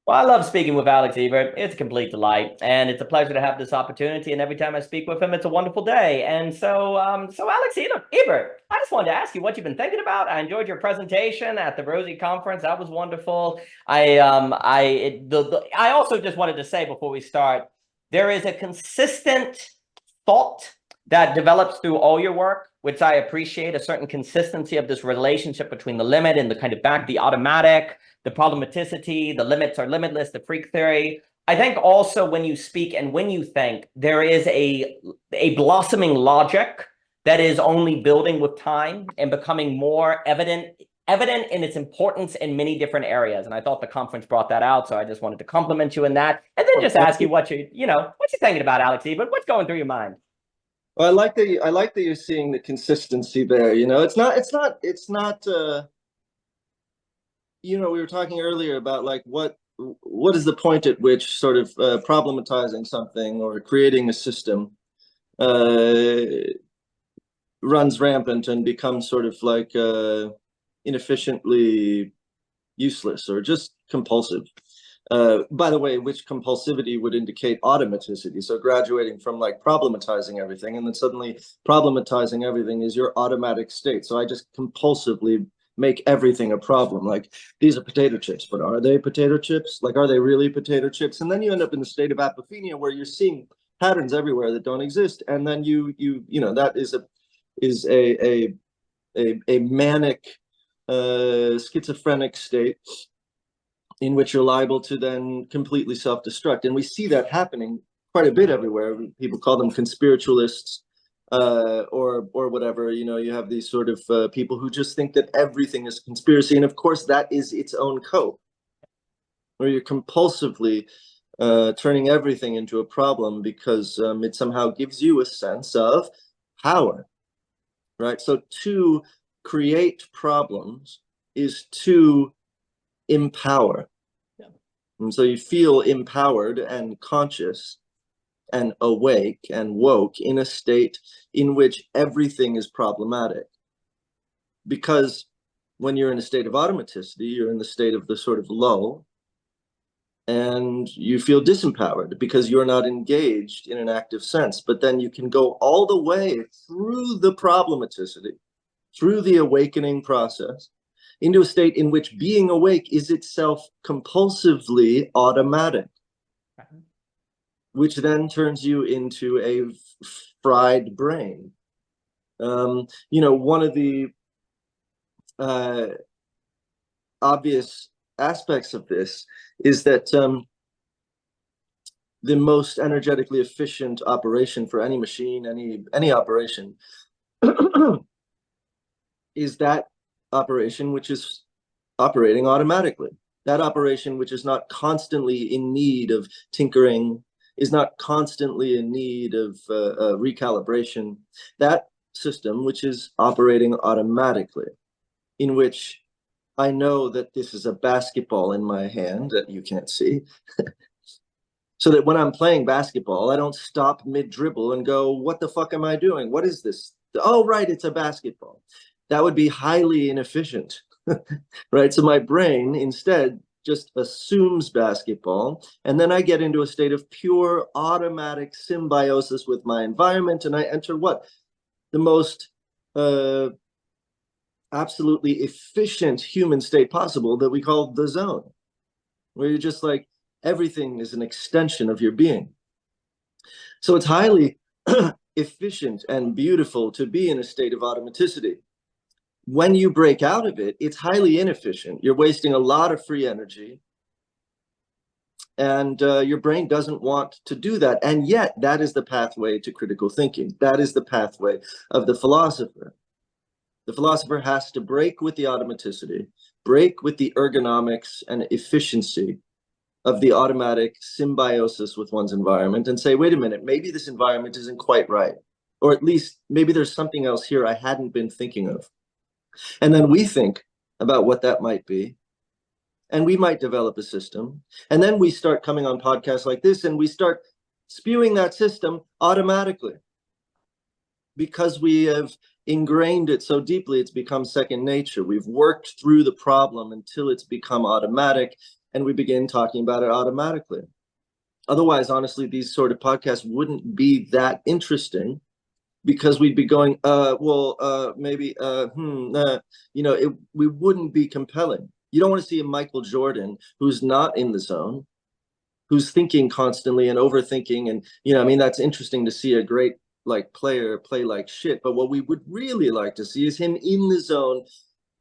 Well, I love speaking with Alex Ebert. It's a complete delight, and it's a pleasure to have this opportunity. And every time I speak with him, it's a wonderful day. And so Alex Ebert, I just wanted to ask you what you've been thinking about. I enjoyed your presentation at the Rosie conference. That was wonderful. I also just wanted to say before we start, there is a consistent thought that develops through all your work, which I appreciate, a certain consistency of this relationship between the limit and the kind of the automatic, the problematicity, the limits are limitless, the freak theory. I think also when you speak and when you think, there is a blossoming logic that is only building with time and becoming more evident in its importance in many different areas. And I thought the conference brought that out. So I just wanted to compliment you in that. And then just ask you what you're thinking about, Alex Ebert. What's going through your mind? Well, I like that you're seeing the consistency there. It's not we were talking earlier about like what is the point at which sort of problematizing something or creating a system runs rampant and becomes sort of like inefficiently useless or just compulsive. By the way, which compulsivity would indicate automaticity. So graduating from like problematizing everything, and then suddenly problematizing everything is your automatic state. So I just compulsively make everything a problem. Like, these are potato chips, but are they potato chips? Like, are they really potato chips? And then you end up in the state of apophenia where you're seeing patterns everywhere that don't exist. And then that is a manic schizophrenic state in which you're liable to then completely self-destruct. And we see that happening quite a bit everywhere. People call them conspiritualists or whatever. You have these sort of people who just think that everything is a conspiracy. And of course, that is its own cope, where you're compulsively turning everything into a problem because it somehow gives you a sense of power, right? So to create problems is to empower. Yeah. And so you feel empowered and conscious and awake and woke in a state in which everything is problematic. Because when you're in a state of automaticity, you're in the state of the sort of low, and you feel disempowered because you're not engaged in an active sense. But then you can go all the way through the problematicity, through the awakening process, into a state in which being awake is itself compulsively automatic, which then turns you into a fried brain. One of the obvious aspects of this is that the most energetically efficient operation for any machine, any operation, is that operation which is operating automatically. That operation which is not constantly in need of tinkering, is not constantly in need of recalibration. That system which is operating automatically, in which I know that this is a basketball in my hand that you can't see. So that when I'm playing basketball, I don't stop mid-dribble and go, what the fuck am I doing? What is this? Oh, right, it's a basketball. That would be highly inefficient, right? So my brain instead just assumes basketball, and then I get into a state of pure automatic symbiosis with my environment, and I enter what? The most absolutely efficient human state possible, that we call the zone, where you're just like, everything is an extension of your being. So it's highly efficient and beautiful to be in a state of automaticity. When you break out of it, it's highly inefficient. You're wasting a lot of free energy, and your brain doesn't want to do that. And yet that is the pathway to critical thinking. That is the pathway of the philosopher. The philosopher has to break with the automaticity, break with the ergonomics and efficiency of the automatic symbiosis with one's environment, and say, wait a minute, maybe this environment isn't quite right. Or at least maybe there's something else here I hadn't been thinking of. And then we think about what that might be, and we might develop a system. And then we start coming on podcasts like this, and we start spewing that system automatically, because we have ingrained it so deeply, it's become second nature. We've worked through the problem until it's become automatic. and we begin talking about it automatically. Otherwise, honestly, these sort of podcasts wouldn't be that interesting, because we'd be going, maybe, we wouldn't be compelling. You don't want to see a Michael Jordan who's not in the zone, who's thinking constantly and overthinking. And, that's interesting to see a great player play like shit. But what we would really like to see is him in the zone,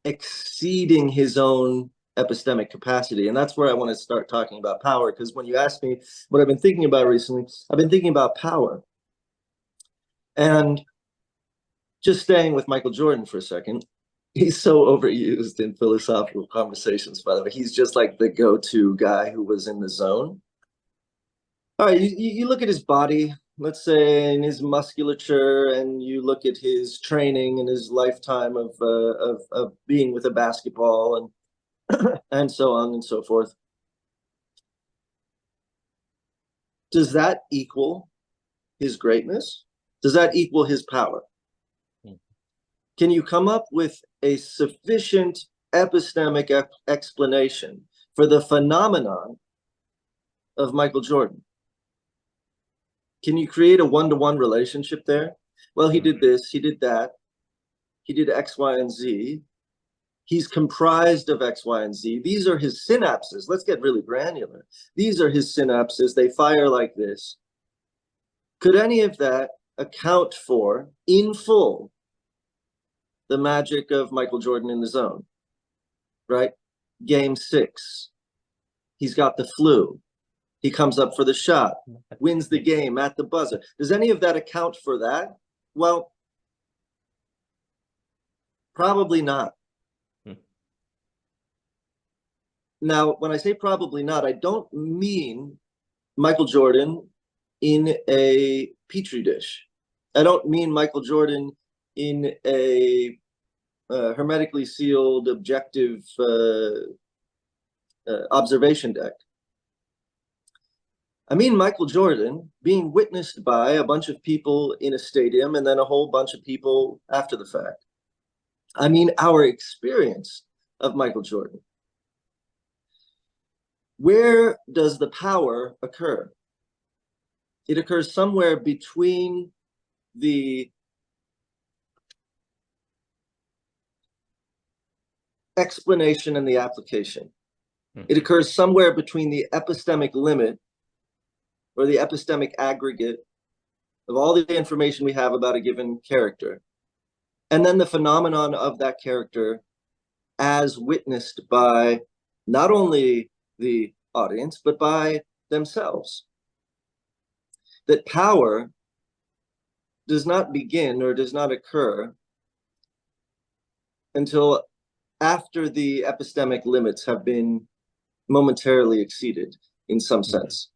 exceeding his own epistemic capacity. And that's where I want to start talking about power. Because when you ask me what I've been thinking about recently, I've been thinking about power. And just staying with Michael Jordan for a second, he's so overused in philosophical conversations, by the way. He's just like the go-to guy who was in the zone. All right, you look at his body, let's say, in his musculature, and you look at his training and his lifetime of being with a basketball and so on and so forth. Does that equal his greatness? Does that equal his power? Can you come up with a sufficient epistemic explanation for the phenomenon of Michael Jordan? Can you create a one-to-one relationship there? Well, he did this, he did that, he did X, Y, and Z. He's comprised of X, Y, and Z. These are his synapses. Let's get really granular. These are his synapses. They fire like this. Could any of that account for, in full, the magic of Michael Jordan in the zone? Right? Game 6. He's got the flu. He comes up for the shot, wins the game at the buzzer. Does any of that account for that? Well, probably not. Now, when I say probably not, I don't mean Michael Jordan in a petri dish. I don't mean Michael Jordan in a hermetically sealed, objective observation deck. I mean Michael Jordan being witnessed by a bunch of people in a stadium and then a whole bunch of people after the fact. I mean our experience of Michael Jordan. Where does the power occur? It occurs somewhere between the explanation and the application. It occurs somewhere between the epistemic limit, or the epistemic aggregate of all the information we have about a given character, and then the phenomenon of that character as witnessed by not only the audience, but by themselves. That power does not begin or does not occur until after the epistemic limits have been momentarily exceeded in some sense.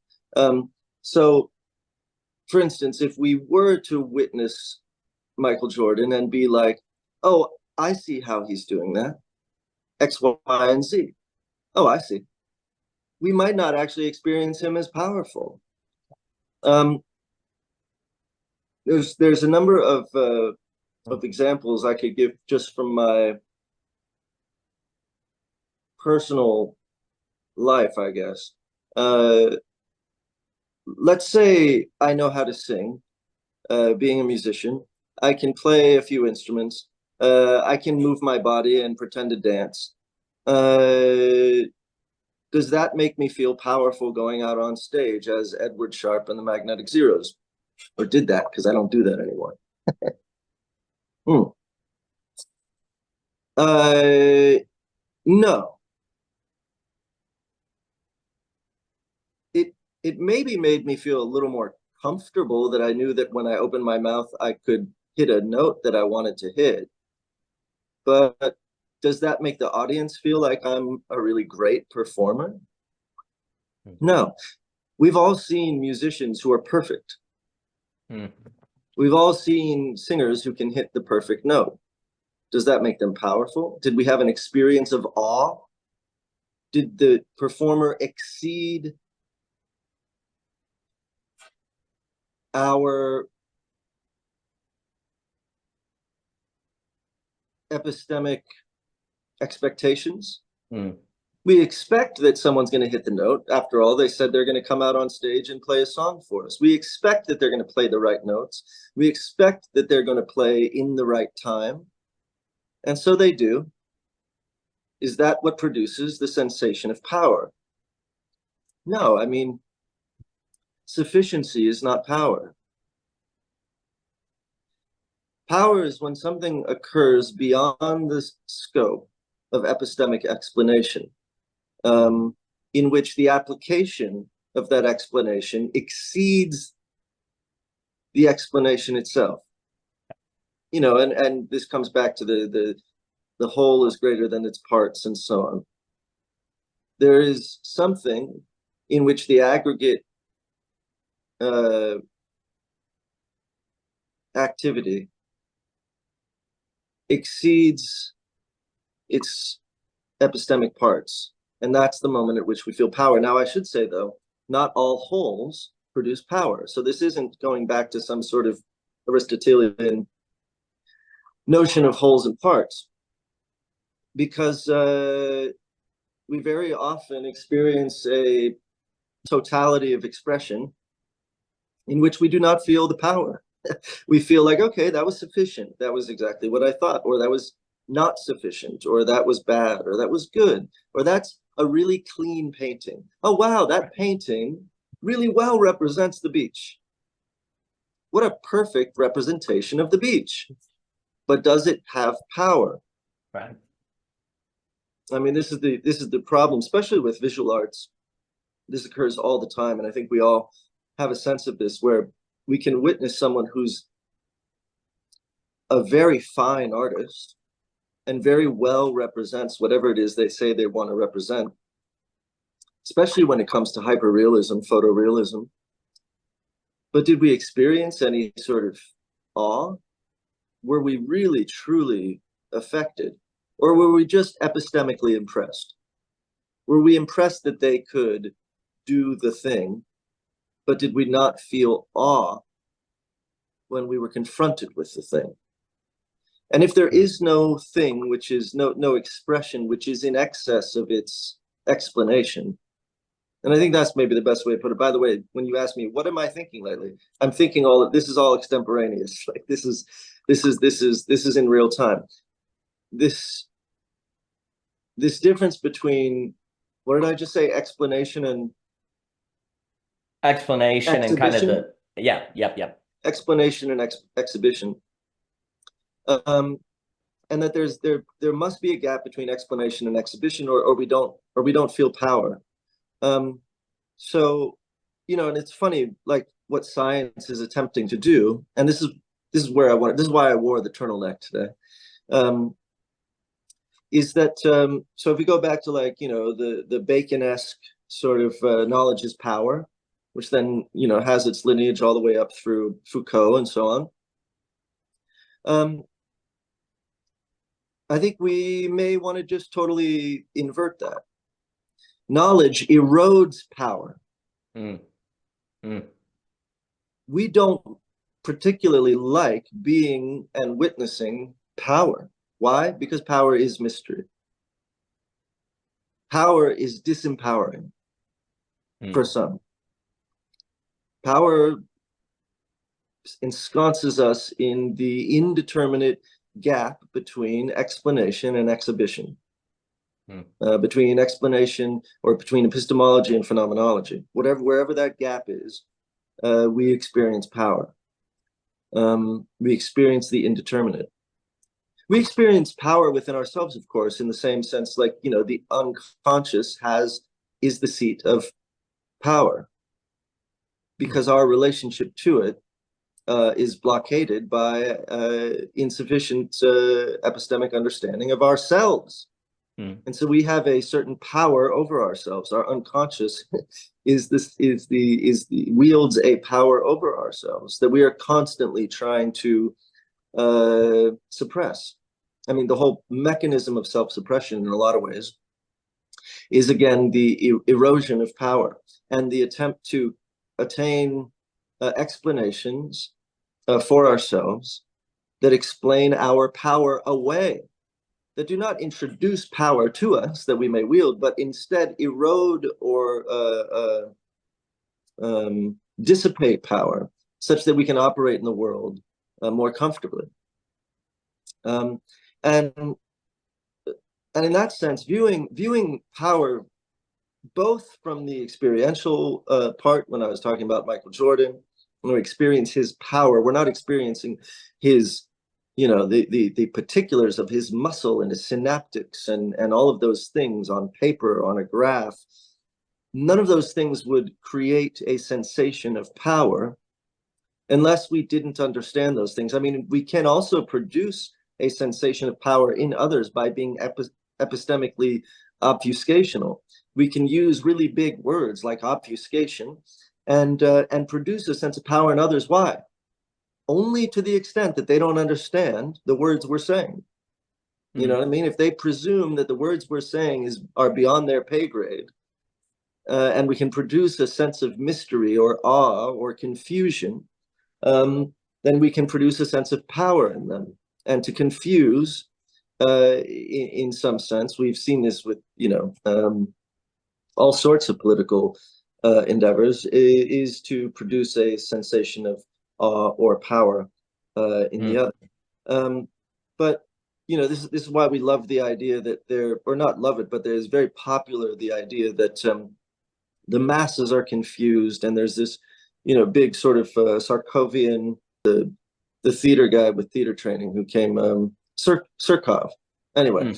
So, for instance, if we were to witness Michael Jordan and be like, oh, I see how he's doing that, X, Y, and Z. Oh, I see. We might not actually experience him as powerful. There's a number of examples I could give just from my personal life, I guess. Let's say I know how to sing, being a musician. I can play a few instruments. I can move my body and pretend to dance. Does that make me feel powerful going out on stage as Edward Sharpe and the Magnetic Zeros? Or did that, because I don't do that anymore. No. It maybe made me feel a little more comfortable that I knew that when I opened my mouth, I could hit a note that I wanted to hit. But does that make the audience feel like I'm a really great performer? No. We've all seen musicians who are perfect. We've all seen singers who can hit the perfect note. Does that make them powerful? Did we have an experience of awe? Did the performer exceed our epistemic expectations? We expect that someone's going to hit the note. After all, they said they're going to come out on stage and play a song for us. We expect that they're going to play the right notes. We expect that they're going to play in the right time. And so they do. Is that what produces the sensation of power? No, I mean, sufficiency is not power. Power is when something occurs beyond the scope of epistemic explanation, in which the application of that explanation exceeds the explanation itself. You know, and this comes back to the whole is greater than its parts and so on. There is something in which the aggregate activity exceeds its epistemic parts. And that's the moment at which we feel power. Now, I should say, though, not all wholes produce power. So this isn't going back to some sort of Aristotelian notion of wholes and parts, because we very often experience a totality of expression in which we do not feel the power. We feel like, okay, that was sufficient. That was exactly what I thought, or that was not sufficient, or that was bad, or that was good, or that's a really clean painting. Oh, wow, that painting really well represents the beach. What a perfect representation of the beach. But does it have power? Right. I mean, this is the problem, especially with visual arts. This occurs all the time, and I think we all have a sense of this, where we can witness someone who's a very fine artist and very well represents whatever it is they say they want to represent, especially when it comes to hyperrealism, photorealism. But did we experience any sort of awe? Were we really, truly affected? Or were we just epistemically impressed? Were we impressed that they could do the thing, but did we not feel awe when we were confronted with the thing? And if there is no thing, which is no expression, which is in excess of its explanation, and I think that's maybe the best way to put it. By the way, when you ask me, what am I thinking lately? I'm thinking all of this is all extemporaneous. Like this is in real time. This difference between, what did I just say? Explanation and exhibition. And kind of the, yep. Explanation and exhibition. And that there must be a gap between explanation and exhibition, or we don't feel power. So, you know, and it's funny, like what science is attempting to do, and this is why I wore the turtleneck today, is that so if we go back to, like, you know, the Bacon-esque sort of knowledge is power, which then, you know, has its lineage all the way up through Foucault and so on. I think we may want to just totally invert that. Knowledge erodes power. We don't particularly like being and witnessing power. Why? Because power is mystery. Power is disempowering for some. Power ensconces us in the indeterminate gap between explanation and exhibition. Between explanation, or between epistemology and phenomenology, wherever that gap is, we experience power. We experience the indeterminate. We experience power within ourselves, of course, in the same sense, like, you know, the unconscious is the seat of power, because our relationship to it is blockaded by insufficient epistemic understanding of ourselves. And so we have a certain power over ourselves. Our unconscious wields a power over ourselves that we are constantly trying to suppress. I mean, the whole mechanism of self-suppression, in a lot of ways, is again the erosion of power and the attempt to attain explanations for ourselves that explain our power away that do not introduce power to us that we may wield, but instead erode or dissipate power such that we can operate in the world more comfortably. And in that sense, viewing power both from the experiential part, when I was talking about Michael Jordan, when we experience his power, we're not experiencing his, the particulars of his muscle and his synaptics and all of those things on paper, on a graph. None of those things would create a sensation of power unless we didn't understand those things. I mean, we can also produce a sensation of power in others by being epistemically obfuscational. We can use really big words like obfuscation and produce a sense of power in others. Why? Only to the extent that they don't understand the words we're saying. You know what I mean? If they presume that the words we're saying are beyond their pay grade, and we can produce a sense of mystery or awe or confusion, then we can produce a sense of power in them. And to confuse, in some sense, we've seen this with, all sorts of political endeavors, is to produce a sensation of awe or power in the other. But this is why we love the idea that or not love it, but there's very popular the idea that the masses are confused, and there's this big sort of Sarkovian, the theater guy with theater training who came, Surkov. Anyway,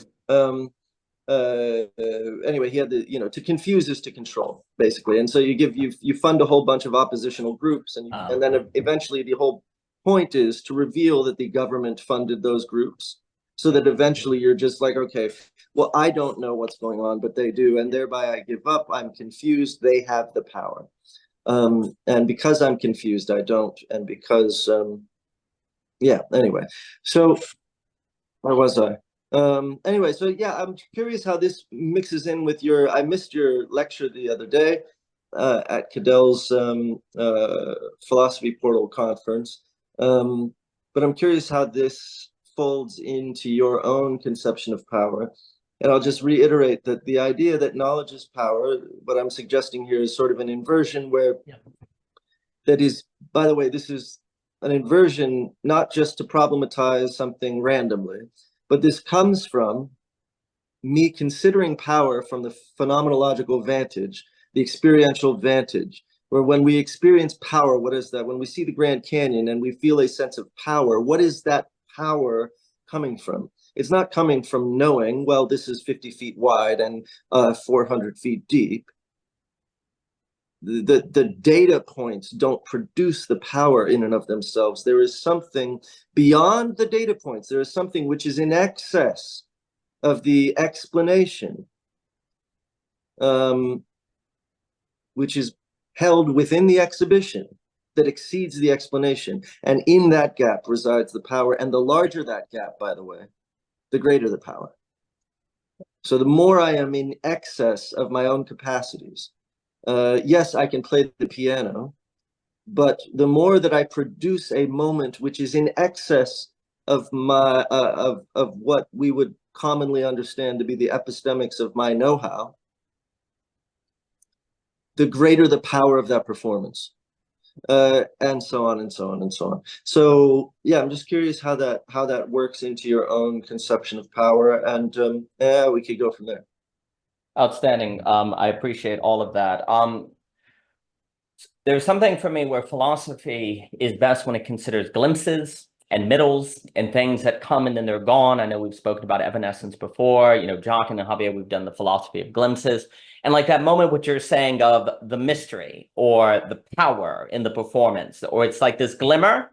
anyway, he had the to confuse is to control, basically, and so you fund a whole bunch of oppositional groups, and then eventually the whole point is to reveal that the government funded those groups, so that eventually you're just like, okay, well, I don't know what's going on, but they do, and thereby I give up. I'm confused. They have the power, and because I'm confused, I don't, and because yeah. Anyway, so where was I? Anyway, so yeah, I'm curious how this mixes in with I missed your lecture the other day at Cadell's Philosophy Portal conference, but I'm curious how this folds into your own conception of power. And I'll just reiterate that the idea that knowledge is power, what I'm suggesting here is sort of an inversion where that is, by the way, this is an inversion not just to problematize something randomly, but this comes from me considering power from the phenomenological vantage, the experiential vantage, where when we experience power, what is that? When we see the Grand Canyon and we feel a sense of power, what is that power coming from? It's not coming from knowing, well, this is 50 feet wide and 400 feet deep. The data points don't produce the power in and of themselves. There is something beyond the data points. There is something which is in excess of the explanation, which is held within the exhibition, that exceeds the explanation. And in that gap resides the power. And the larger that gap, by the way, the greater the power. So the more I am in excess of my own capacities, yes, I can play the piano, but the more that I produce a moment which is in excess of my of what we would commonly understand to be the epistemics of my know-how, the greater the power of that performance, and so on and so on and so on. So yeah, I'm just curious how that works into your own conception of power, and yeah, we could go from there. Outstanding. I appreciate all of that. There's something for me where philosophy is best when it considers glimpses and middles and things that come and then they're gone. I know we've spoken about evanescence before. Jacques and Javier, we've done the philosophy of glimpses. And like that moment, what you're saying of the mystery or the power in the performance, or it's like this glimmer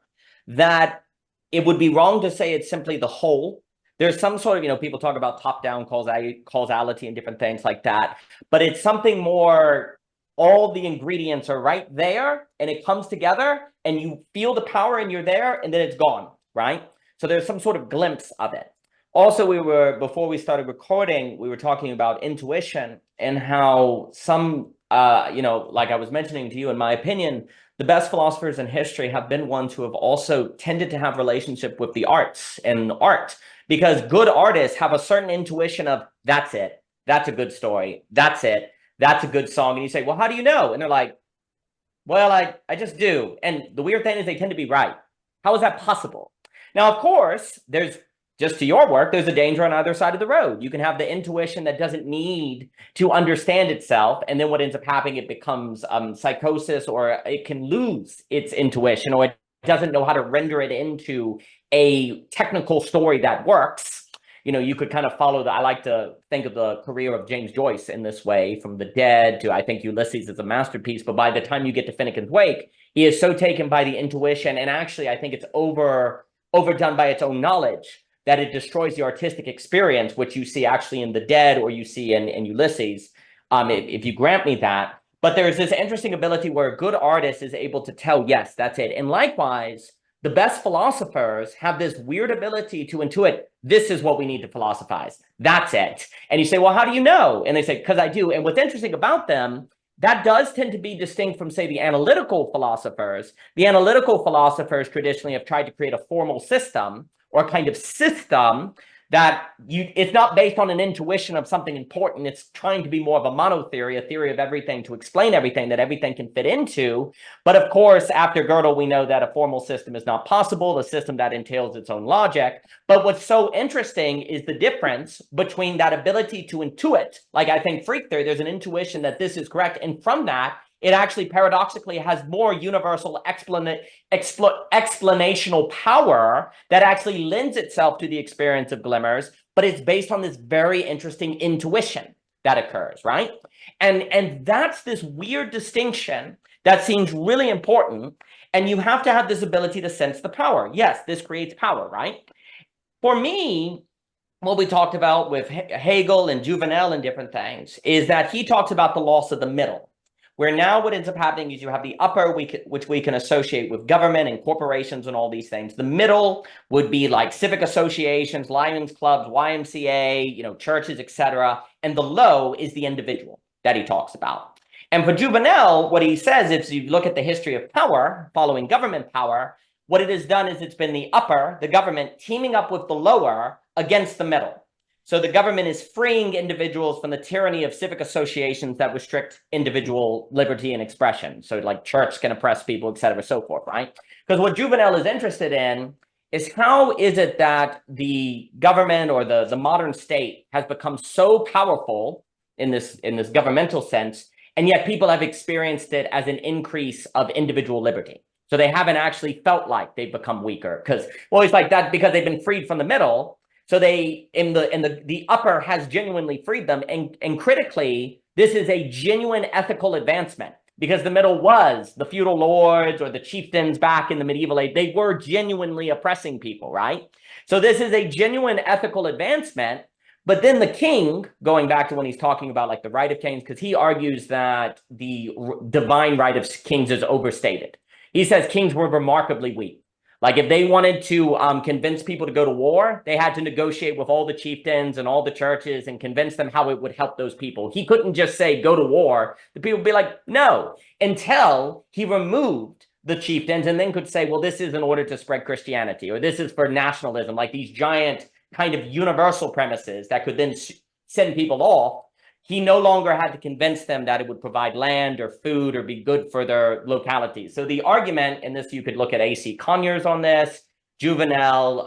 that it would be wrong to say it's simply the whole. There's some sort of, people talk about top-down causality and different things like that, but it's something more, all the ingredients are right there and it comes together and you feel the power and you're there and then it's gone, right? So there's some sort of glimpse of it. Also, before we started recording, we were talking about intuition and how some like I was mentioning to you, in my opinion, the best philosophers in history have been ones who have also tended to have relationship with the arts and art, because good artists have a certain intuition of, that's it, that's a good story, that's it, that's a good song. And you say, well, how do you know? And they're like, well, I just do. And the weird thing is they tend to be right. How is that possible? Now, of course, there's, just to your work, there's a danger on either side of the road. You can have the intuition that doesn't need to understand itself, and then what ends up happening, it becomes psychosis, or it can lose its intuition, or it doesn't know how to render it into a technical story that works. You could kind of follow I like to think of the career of James Joyce in this way, from The Dead to, I think, Ulysses is a masterpiece. But by the time you get to Finnegan's Wake, he is so taken by the intuition, and actually I think it's overdone by its own knowledge, that it destroys the artistic experience, which you see actually in The Dead, or you see in Ulysses, if you grant me that. But there's this interesting ability where a good artist is able to tell, yes, that's it. And likewise, the best philosophers have this weird ability to intuit, this is what we need to philosophize. That's it. And you say, well, how do you know? And they say, because I do. And what's interesting about them, that does tend to be distinct from, say, the analytical philosophers. The analytical philosophers traditionally have tried to create a formal system, or kind of system, that it's not based on an intuition of something important. It's trying to be more of a monotheory, a theory of everything to explain everything that everything can fit into. But of course, after Gödel, we know that a formal system is not possible, a system that entails its own logic. But what's so interesting is the difference between that ability to intuit, like I think freak theory, there's an intuition that this is correct. And from that, it actually paradoxically has more universal explanational power that actually lends itself to the experience of glimmers, but it's based on this very interesting intuition that occurs, right? And that's this weird distinction that seems really important. And you have to have this ability to sense the power. Yes, this creates power, right? For me, what we talked about with Hegel and Juvenal and different things is that he talks about the loss of the middle, where now what ends up happening is you have the upper, which we can associate with government and corporations and all these things. The middle would be like civic associations, Lions clubs, YMCA, churches, etc. And the low is the individual that he talks about. And for Juvenal, what he says, if you look at the history of power, following government power, what it has done is it's been the upper, the government, teaming up with the lower against the middle. So the government is freeing individuals from the tyranny of civic associations that restrict individual liberty and expression. So like church can oppress people, et cetera, so forth, right? Because what Juvenal is interested in is how is it that the government or the modern state has become so powerful in this governmental sense, and yet people have experienced it as an increase of individual liberty. So they haven't actually felt like they've become weaker, because, well, it's like that because they've been freed from the middle. So they, the upper has genuinely freed them. And critically, this is a genuine ethical advancement, because the middle was the feudal lords or the chieftains back in the medieval age. They were genuinely oppressing people, right? So this is a genuine ethical advancement. But then the king, going back to when he's talking about like the right of kings, because he argues that the divine right of kings is overstated. He says kings were remarkably weak. Like if they wanted to convince people to go to war, they had to negotiate with all the chieftains and all the churches and convince them how it would help those people. He couldn't just say, go to war. The people would be like, no, until he removed the chieftains and then could say, well, this is in order to spread Christianity, or this is for nationalism, like these giant kind of universal premises that could then send people off. He no longer had to convince them that it would provide land or food or be good for their localities. So the argument, and this you could look at A.C. Conyers on this, Juvenal,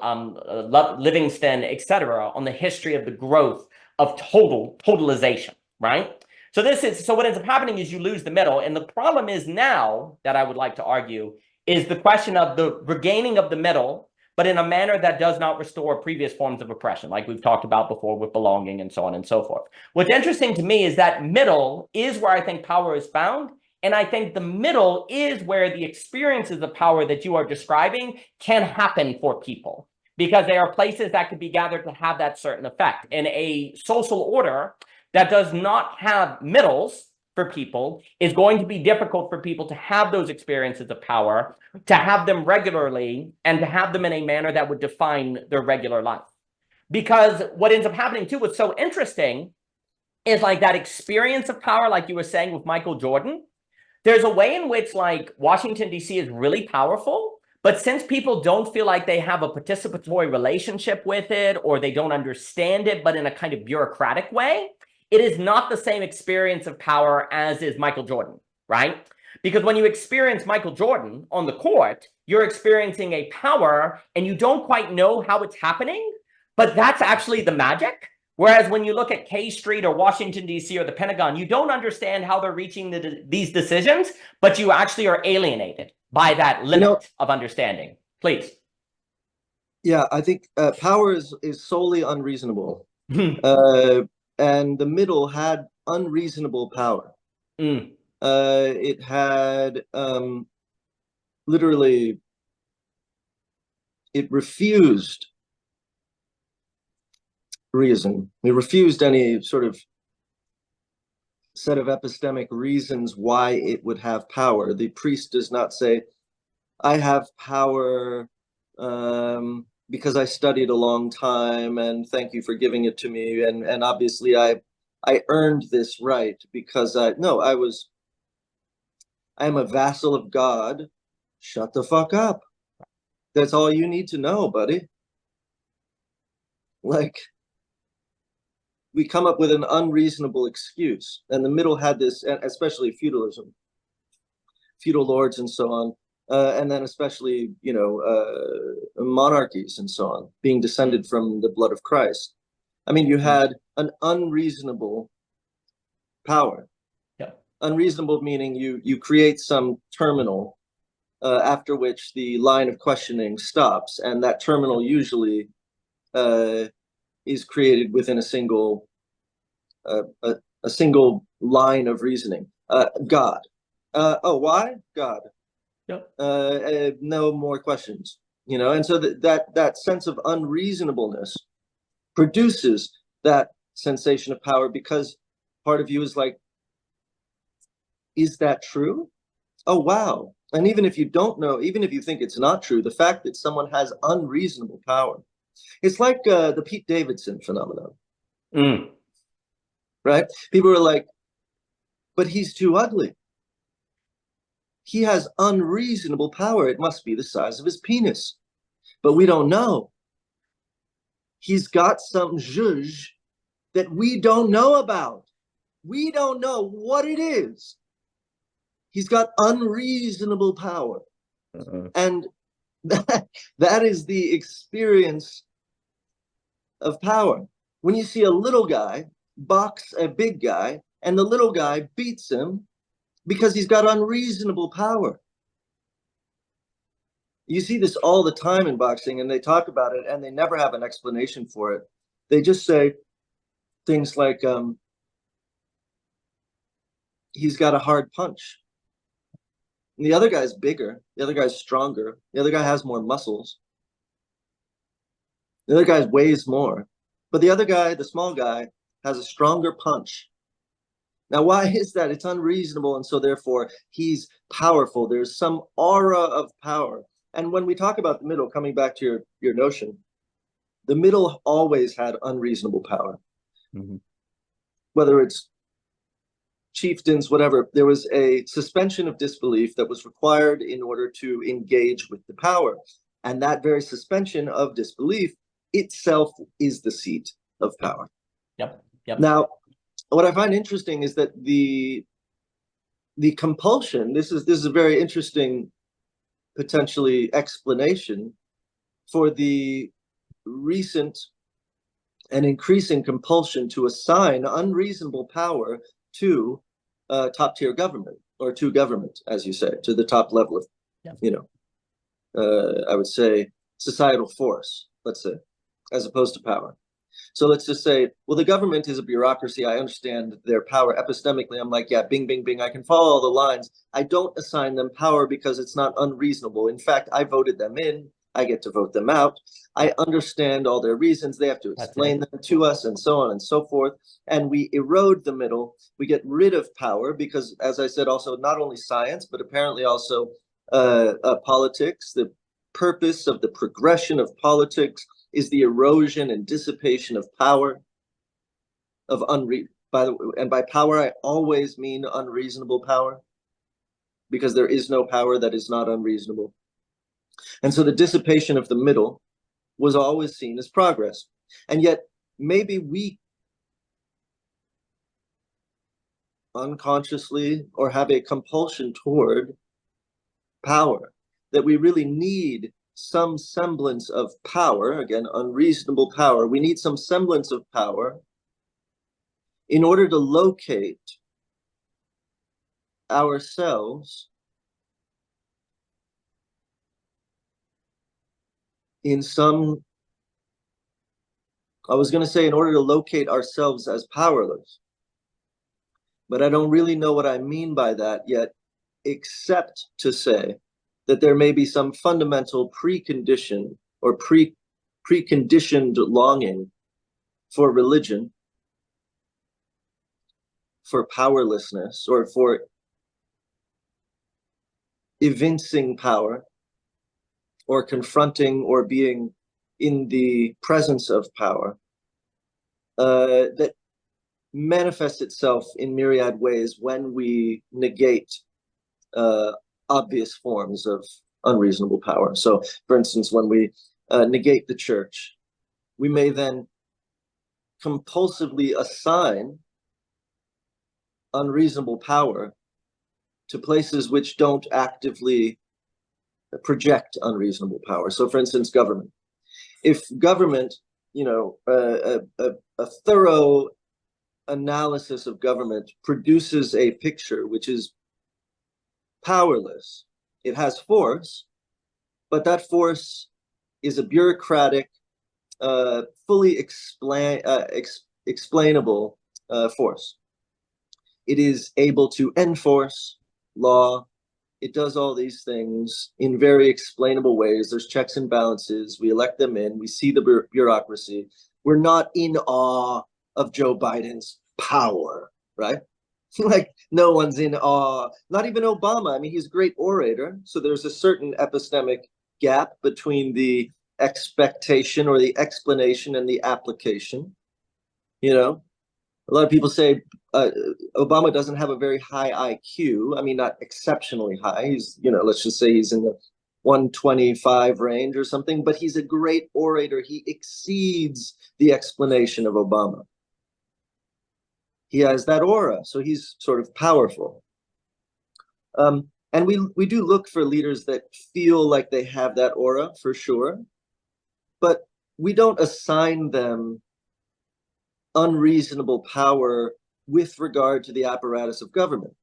Livingston, etc., on the history of the growth of totalization, right? So what ends up happening is you lose the middle. And the problem is now that I would like to argue is the question of the regaining of the middle, but in a manner that does not restore previous forms of oppression, like we've talked about before with belonging and so on and so forth. What's interesting to me is that middle is where I think power is found. And I think the middle is where the experiences of power that you are describing can happen for people, because they are places that could be gathered to have that certain effect. In a social order that does not have middles for people, is going to be difficult for people to have those experiences of power, to have them regularly, and to have them in a manner that would define their regular life. Because what ends up happening too, what's so interesting is like that experience of power, like you were saying with Michael Jordan. There's a way in which like Washington, D.C. is really powerful, but since people don't feel like they have a participatory relationship with it, or they don't understand it, but in a kind of bureaucratic way, it is not the same experience of power as is Michael Jordan, right? Because when you experience Michael Jordan on the court, you're experiencing a power and you don't quite know how it's happening, but that's actually the magic. Whereas when you look at K Street or Washington, D.C. or the Pentagon, you don't understand how they're reaching these decisions, but you actually are alienated by that limit of understanding. Please. Yeah, I think power is solely unreasonable. And the middle had unreasonable power. It had literally, it refused reason. It refused any sort of set of epistemic reasons why it would have power. The priest does not say, I have power because I studied a long time and thank you for giving it to me. And obviously I earned this right because I am a vassal of God. Shut the fuck up. That's all you need to know, buddy. Like, we come up with an unreasonable excuse. And the middle had this, especially feudalism, feudal lords and so on. And then especially, monarchies and so on, being descended from the blood of Christ. I mean, you had an unreasonable power. Yeah. Unreasonable meaning you create some terminal after which the line of questioning stops, and that terminal usually is created within a single line of reasoning. God. Why? God. Yep. No more questions. And so that sense of unreasonableness produces that sensation of power, because part of you is like, is that true? Oh, wow. And even if you don't know, even if you think it's not true, the fact that someone has unreasonable power, it's like the Pete Davidson phenomenon. Right? People are like, but he's too ugly. He has unreasonable power. It must be the size of his penis. But we don't know. He's got some zhuzh that we don't know about. We don't know what it is. He's got unreasonable power. And that is the experience of power. When you see a little guy box a big guy and the little guy beats him because he's got unreasonable power. You see this all the time in boxing, and they talk about it and they never have an explanation for it. They just say things like, he's got a hard punch. And the other guy's bigger, the other guy's stronger, the other guy has more muscles, the other guy weighs more, but the other guy, the small guy, has a stronger punch. Now, why is that? It's unreasonable, and so therefore he's powerful. There's some aura of power. And when we talk about the middle, coming back to your notion, the middle always had unreasonable power. Whether it's chieftains, whatever, there was a suspension of disbelief that was required in order to engage with the power. And that very suspension of disbelief itself is the seat of power. Yep. Now, what I find interesting is that the compulsion, this is a very interesting potentially explanation for the recent and increasing compulsion to assign unreasonable power to top tier government, or to government, as you say, to the top level of, I would say, societal force, let's say, as opposed to power. So let's just say, well, the government is a bureaucracy. I understand their power epistemically. I'm like, yeah, bing, bing, bing. I can follow all the lines. I don't assign them power because it's not unreasonable. In fact, I voted them in. I get to vote them out. I understand all their reasons. They have to explain them to us, and so on and so forth. And we erode the middle. We get rid of power because, as I said, also not only science, but apparently also politics. The purpose of the progression of politics is the erosion and dissipation of power, by power, I always mean unreasonable power, because there is no power that is not unreasonable. And so the dissipation of the middle was always seen as progress. And yet maybe we unconsciously or have a compulsion toward power, that we really need some semblance of power, again, unreasonable power. We need some semblance of power in order to locate ourselves in some, I was going to say in order to locate ourselves as powerless, but I don't really know what I mean by that yet, except to say that there may be some fundamental precondition or preconditioned longing for religion, for powerlessness, or for evincing power, or confronting or being in the presence of power, that manifests itself in myriad ways when we negate obvious forms of unreasonable power. So, for instance, when we negate the church, we may then compulsively assign unreasonable power to places which don't actively project unreasonable power. So, for instance, government. If government, a thorough analysis of government produces a picture which is powerless, it has force, but that force is a bureaucratic, fully explainable force. It is able to enforce law. It does all these things in very explainable ways. There's checks and balances. We elect them in. We see the bureaucracy. We're not in awe of Joe Biden's power, right? Like, no one's in awe, not even Obama. I mean, he's a great orator. So there's a certain epistemic gap between the expectation or the explanation and the application. A lot of people say Obama doesn't have a very high IQ. I mean, not exceptionally high. He's, let's just say he's in the 125 range or something, but he's a great orator. He exceeds the explanation of Obama. He has that aura, so he's sort of powerful. And we do look for leaders that feel like they have that aura, for sure, but we don't assign them unreasonable power with regard to the apparatus of government.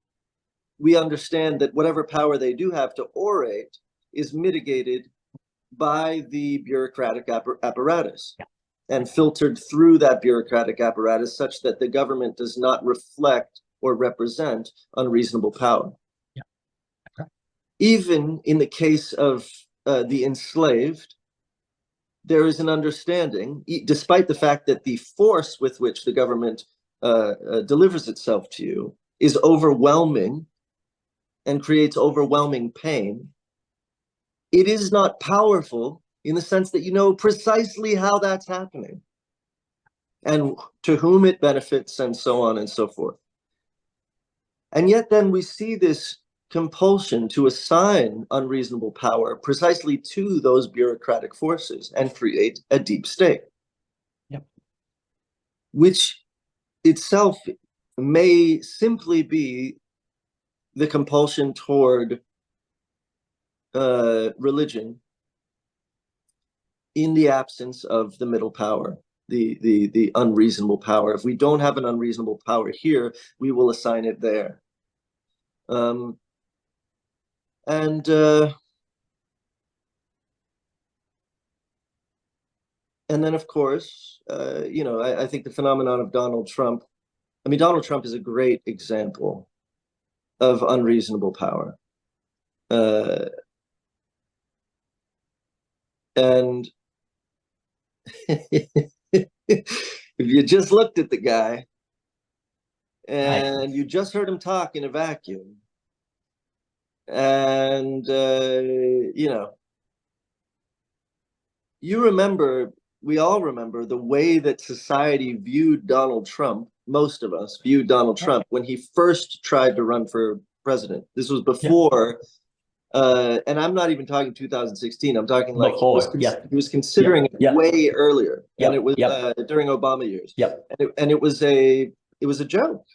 We understand that whatever power they do have to orate is mitigated by the bureaucratic apparatus. Yeah. And filtered through that bureaucratic apparatus such that the government does not reflect or represent unreasonable power. Yeah. Okay. Even in the case of the enslaved, there is an understanding, despite the fact that the force with which the government delivers itself to you is overwhelming and creates overwhelming pain, it is not powerful in the sense that you know precisely how that's happening and to whom it benefits and so on and so forth. And yet then we see this compulsion to assign unreasonable power precisely to those bureaucratic forces and create a deep state. Yep. Which itself may simply be the compulsion toward religion in the absence of the middle power, the unreasonable power. If we don't have an unreasonable power here, we will assign it there. And then, of course, I think the phenomenon of Donald Trump, I mean, Donald Trump is a great example of unreasonable power. And if you just looked at the guy and you just heard him talk in a vacuum, and you remember, we all remember the way that society viewed Donald Trump most of us viewed Donald Trump when he first tried to run for president. This was before, and I'm not even talking 2016. I'm talking like he was considering it way earlier, and it was during Obama years. And it was a joke.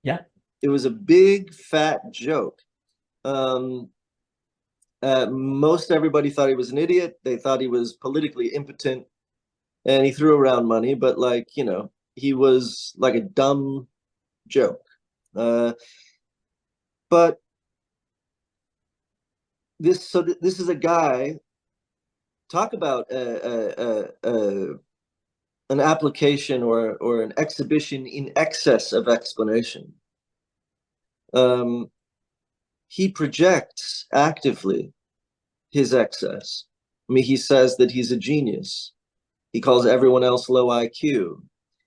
Yeah, it was a big fat joke. Most everybody thought he was an idiot. They thought he was politically impotent, and he threw around money, but like, you know, he was like a dumb joke. But this is a guy, talk about an application or an exhibition in excess of explanation. He projects actively his excess. I mean, he says that he's a genius. He calls everyone else low IQ.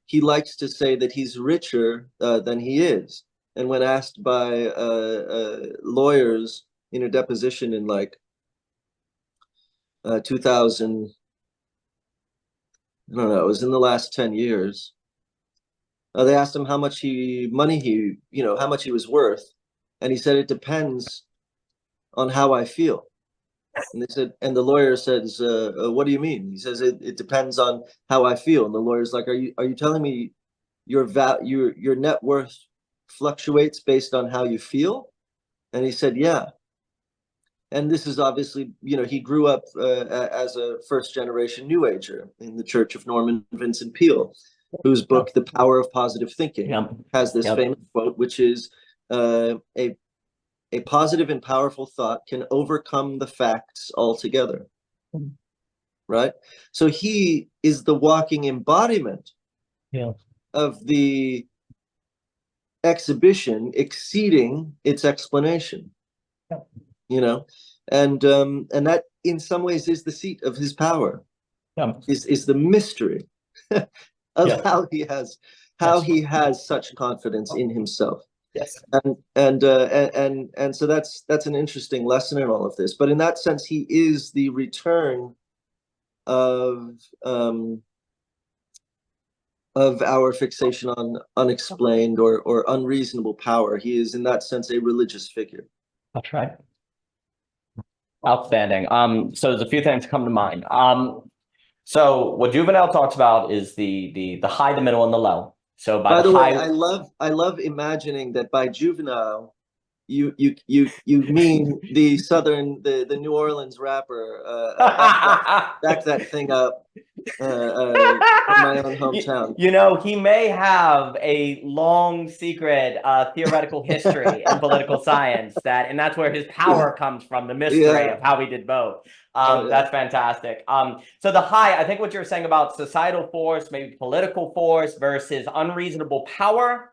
He likes to say that he's richer than he is. And when asked by lawyers in a deposition in like 2000, I don't know, it was in the last 10 years, they asked him how much money he was worth. And he said, it depends on how I feel. And they said, and the lawyer says, what do you mean? He says, it depends on how I feel. And the lawyer's like, are you telling me your net worth fluctuates based on how you feel? And he said, yeah. And this is obviously, you know, he grew up as a first generation New Ager in the Church of Norman Vincent Peale, whose book, The Power of Positive Thinking, has this famous quote, which is, a positive and powerful thought can overcome the facts altogether. Right? So he is the walking embodiment of the exhibition exceeding its explanation. You know, and that in some ways is the seat of his power. Is the mystery of how he has such confidence in himself. Yes. And so that's an interesting lesson in all of this. But in that sense, he is the return of our fixation on unexplained or unreasonable power. He is in that sense a religious figure. That's right. Outstanding. So there's a few things come to mind. So what Juvenal talks about is the high, the middle, and the low. So by the way, I love imagining that by Juvenile, you mean the New Orleans rapper, back that thing up in my own hometown. You know, he may have a long secret theoretical history in political science, and that's where his power comes from, the mystery of how he did both. That's fantastic. So the high, I think what you're saying about societal force, maybe political force versus unreasonable power.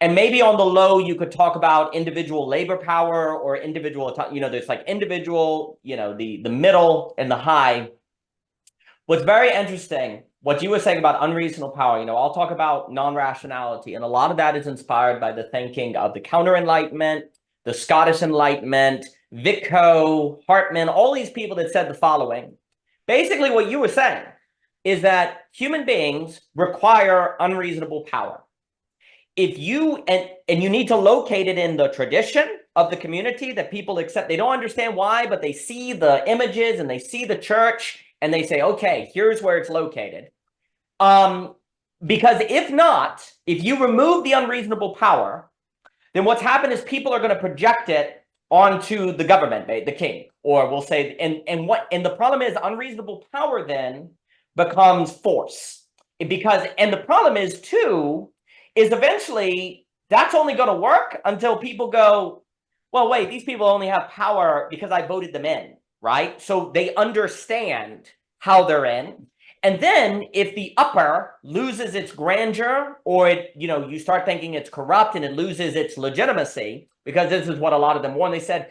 And maybe on the low, you could talk about individual labor power or individual, you know, there's like individual, you know, the middle and the high. What's very interesting, what you were saying about unreasonable power, you know, I'll talk about non-rationality. And a lot of that is inspired by the thinking of the Counter-Enlightenment, the Scottish Enlightenment, Vico, Hartman, all these people that said the following. Basically, what you were saying is that human beings require unreasonable power. If you, and you need to locate it in the tradition of the community that people accept. They don't understand why, but they see the images and they see the church and they say, okay, here's where it's located. Because if not, if you remove the unreasonable power, then what's happened is people are going to project it onto the government, the king, or we'll say, and the problem is unreasonable power then becomes force. And the problem is too, is eventually that's only going to work until people go, well, wait, these people only have power because I voted them in, right? So they understand how they're in. And then if the upper loses its grandeur, or it, you know, you start thinking it's corrupt and it loses its legitimacy, because this is what a lot of them warned. They said,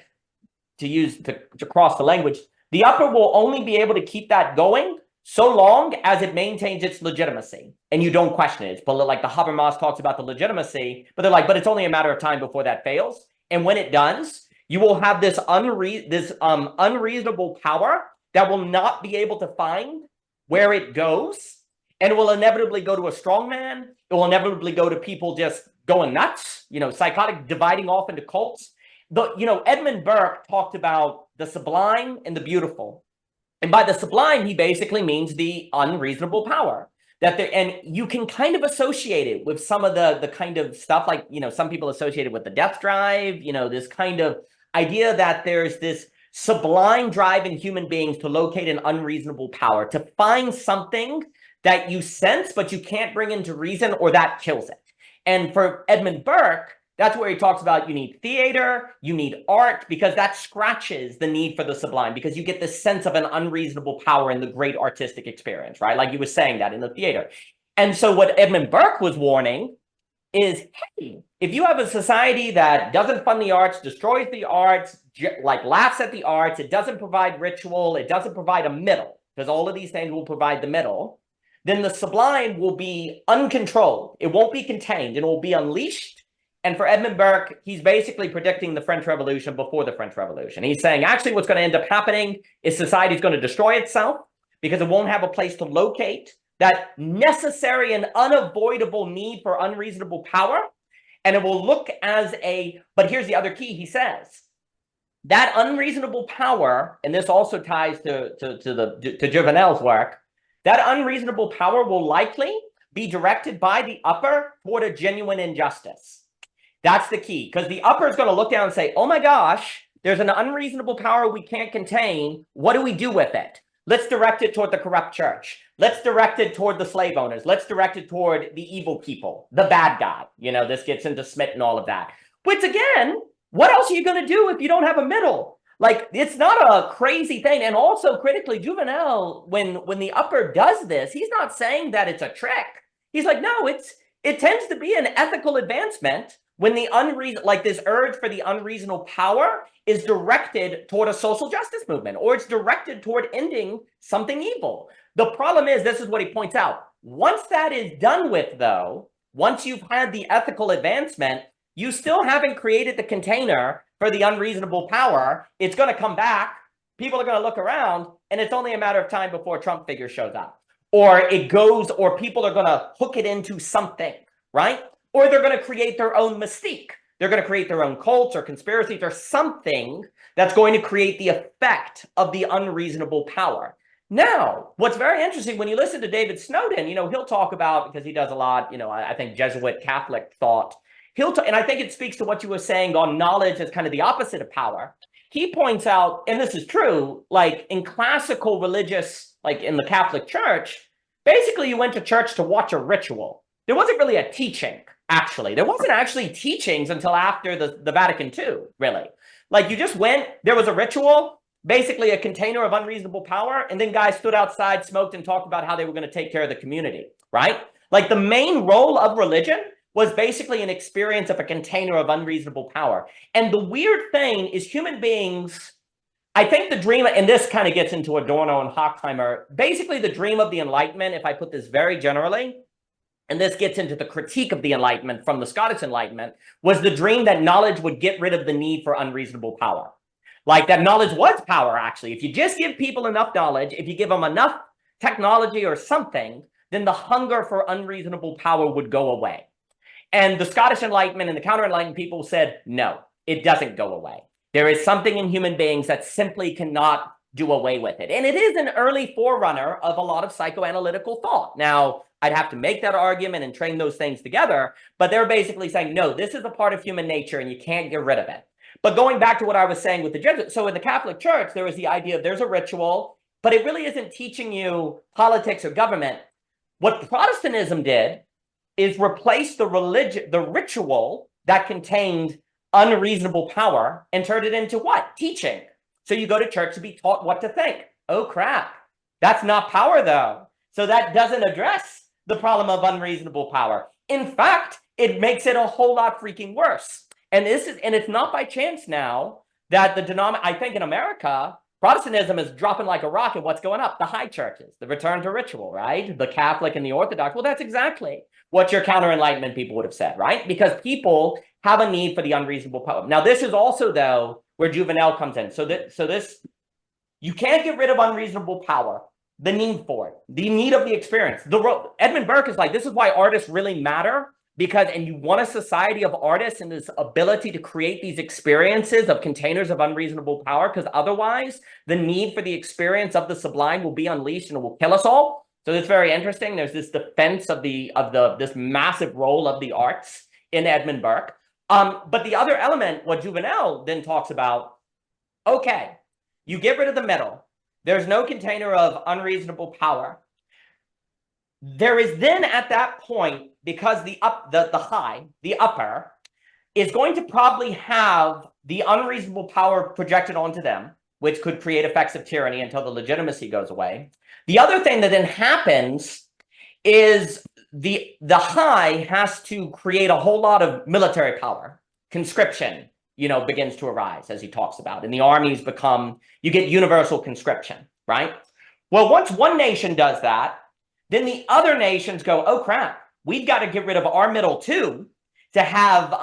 to cross the language, the upper will only be able to keep that going so long as it maintains its legitimacy and you don't question it. But like the Habermas talks about the legitimacy, but they're like, but it's only a matter of time before that fails. And when it does, you will have this unreasonable power that will not be able to find where it goes. and it will inevitably go to a strong man. It will inevitably go to people just going nuts, psychotic, dividing off into cults. Edmund Burke talked about the sublime and the beautiful. And by the sublime, he basically means the unreasonable power. And you can kind of associate it with some of the kind of stuff like, some people associate it with the death drive, this kind of idea that there's this sublime drive in human beings to locate an unreasonable power, to find something that you sense, but you can't bring into reason, or that kills it. And for Edmund Burke, that's where he talks about you need theater, you need art, because that scratches the need for the sublime, because you get this sense of an unreasonable power in the great artistic experience, right? Like you were saying that in the theater. And so what Edmund Burke was warning is, hey, if you have a society that doesn't fund the arts, destroys the arts, like laughs at the arts, it doesn't provide ritual, it doesn't provide a middle, because all of these things will provide the middle, then the sublime will be uncontrolled. It won't be contained. It will be unleashed. And for Edmund Burke, he's basically predicting the French Revolution before the French Revolution. He's saying, actually, what's going to end up happening is society is going to destroy itself because it won't have a place to locate that necessary and unavoidable need for unreasonable power. And it will look as but here's the other key, he says, that unreasonable power, and this also ties to Juvenel's work, that unreasonable power will likely be directed by the upper toward a genuine injustice. That's the key, because the upper is going to look down and say, oh my gosh, there's an unreasonable power we can't contain. What do we do with it? Let's direct it toward the corrupt church. Let's direct it toward the slave owners. Let's direct it toward the evil people, the bad guy. This gets into Smith and all of that. Which again, what else are you going to do if you don't have a middle? Like, it's not a crazy thing. And also critically, Juvenel, when the upper does this, he's not saying that it's a trick. He's like, no, it tends to be an ethical advancement when this urge for the unreasonable power is directed toward a social justice movement, or it's directed toward ending something evil. The problem is, this is what he points out. Once that is done with, though, once you've had the ethical advancement, you still haven't created the container for the unreasonable power. It's going to come back. People are going to look around, and it's only a matter of time before a Trump figure shows up. Or people are going to hook it into something, right? Or they're going to create their own mystique. They're going to create their own cults or conspiracies or something that's going to create the effect of the unreasonable power. Now, what's very interesting, when you listen to David Snowden, he'll talk about, because he does a lot, I think Jesuit Catholic thought, and I think it speaks to what you were saying on knowledge as kind of the opposite of power. He points out, and this is true, like in classical religious, like in the Catholic Church, basically you went to church to watch a ritual. There wasn't really a teaching. Actually, there wasn't actually teachings until after the Vatican II, really. Like, you just went, there was a ritual, basically a container of unreasonable power, and then guys stood outside, smoked, and talked about how they were going to take care of the community, right? Like, the main role of religion was basically an experience of a container of unreasonable power. And the weird thing is, human beings, I think the dream, and this kind of gets into Adorno and Horkheimer, basically the dream of the Enlightenment, if I put this very generally, and this gets into the critique of the Enlightenment from the Scottish Enlightenment, was the dream that knowledge would get rid of the need for unreasonable power. Like, that knowledge was power, actually. If you just give people enough knowledge, if you give them enough technology or something, then the hunger for unreasonable power would go away. And the Scottish Enlightenment and the Counter-Enlightenment people said, no, it doesn't go away. There is something in human beings that simply cannot do away with it. And it is an early forerunner of a lot of psychoanalytical thought. Now, I'd have to make that argument and train those things together, but they're basically saying, no, this is a part of human nature and you can't get rid of it. But going back to what I was saying with the Jesuits, so in the Catholic Church, there was the idea of there's a ritual, but it really isn't teaching you politics or government. What Protestantism did is replace the ritual that contained unreasonable power and turned it into what? Teaching. So you go to church to be taught what to think. Oh, crap. That's not power, though. So that doesn't address the problem of unreasonable power. In fact, it makes it a whole lot freaking worse. And it's not by chance now that I think in America, Protestantism is dropping like a rocket. What's going up? The high churches, the return to ritual, right? The Catholic and the Orthodox. Well, that's exactly what your counter-enlightenment people would have said, right? Because people have a need for the unreasonable power. Now, this is also, though, where Juvenel comes in. So this, you can't get rid of unreasonable power. the need for it, the need of the experience. Edmund Burke is like, this is why artists really matter, because, and you want a society of artists and this ability to create these experiences of containers of unreasonable power, because otherwise the need for the experience of the sublime will be unleashed and it will kill us all. So it's very interesting. There's this defense of this massive role of the arts in Edmund Burke. But the other element, what Juvenal then talks about, okay, you get rid of the middle. There's no container of unreasonable power. There is then at that point, because the upper, is going to probably have the unreasonable power projected onto them, which could create effects of tyranny until the legitimacy goes away. The other thing that then happens is the high has to create a whole lot of military power. Conscription, begins to arise, as he talks about. And the armies you get universal conscription, right? Well, once one nation does that, then the other nations go, oh crap, we've got to get rid of our middle too to have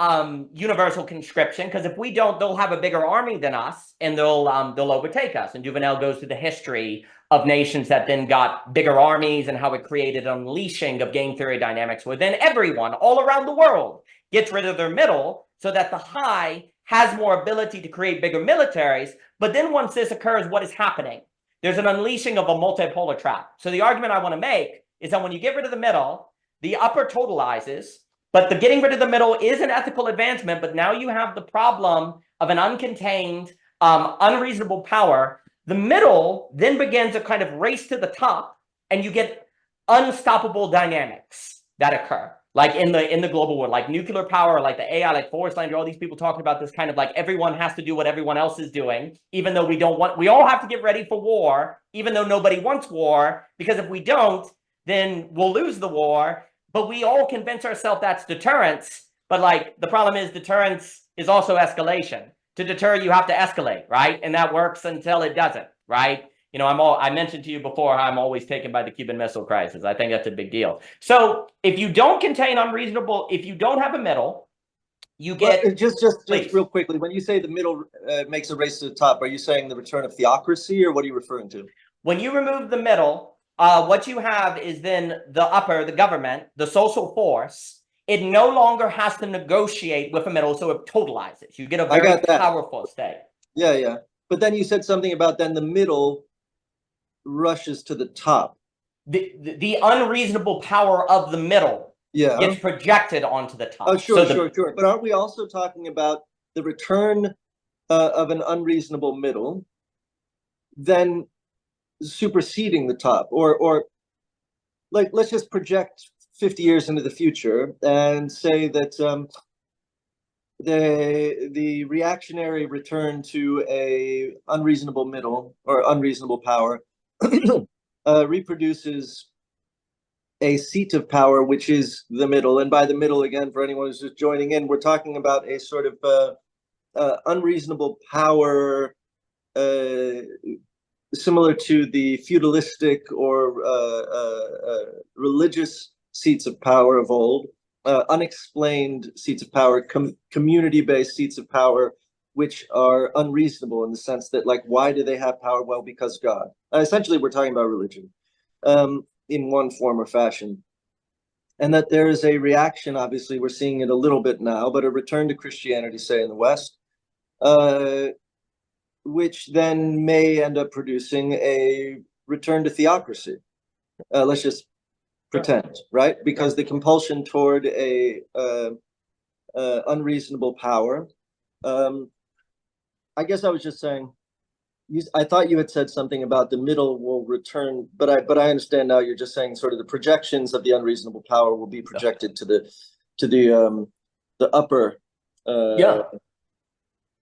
universal conscription, because if we don't, they'll have a bigger army than us and they'll overtake us. And Juvenal goes through the history of nations that then got bigger armies and how it created an unleashing of game theory dynamics, where then everyone all around the world gets rid of their middle so that the high has more ability to create bigger militaries. But then once this occurs, what is happening? There's an unleashing of a multipolar trap. So the argument I want to make is that when you get rid of the middle, the upper totalizes, but the getting rid of the middle is an ethical advancement, but now you have the problem of an uncontained, unreasonable power. The middle then begins a kind of race to the top, and you get unstoppable dynamics that occur. Like in the global world, like nuclear power, like the AI, like Forrest Lander, all these people talking about this kind of like everyone has to do what everyone else is doing, even though we all have to get ready for war, even though nobody wants war, because if we don't, then we'll lose the war. But we all convince ourselves that's deterrence. But like the problem is deterrence is also escalation. To deter, you have to escalate, right? And that works until it doesn't, right? I mentioned to you before, I'm always taken by the Cuban Missile Crisis. I think that's a big deal. So if you don't contain unreasonable, if you don't have a middle, you get... Well, just real quickly, when you say the middle makes a race to the top, are you saying the return of theocracy, or what are you referring to? When you remove the middle, what you have is then the upper, the government, the social force. It no longer has to negotiate with a middle, so it totalizes. You get a very powerful state. Yeah. But then you said something about then the middle rushes to the top. The unreasonable power of the middle gets projected onto the top. Oh, sure. But aren't we also talking about the return of an unreasonable middle, then superseding the top, or like let's just project 50 years into the future and say that the reactionary return to a unreasonable middle or unreasonable power reproduces a seat of power, which is the middle. And by the middle, again, for anyone who's just joining in, we're talking about a sort of unreasonable power similar to the feudalistic or religious seats of power of old, unexplained seats of power, community-based seats of power, which are unreasonable in the sense that, like, why do they have power? Well, because God. Essentially, we're talking about religion in one form or fashion. And that there is a reaction, obviously, we're seeing it a little bit now, but a return to Christianity, say, in the West, which then may end up producing a return to theocracy. Let's just pretend, right? Because the compulsion toward a unreasonable power. I guess I was just saying, I thought you had said something about the middle will return, but I understand now you're just saying sort of the projections of the unreasonable power will be projected to the upper.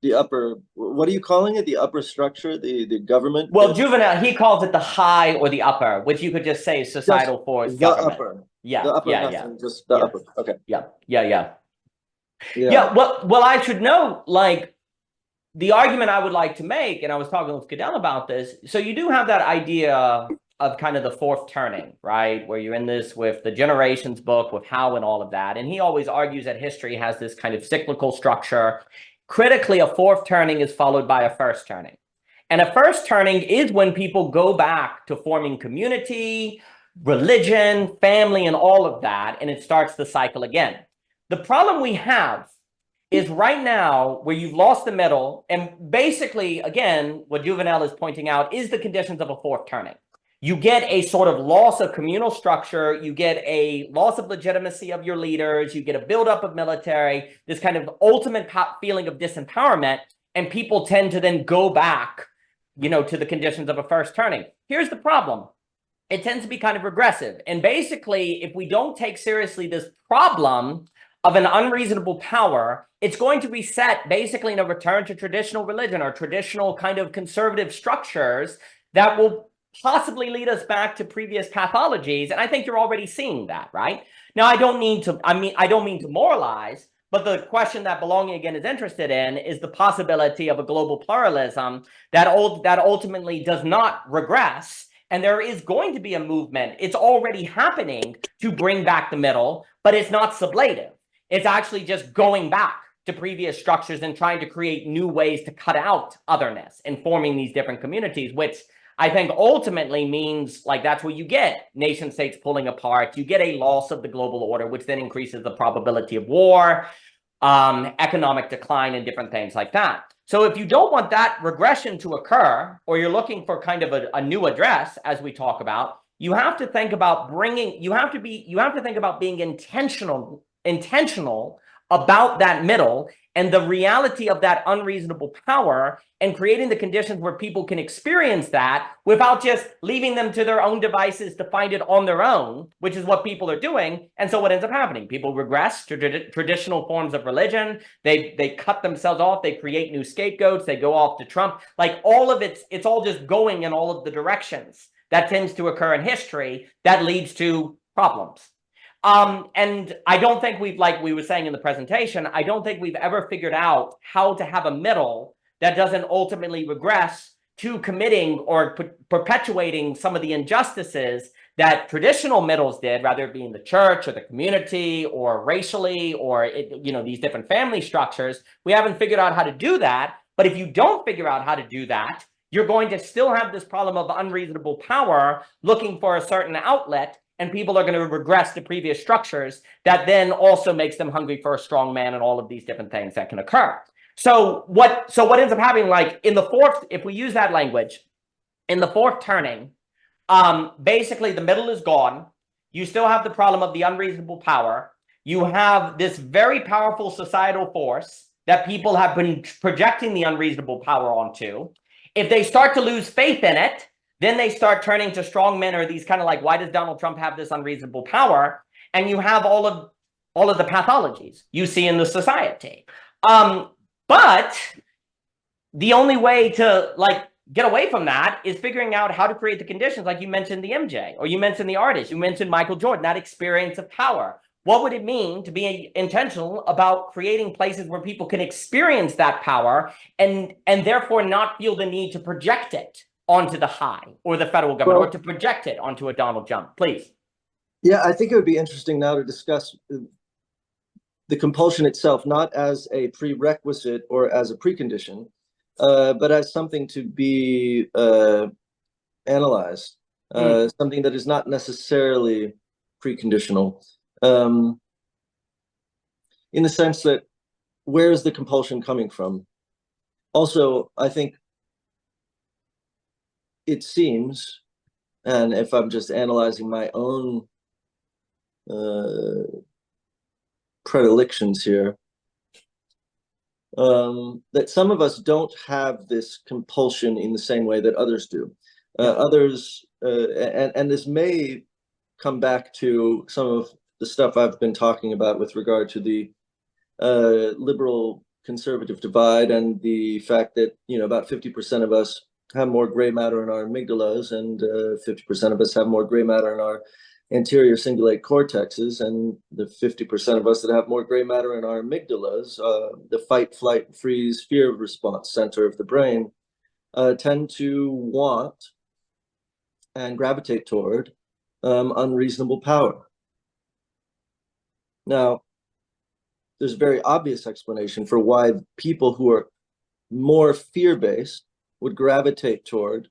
The upper, what are you calling it? The upper structure, the government? Well, Juvenal, he calls it the high or the upper, which you could just say is societal force government. Upper. Yeah, the upper, nothing, just the upper. Okay. Yeah. Well, I should note, like, the argument I would like to make, and I was talking with Cadell about this, so you do have that idea of kind of the fourth turning, right? Where you're in this with the Generations book, with Howe and all of that. And he always argues that history has this kind of cyclical structure. Critically, a fourth turning is followed by a first turning. And a first turning is when people go back to forming community, religion, family, and all of that, and it starts the cycle again. The problem we have is right now where you've lost the middle, and basically, again, what Juvenal is pointing out is the conditions of a fourth turning. You get a sort of loss of communal structure, you get a loss of legitimacy of your leaders, you get a buildup of military, this kind of ultimate feeling of disempowerment, and people tend to then go back, to the conditions of a first turning. Here's the problem. It tends to be kind of regressive. And basically, if we don't take seriously this problem of an unreasonable power, it's going to be set basically in a return to traditional religion or traditional kind of conservative structures that will possibly lead us back to previous pathologies. And I think you're already seeing that, right? Now, I don't mean to moralize, but the question that Belonging Again is interested in is the possibility of a global pluralism that ultimately does not regress. And there is going to be a movement. It's already happening to bring back the middle, but it's not sublative. It's actually just going back to previous structures and trying to create new ways to cut out otherness and forming these different communities, which I think ultimately means that's what you get. Nation states pulling apart. You get a loss of the global order, which then increases the probability of war, economic decline, and different things like that. So if you don't want that regression to occur, or you're looking for kind of a new address, as we talk about, you have to think about being intentional about that middle and the reality of that unreasonable power, and creating the conditions where people can experience that without just leaving them to their own devices to find it on their own, which is what people are doing. And so what ends up happening? People regress to traditional forms of religion. They cut themselves off. They create new scapegoats. They go off to Trump. all of it's all just going in all of the directions that tends to occur in history that leads to problems. And I don't think like we were saying in the presentation, I don't think we've ever figured out how to have a middle that doesn't ultimately regress to committing or perpetuating some of the injustices that traditional middles did, rather it be in the church or the community or racially or these different family structures. We haven't figured out how to do that. But if you don't figure out how to do that, you're going to still have this problem of unreasonable power looking for a certain outlet. And people are going to regress to previous structures that then also makes them hungry for a strong man and all of these different things that can occur. So what ends up happening, in the fourth, if we use that language, in the fourth turning, basically the middle is gone. You still have the problem of the unreasonable power. You have this very powerful societal force that people have been projecting the unreasonable power onto. If they start to lose faith in it, then they start turning to strong men or these kind of why does Donald Trump have this unreasonable power? And you have all of the pathologies you see in the society. But the only way to get away from that is figuring out how to create the conditions, like you mentioned the MJ, or you mentioned the artist, you mentioned Michael Jordan, that experience of power. What would it mean to be intentional about creating places where people can experience that power and therefore not feel the need to project it onto the high or the federal government, or to project it onto a Donald Trump, please? Yeah, I think it would be interesting now to discuss the compulsion itself, not as a prerequisite or as a precondition, but as something to be analyzed, something that is not necessarily preconditional, in the sense that where is the compulsion coming from? Also, I think it seems, and if I'm just analyzing my own predilections here, that some of us don't have this compulsion in the same way that others do. Others, and this may come back to some of the stuff I've been talking about with regard to the liberal conservative divide, and the fact that about 50% of us have more gray matter in our amygdalas, and 50% of us have more gray matter in our anterior cingulate cortexes, and the 50% of us that have more gray matter in our amygdalas, the fight, flight, freeze, fear response center of the brain, tend to want and gravitate toward unreasonable power. Now, there's a very obvious explanation for why people who are more fear-based would gravitate toward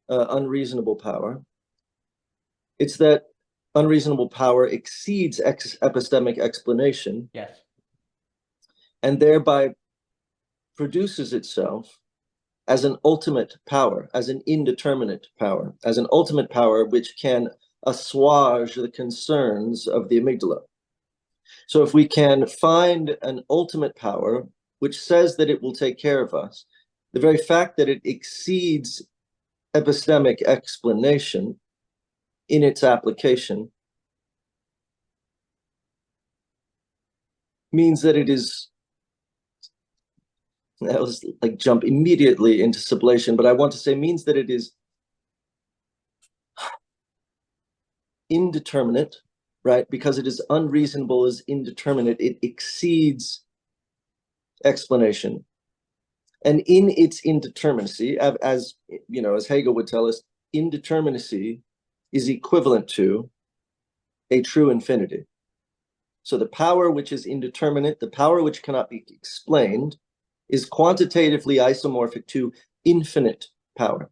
unreasonable power. It's that unreasonable power exceeds epistemic explanation. Yes. And thereby produces itself as an ultimate power, as an indeterminate power, as an ultimate power which can assuage the concerns of the amygdala. So if we can find an ultimate power which says that it will take care of us, the very fact that it exceeds epistemic explanation in its application means that it is, that was like jump immediately into sublation, but I want to say means that it is indeterminate, right? Because it is unreasonable as indeterminate, it exceeds explanation. And in its indeterminacy, as you know, as Hegel would tell us, indeterminacy is equivalent to a true infinity. So the power which is indeterminate, the power which cannot be explained, is quantitatively isomorphic to infinite power.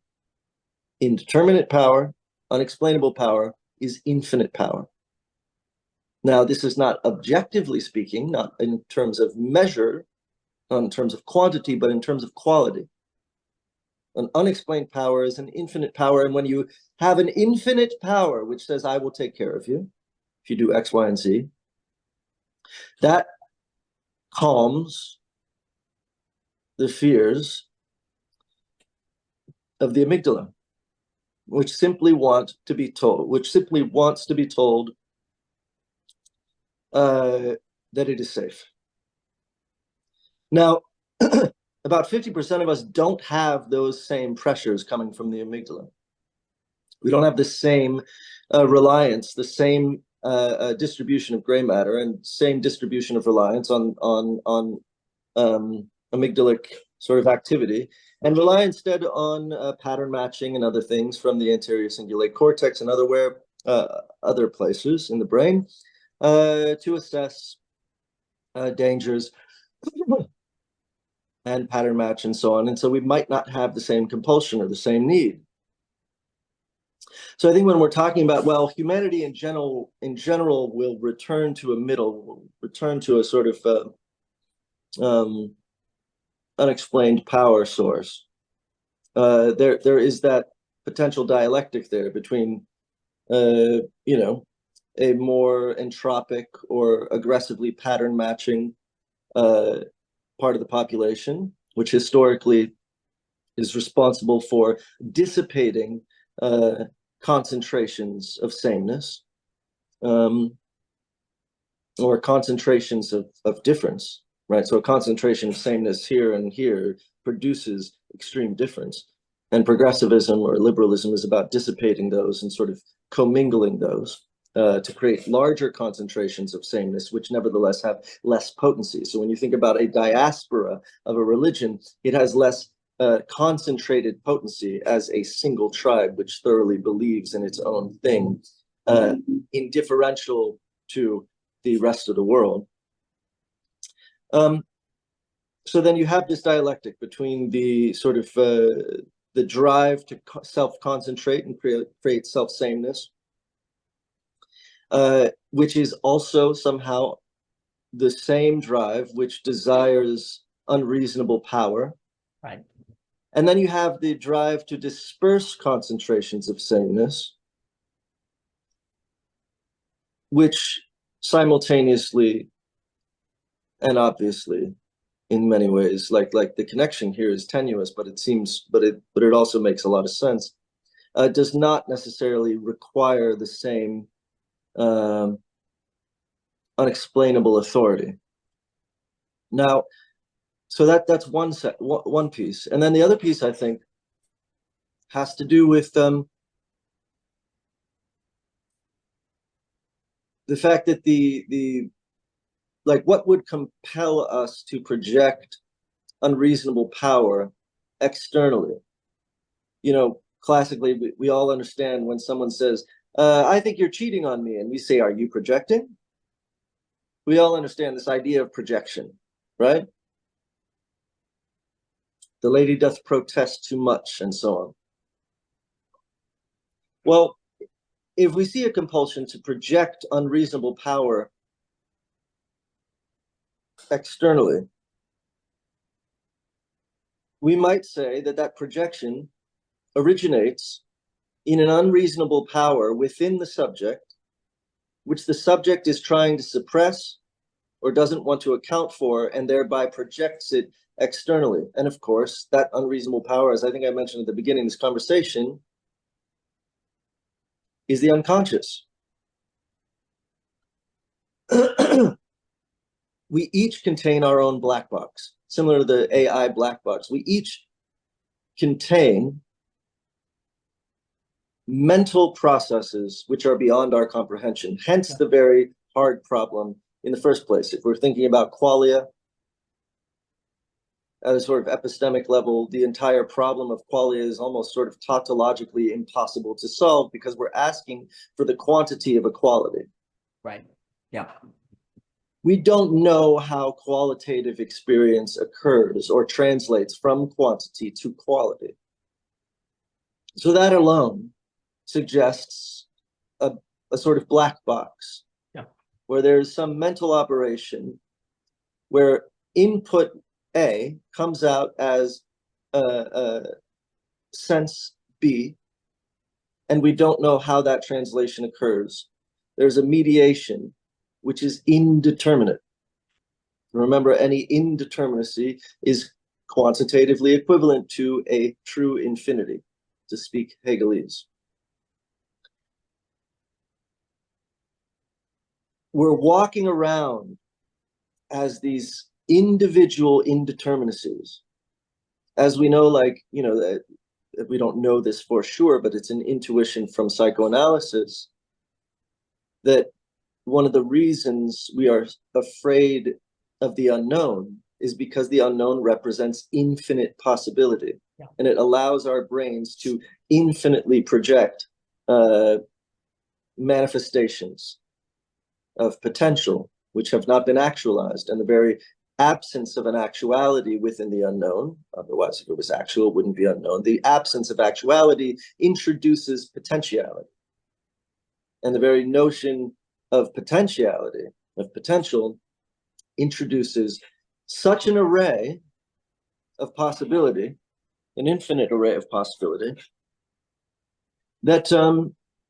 Indeterminate power, unexplainable power, is infinite power. Now, this is not objectively speaking, not in terms of measure, not in terms of quantity, but in terms of quality. An unexplained power is an infinite power, and when you have an infinite power which says, I will take care of you if you do X, Y, and Z, that calms the fears of the amygdala, which simply wants to be told that it is safe. Now, about 50% of us don't have those same pressures coming from the amygdala. We don't have the same reliance, the same distribution of gray matter, and same distribution of reliance on amygdalic sort of activity, and rely instead on pattern matching and other things from the anterior cingulate cortex and other places in the brain to assess dangers and pattern match and so on. And so we might not have the same compulsion or the same need. So I think when we're talking about, well, humanity in general will return to a middle, will return to a sort of unexplained power source. There is that potential dialectic there between, you know, a more entropic or aggressively pattern matching part of the population, which historically is responsible for dissipating concentrations of sameness, or concentrations of difference, right? So a concentration of sameness here and here produces extreme difference. And progressivism or liberalism is about dissipating those and sort of commingling those to create larger concentrations of sameness, which nevertheless have less potency. So when you think about a diaspora of a religion, it has less concentrated potency as a single tribe which thoroughly believes in its own thing, indifferential to the rest of the world. So then you have this dialectic between the sort of the drive to self-concentrate and create self-sameness, which is also somehow the same drive which desires unreasonable power. Right. And then you have the drive to disperse concentrations of sameness, which simultaneously and obviously, in many ways, like the connection here is tenuous, but it also makes a lot of sense. Does not necessarily require the same unexplainable authority. Now, so that's one piece, and then the other piece I think has to do with the fact that like what would compel us to project unreasonable power externally. You know, classically, we all understand when someone says, I think you're cheating on me, and we say, are you projecting? We all understand this idea of projection, right? The lady doth protest too much, and so on. Well, if we see a compulsion to project unreasonable power externally, we might say that that projection originates in an unreasonable power within the subject, which the subject is trying to suppress or doesn't want to account for, and thereby projects it externally. And of course, that unreasonable power, as I think I mentioned at the beginning of this conversation, is the unconscious. We each contain our own black box, similar to the AI black box. We each contain mental processes which are beyond our comprehension, hence the very hard problem in the first place. If we're thinking about qualia at a sort of epistemic level, the entire problem of qualia is almost sort of tautologically impossible to solve because we're asking for the quantity of a quality. Right. Yeah. We don't know how qualitative experience occurs or translates from quantity to quality. So that alone suggests a sort of black box, where there's some mental operation where input A comes out as sense B, and we don't know how that translation occurs. There's a mediation which is indeterminate. Remember, any indeterminacy is quantitatively equivalent to a true infinity, to speak Hegelese. We're walking around as these individual indeterminacies. As we know, like, you know, that we don't know this for sure, but it's an intuition from psychoanalysis that one of the reasons we are afraid of the unknown is because the unknown represents infinite possibility. And it allows our brains to infinitely project manifestations of potential which have not been actualized, and the very absence of an actuality within the unknown, otherwise if it was actual it wouldn't be unknown, the absence of actuality introduces potentiality. And the very notion of potentiality, of potential, introduces such an array of possibility, an infinite array of possibility, that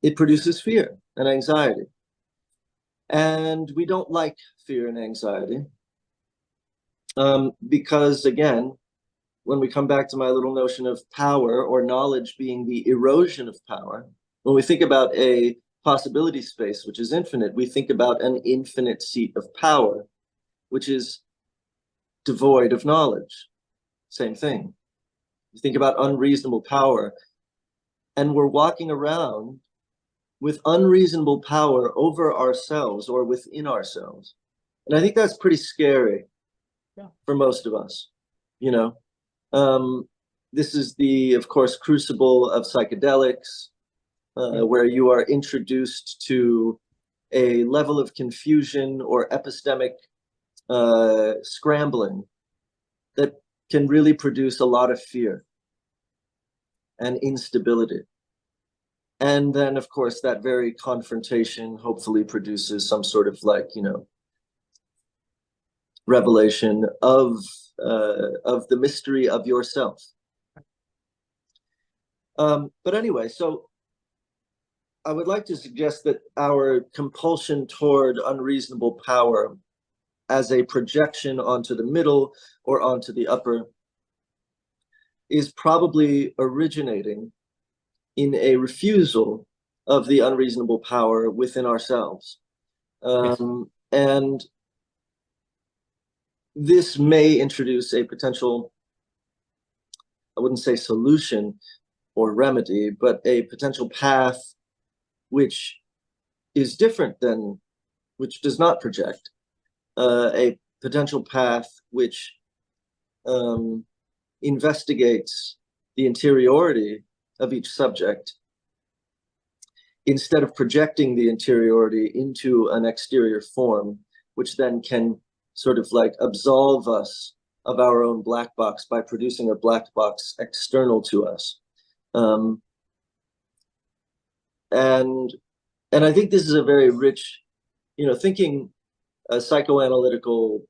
it produces fear and anxiety. And we don't like fear and anxiety because, again, when we come back to my little notion of power or knowledge being the erosion of power, when we think about a possibility space which is infinite, we think about an infinite seat of power, which is devoid of knowledge. Same thing. You think about unreasonable power, and we're walking around with unreasonable power over ourselves or within ourselves. And I think that's pretty scary for most of us, you know. This is the, of course, crucible of psychedelics, where you are introduced to a level of confusion or epistemic scrambling that can really produce a lot of fear and instability. And then, of course, that very confrontation hopefully produces some sort of, like, you know, revelation of the mystery of yourself. But anyway, so I would like to suggest that our compulsion toward unreasonable power as a projection onto the middle or onto the upper is probably originating in a refusal of the unreasonable power within ourselves. And this may introduce a potential, I wouldn't say solution or remedy, but a potential path which is different than, which does not project, a potential path which investigates the interiority of each subject instead of projecting the interiority into an exterior form, which then can sort of like absolve us of our own black box by producing a black box external to us. And I think this is a very rich, thinking a psychoanalytical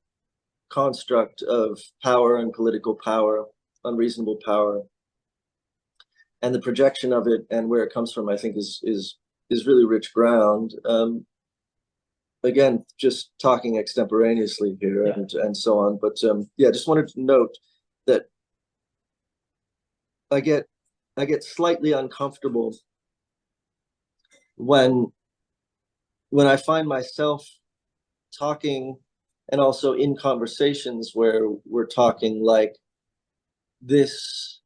construct of power and political power, unreasonable power, and the projection of it and where it comes from, I think is really rich ground. Again, just talking extemporaneously here, and so on. But yeah, just wanted to note that I get slightly uncomfortable when I find myself talking, and also in conversations where we're talking like this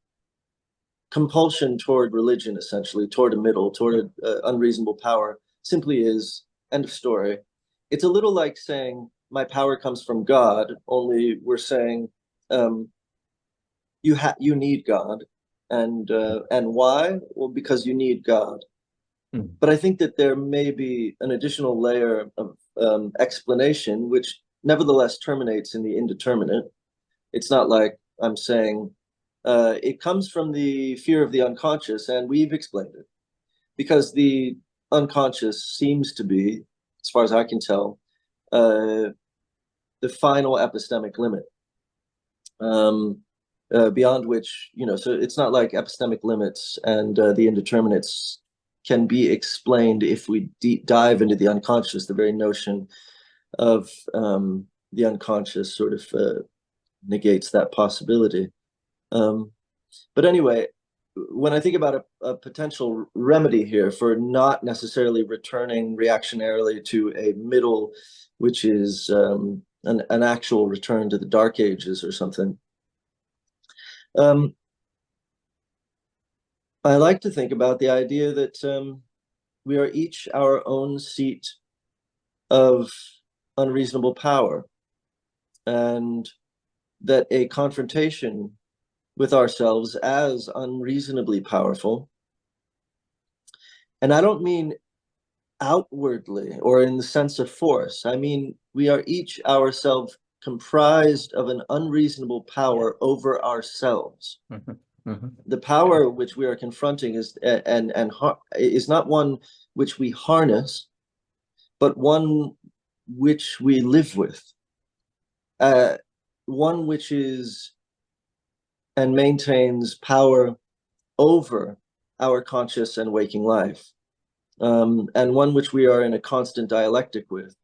compulsion toward religion, essentially, toward a middle, toward unreasonable power, simply is end of story. It's a little like saying my power comes from God, only we're saying you need God, and why? Well, because you need God. But I think that there may be an additional layer of explanation, which nevertheless terminates in the indeterminate. It's not like I'm saying it comes from the fear of the unconscious, and we've explained it, because the unconscious seems to be, as far as I can tell, the final epistemic limit, beyond which, so it's not like epistemic limits and the indeterminates can be explained if we deep dive into the unconscious. The very notion of the unconscious sort of negates that possibility. But anyway, when I think about a potential remedy here for not necessarily returning reactionarily to a middle, which is an actual return to the Dark Ages or something, I like to think about the idea that we are each our own seat of unreasonable power, and that a confrontation with ourselves as unreasonably powerful, and I don't mean outwardly or in the sense of force, I mean we are each ourselves comprised of an unreasonable power over ourselves. The power which we are confronting is is not one which we harness, but one which we live with, one which is and maintains power over our conscious and waking life, and one which we are in a constant dialectic with.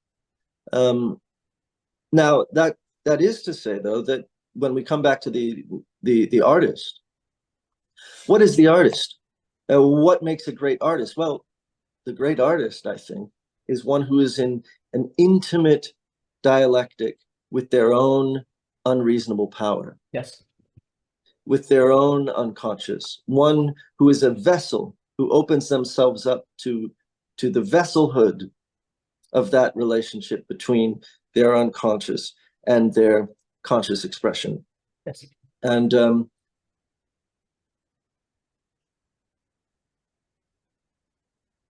Now, that is to say, though, that when we come back to the artist, what is the artist? What makes a great artist? Well, the great artist, I think, is one who is in an intimate dialectic with their own unreasonable power. Yes. With their own unconscious, one who is a vessel, who opens themselves up to the vesselhood of that relationship between their unconscious and their conscious expression. Yes.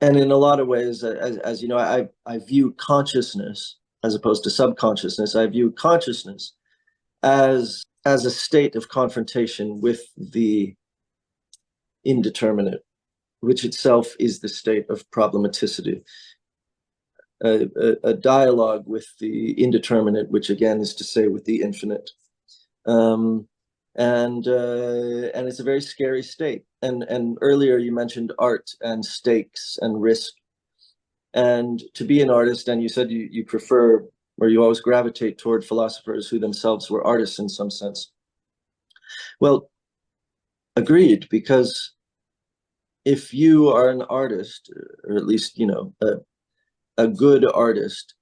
And in a lot of ways, as you know, I view consciousness as opposed to subconsciousness. I view consciousness as a state of confrontation with the indeterminate, which itself is the state of problematicity. A dialogue with the indeterminate, which again is to say with the infinite. And it's a very scary state. And earlier you mentioned art and stakes and risk. And to be an artist, and you said you prefer, or you always gravitate toward philosophers who themselves were artists in some sense. Well, agreed, because if you are an artist, or at least, a good artist,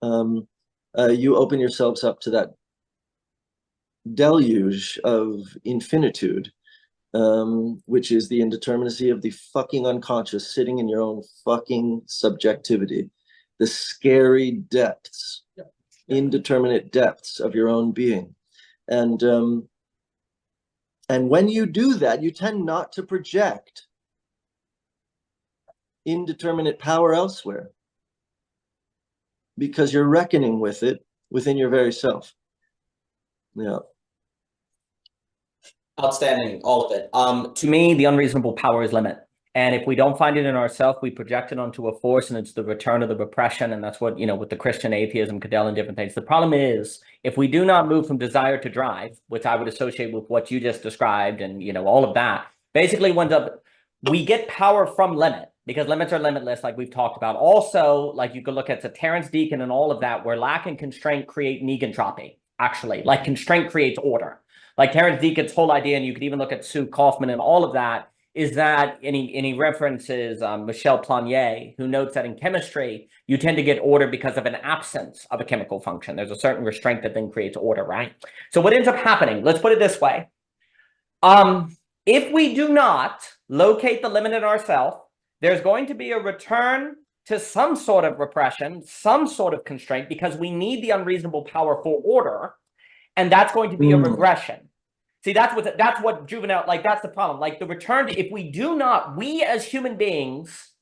you open yourselves up to that deluge of infinitude, which is the indeterminacy of the fucking unconscious sitting in your own fucking subjectivity, the scary depths, indeterminate depths of your own being. And when you do that, you tend not to project indeterminate power elsewhere, because you're reckoning with it within your very self. Yeah. Outstanding, all of it. To me, the unreasonable power is limit. And if we don't find it in ourselves, we project it onto a force, and it's the return of the repression. And that's what, with the Christian atheism, Hegel, and different things. The problem is, if we do not move from desire to drive, which I would associate with what you just described, and, all of that, basically we get power from limit, because limits are limitless, like we've talked about. Also, like you could look at Terence Deacon and all of that, where lack and constraint create negentropy, actually. Like constraint creates order. Like Terence Deacon's whole idea, and you could even look at Sue Kaufman and all of that, is that, and he references Michel Planier, who notes that in chemistry, you tend to get order because of an absence of a chemical function. There's a certain restraint that then creates order, right? So what ends up happening, let's put it this way. If we do not locate the limit in ourselves, there's going to be a return to some sort of repression, some sort of constraint, because we need the unreasonable power for order, and that's going to be a regression. See, that's what juvenile, like, that's the problem. Like, the return to, if we do not, we as human beings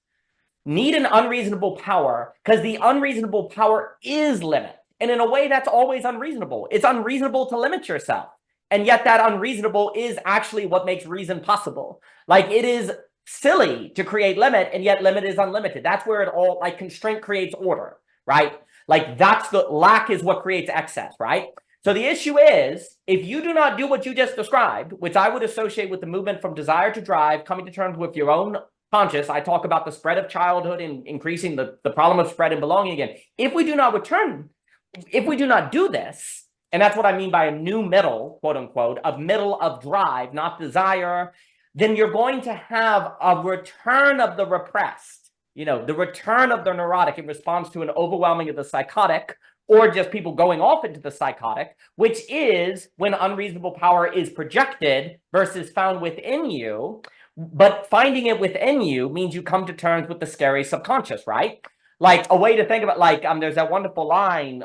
need an unreasonable power, because the unreasonable power is limit. And in a way, that's always unreasonable. It's unreasonable to limit yourself. And yet that unreasonable is actually what makes reason possible. Like, it is silly to create limit, and yet limit is unlimited. That's where it all, like, constraint creates order, right? Like, that's the lack is what creates excess, right? So the issue is, if you do not do what you just described, which I would associate with the movement from desire to drive, coming to terms with your own conscious, I talk about the spread of childhood and increasing the problem of spread and belonging again. If we do not do this, and that's what I mean by a new middle, quote unquote, of middle of drive, not desire, then you're going to have a return of the repressed, the return of the neurotic in response to an overwhelming of the psychotic, or just people going off into the psychotic, which is when unreasonable power is projected versus found within you. But finding it within you means you come to terms with the scary subconscious, right? Like, a way to think about, like, there's that wonderful line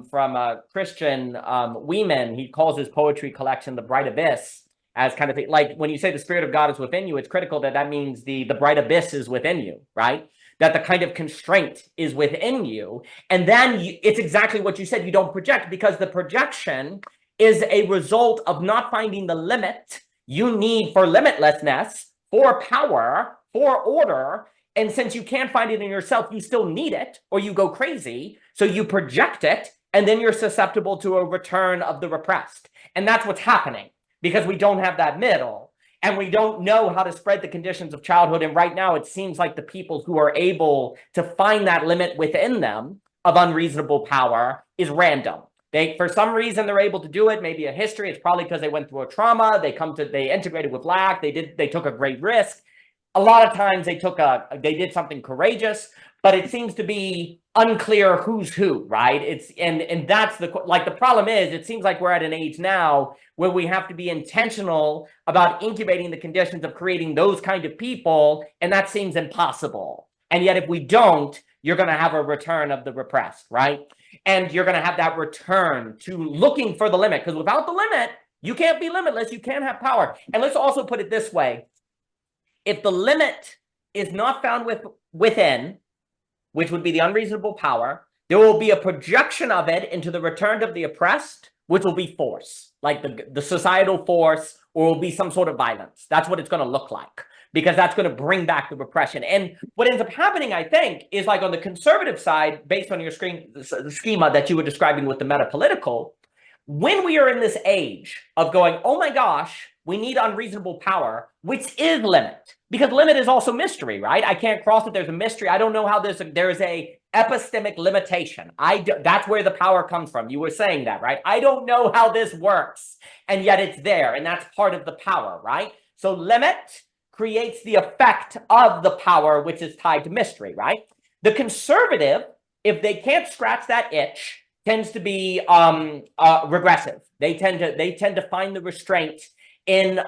from Christian Weeman. He calls his poetry collection The Bright Abyss, as kind of like, when you say the Spirit of God is within you, it's critical that means the bright abyss is within you, right? That the kind of constraint is within you. And then it's exactly what you said, you don't project, because the projection is a result of not finding the limit you need for limitlessness, for power, for order. And since you can't find it in yourself, you still need it, or you go crazy. So you project it, and then you're susceptible to a return of the repressed. And that's what's happening, because we don't have that middle. And we don't know how to spread the conditions of childhood. And right now, it seems like the people who are able to find that limit within them of unreasonable power is random. For some reason, they're able to do it. Maybe a history. It's probably because they went through a trauma. They integrated with lack. They took a great risk. A lot of times they did something courageous, but it seems to be unclear who's who, right? And that's the problem is, it seems like we're at an age now where we have to be intentional about incubating the conditions of creating those kind of people, and that seems impossible. And yet, if we don't, you're going to have a return of the repressed, right? And you're going to have that return to looking for the limit, because without the limit, you can't be limitless. You can't have power. And let's also put it this way. If the limit is not found within, which would be the unreasonable power, there will be a projection of it into the return of the oppressed, which will be force, like the societal force, or will be some sort of violence. That's what it's going to look like, because that's going to bring back the repression. And what ends up happening, I think, is like on the conservative side, based on your schema that you were describing with the metapolitical, when we are in this age of going, oh my gosh, we need unreasonable power, which is limit, because limit is also mystery, right? I can't cross it. There's a mystery. I don't know how there's a epistemic limitation. That's where the power comes from. You were saying that, right? I don't know how this works, and yet it's there, and that's part of the power, right? So limit creates the effect of the power, which is tied to mystery, right? The conservative, if they can't scratch that itch, tends to be regressive. They tend to find the restraint in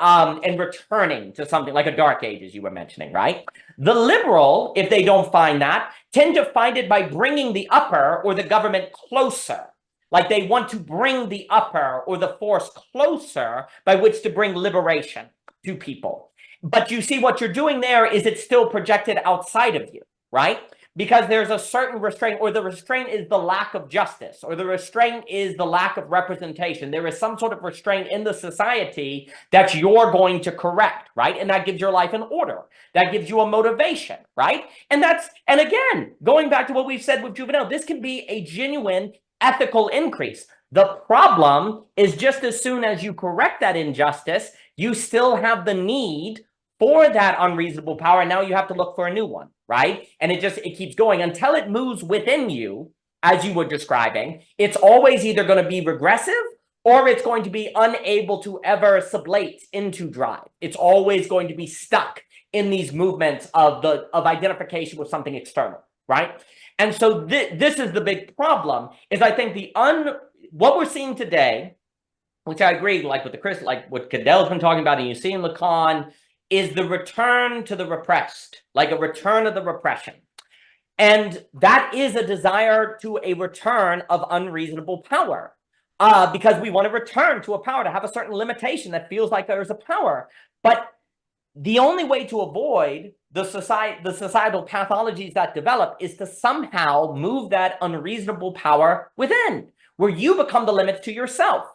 returning to something like a dark age, as you were mentioning, right? The liberal, if they don't find that, tend to find it by bringing the upper or the government closer. Like they want to bring the upper or the force closer by which to bring liberation to people. But you see what you're doing there is it's still projected outside of you, right? because there's a certain restraint, or the restraint is the lack of justice, or the restraint is the lack of representation. There is some sort of restraint in the society that you're going to correct, right? And that gives your life an order. That gives you a motivation, right? And again, going back to what we've said with Juvenal, this can be a genuine ethical increase. The problem is just as soon as you correct that injustice, you still have the need for that unreasonable power. And now you have to look for a new one, right? And it keeps going until it moves within you, as you were describing. It's always either going to be regressive or it's going to be unable to ever sublate into drive. It's always going to be stuck in these movements of identification with something external, right? And so this is the big problem, is I think what we're seeing today, which I agree, like what Cadell's been talking about, and you see in Lacan, is the return to the repressed, like a return of the repression. And that is a desire to a return of unreasonable power, because we want to return to a power, to have a certain limitation that feels like there's a power. But the only way to avoid the societal pathologies that develop is to somehow move that unreasonable power within, where you become the limits to yourself.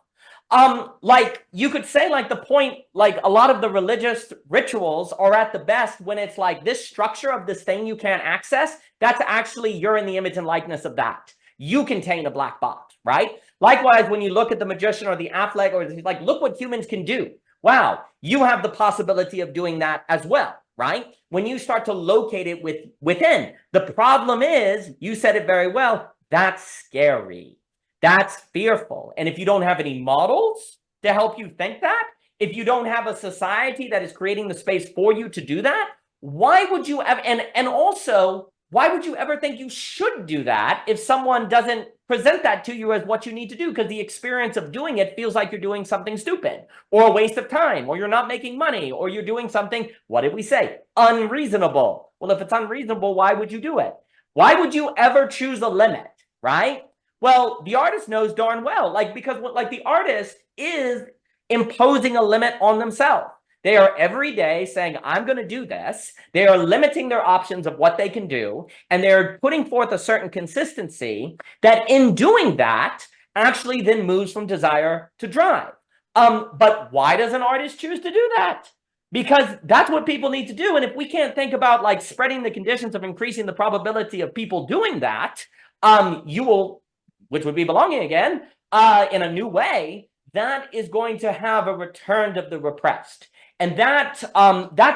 Like you could say, like the point, like a lot of the religious rituals are at the best when it's like this structure of this thing you can't access, that's actually, you're in the image and likeness of that. You contain a black box, right? Likewise, when you look at the magician or the Affleck, or like, look what humans can do. Wow, you have the possibility of doing that as well, right? When you start to locate it within. The problem is, you said it very well, that's scary. That's fearful. And if you don't have any models to help you think that, if you don't have a society that is creating the space for you to do that, why would you ever, and also, why would you ever think you should do that if someone doesn't present that to you as what you need to do? Because the experience of doing it feels like you're doing something stupid, or a waste of time, or you're not making money, or you're doing something, what did we say? Unreasonable. Well, if it's unreasonable, why would you do it? Why would you ever choose a limit, right? Well, the artist knows darn well, like, because like the artist is imposing a limit on themselves. They are every day saying, I'm going to do this. They are limiting their options of what they can do. And they're putting forth a certain consistency that in doing that actually then moves from desire to drive. But why does an artist choose to do that? Because that's what people need to do. And if we can't think about like spreading the conditions of increasing the probability of people doing that, you will, which would be belonging again, in a new way, that is going to have a return of the repressed. And that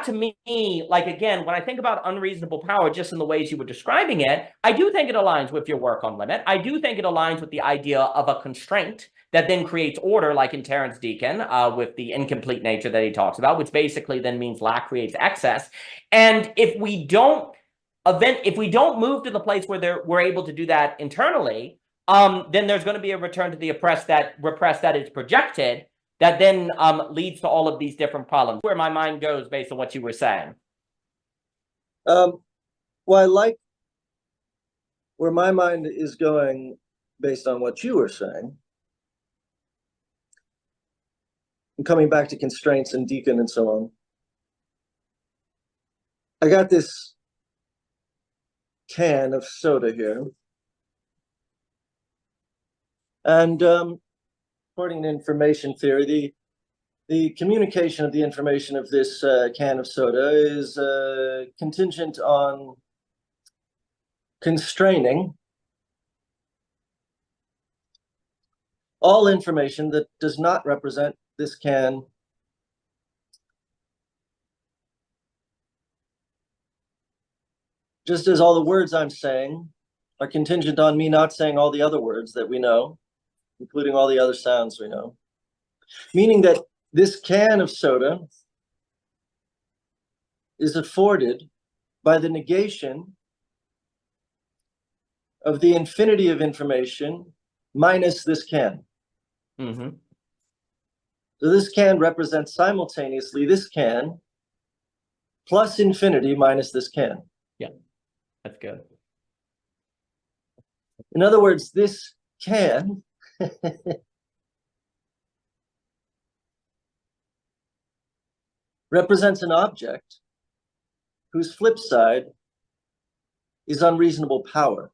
to me, like, again, when I think about unreasonable power, just in the ways you were describing it, I do think it aligns with your work on limit. I do think it aligns with the idea of a constraint that then creates order, like in Terence Deacon, with the incomplete nature that he talks about, which basically then means lack creates excess. And if we don't move to the place where we're able to do that internally, then there's going to be a return to the repressed that is projected, that then leads to all of these different problems. Where my mind goes based on what you were saying. Well, I like where my mind is going based on what you were saying. And coming back to constraints and Deacon and so on. I got this can of soda here. And according to information theory, the communication of the information of this can of soda is contingent on constraining all information that does not represent this can just as all the words I'm saying are contingent on me not saying all the other words that we know, including all the other sounds we know. Meaning that this can of soda is afforded by the negation of the infinity of information minus this can. Mm-hmm. So this can represents simultaneously this can plus infinity minus this can. Yeah, that's good. In other words, this can represents an object whose flip side is unreasonable power,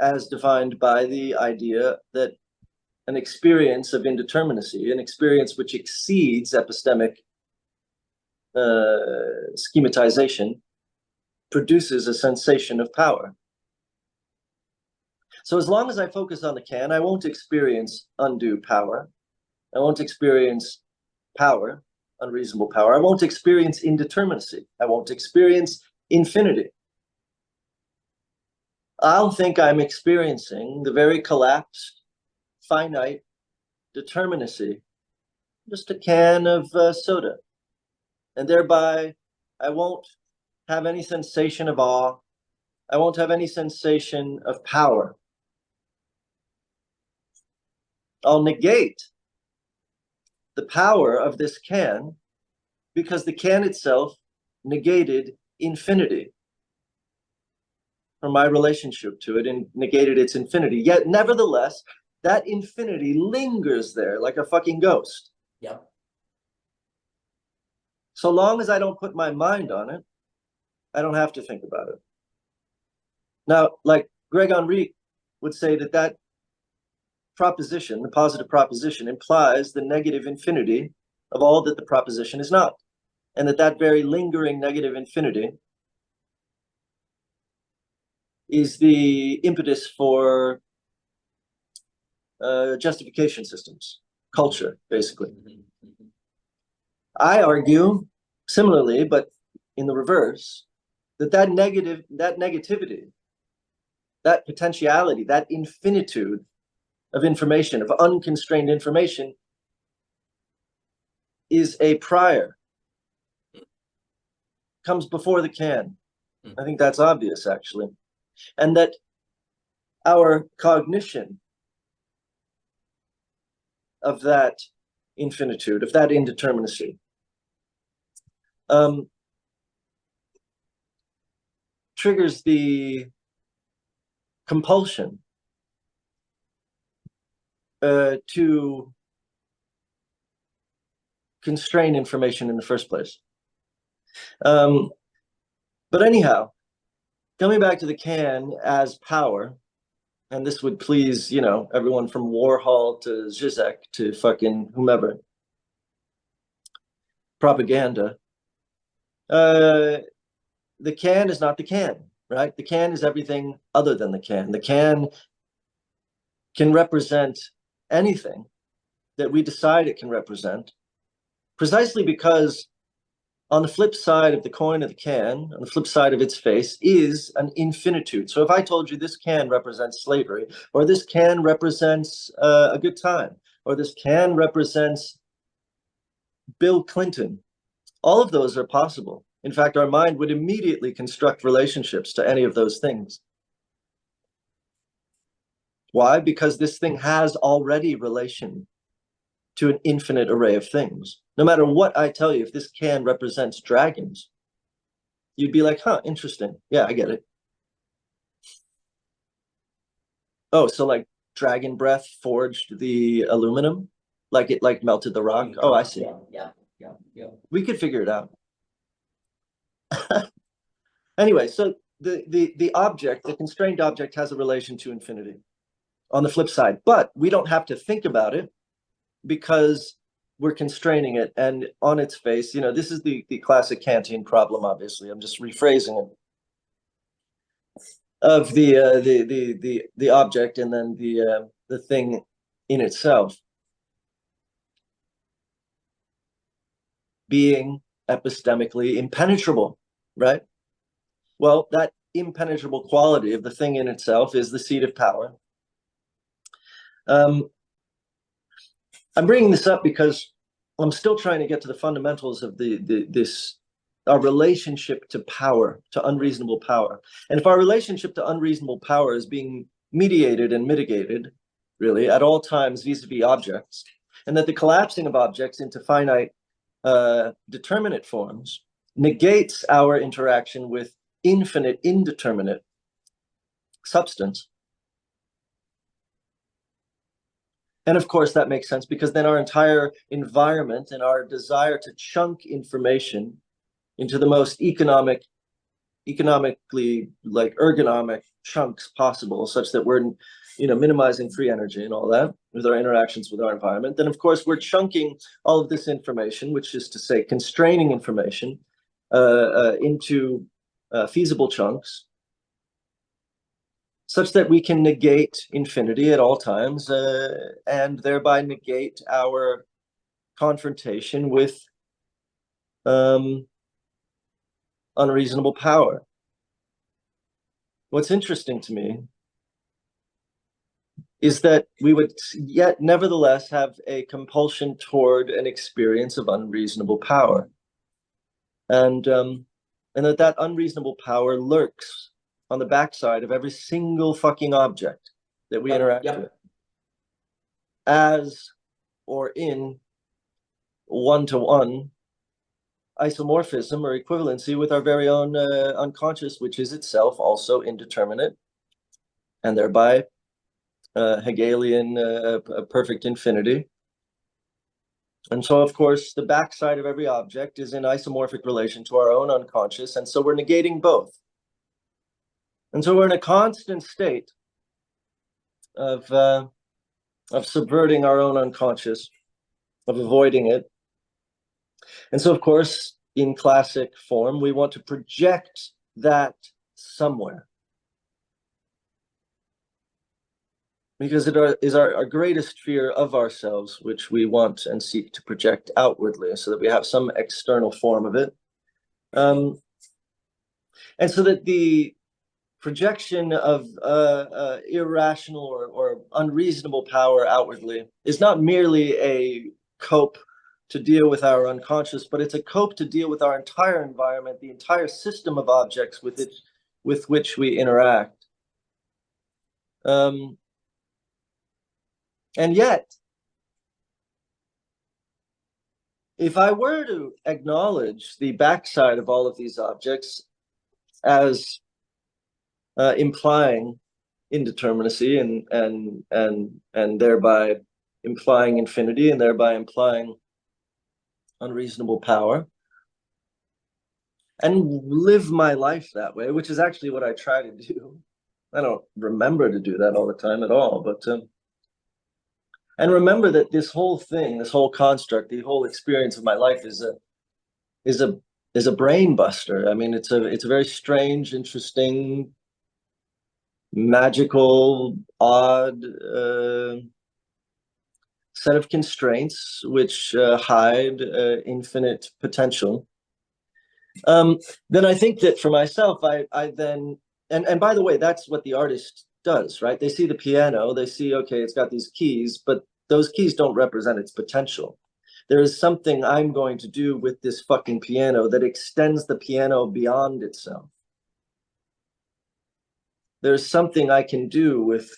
as defined by the idea that an experience of indeterminacy, an experience which exceeds epistemic schematization, produces a sensation of power. So as long as I focus on the can, I won't experience undue power. I won't experience power, unreasonable power. I won't experience indeterminacy. I won't experience infinity. I'll think I'm experiencing the very collapsed, finite determinacy, just a can of soda. And thereby, I won't have any sensation of awe. I won't have any sensation of power. I'll negate the power of this can because the can itself negated infinity from my relationship to it and negated its infinity. Yet, nevertheless, that infinity lingers there like a fucking ghost. Yep. So long as I don't put my mind on it, I don't have to think about it. Now, like Greg Henry would say that that proposition, the positive proposition, implies the negative infinity of all that the proposition is not. And that that very lingering negative infinity is the impetus for justification systems, culture, basically. I argue similarly, but in the reverse, that that negativity, that potentiality, that infinitude of information, of unconstrained information, is a prior, comes before the can. I think that's obvious, actually. And that our cognition of that infinitude, of that indeterminacy, triggers the compulsion to constrain information in the first place. But anyhow, coming back to the can as power, and this would please, you know, everyone from Warhol to Zizek to fucking whomever, propaganda. The can is not the can, right? The can is everything other than the can. The can represent anything that we decide it can represent, precisely because on the flip side of the coin of the can, on the flip side of its face, is an infinitude. So if I told you this can represents slavery, or this can represents a good time, or this can represents Bill Clinton, all of those are possible. In fact, our mind would immediately construct relationships to any of those things. Why? Because this thing has already relation to an infinite array of things. No matter what I tell you, if this can represents dragons, you'd be like, huh, interesting. Yeah, I get it. Oh, so like dragon breath forged the aluminum? Like it like melted the rock? Oh, I see. Yeah. We could figure it out. Anyway, so the object, the constrained object, has a relation to infinity on the flip side, but we don't have to think about it because we're constraining it. And on its face, you know, this is the classic Kantian problem, obviously. I'm just rephrasing it, of the object and then the thing in itself being epistemically impenetrable, right? Well, that impenetrable quality of the thing in itself is the seat of power. I'm bringing this up because I'm still trying to get to the fundamentals of our relationship to power, to unreasonable power. And if our relationship to unreasonable power is being mediated and mitigated, really, at all times vis-a-vis objects, and that the collapsing of objects into finite determinate forms negates our interaction with infinite indeterminate substance. And of course that makes sense because then our entire environment and our desire to chunk information into the most economically like ergonomic chunks possible, such that we're, you know, minimizing free energy and all that with our interactions with our environment, then of course we're chunking all of this information, which is to say constraining information, into feasible chunks, such that we can negate infinity at all times, and thereby negate our confrontation with unreasonable power. What's interesting to me is that we would yet nevertheless have a compulsion toward an experience of unreasonable power, and that unreasonable power lurks on the backside of every single fucking object that we interact with, as or in one-to-one isomorphism or equivalency with our very own unconscious, which is itself also indeterminate, and thereby Hegelian perfect infinity. And so, of course, the backside of every object is in isomorphic relation to our own unconscious, and so we're negating both. And so we're in a constant state of subverting our own unconscious, of avoiding it. And so, of course, in classic form, we want to project that somewhere, because it is our greatest fear of ourselves, which we want and seek to project outwardly, so that we have some external form of it. And so that the projection of irrational or unreasonable power outwardly is not merely a cope to deal with our unconscious, but it's a cope to deal with our entire environment, the entire system of objects with which we interact. And yet, if I were to acknowledge the backside of all of these objects as implying indeterminacy and thereby implying infinity, and thereby implying unreasonable power, and live my life that way, which is actually what I try to do. I don't remember to do that all the time at all, but and remember that this whole thing, this whole construct, the whole experience of my life is a brain buster. I mean, it's a very strange, interesting, magical, odd set of constraints which hide infinite potential. Then I think that for myself, I then, and by the way, that's what the artist does, right? They see the piano, they see, okay, it's got these keys, but those keys don't represent its potential. There is something I'm going to do with this fucking piano that extends the piano beyond itself. There's something I can do with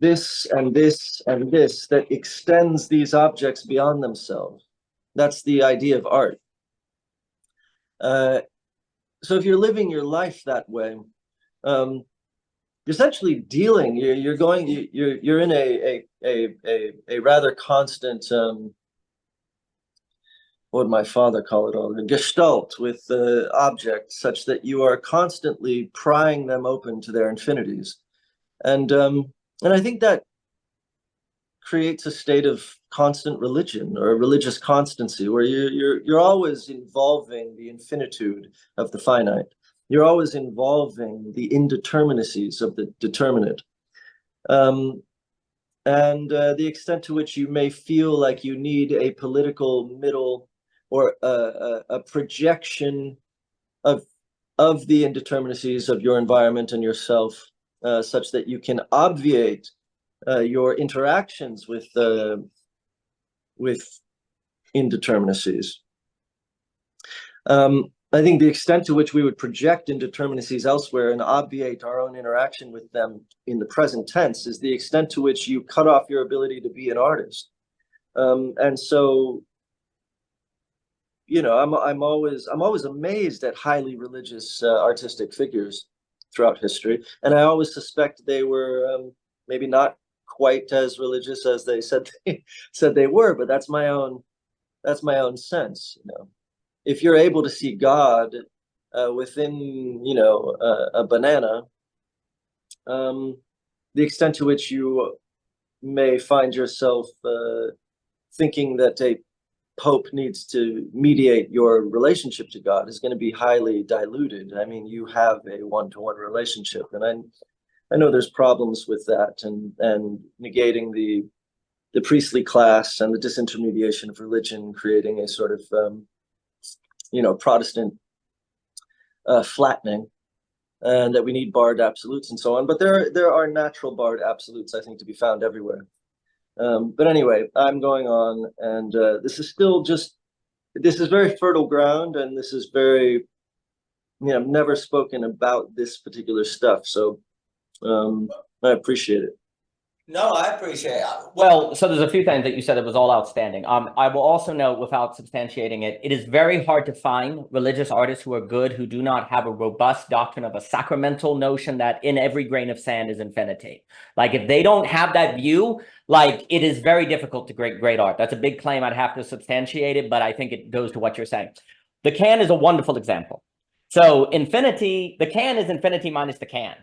this and this and this that extends these objects beyond themselves. That's the idea of art. So if you're living your life that way, you're essentially dealing. You're in a rather constant what my father called it all, a gestalt with objects, such that you are constantly prying them open to their infinities, and I think that creates a state of constant religion, or a religious constancy, where you're always involving the infinitude of the finite. You're always involving the indeterminacies of the determinate. And the extent to which you may feel like you need a political middle, or a projection of the indeterminacies of your environment and yourself, such that you can obviate your interactions with indeterminacies. I think the extent to which we would project indeterminacies elsewhere and obviate our own interaction with them in the present tense is the extent to which you cut off your ability to be an artist. And so, you know, I'm always amazed at highly religious artistic figures throughout history, and I always suspect they were maybe not quite as religious as they said they were, but that's my own sense, you know. if you're able to see God within, you know, a banana, the extent to which you may find yourself thinking that a pope needs to mediate your relationship to God is going to be highly diluted. I mean, you have a one-to-one relationship, and I know there's problems with that, and negating the priestly class and the disintermediation of religion, creating a sort of you know, Protestant flattening, and that we need barred absolutes and so on. But there are natural barred absolutes, I think, to be found everywhere. But anyway, I'm going on, and this is still just, this is very fertile ground, and this is very, you know, I've never spoken about this particular stuff, so I appreciate it. No, I appreciate it. Well, so there's a few things that you said that was all outstanding. I will also note, without substantiating it, it is very hard to find religious artists who are good, who do not have a robust doctrine of a sacramental notion that in every grain of sand is infinity. Like, if they don't have that view, like, it is very difficult to create great art. That's a big claim. I'd have to substantiate it, but I think it goes to what you're saying. The can is a wonderful example. So infinity, the can is infinity minus the can.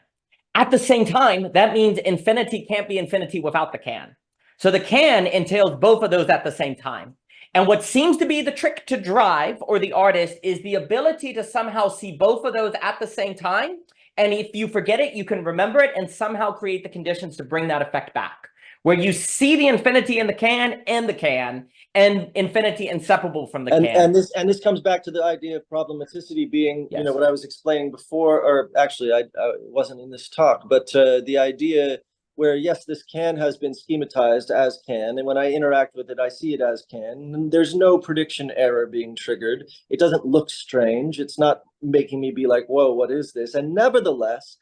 At the same time, that means infinity can't be infinity without the can. So the can entails both of those at the same time. And what seems to be the trick to drive, or the artist, is the ability to somehow see both of those at the same time. And if you forget it, you can remember it and somehow create the conditions to bring that effect back, where you see the infinity in the can, and infinity inseparable from the can. And this comes back to the idea of problematicity being, Yes. you know, what I was explaining before, or actually I wasn't in this talk, but the idea where, yes, this can has been schematized as can, and when I interact with it, I see it as can, and there's no prediction error being triggered. It doesn't look strange. It's not making me be like, whoa, what is this? And nevertheless,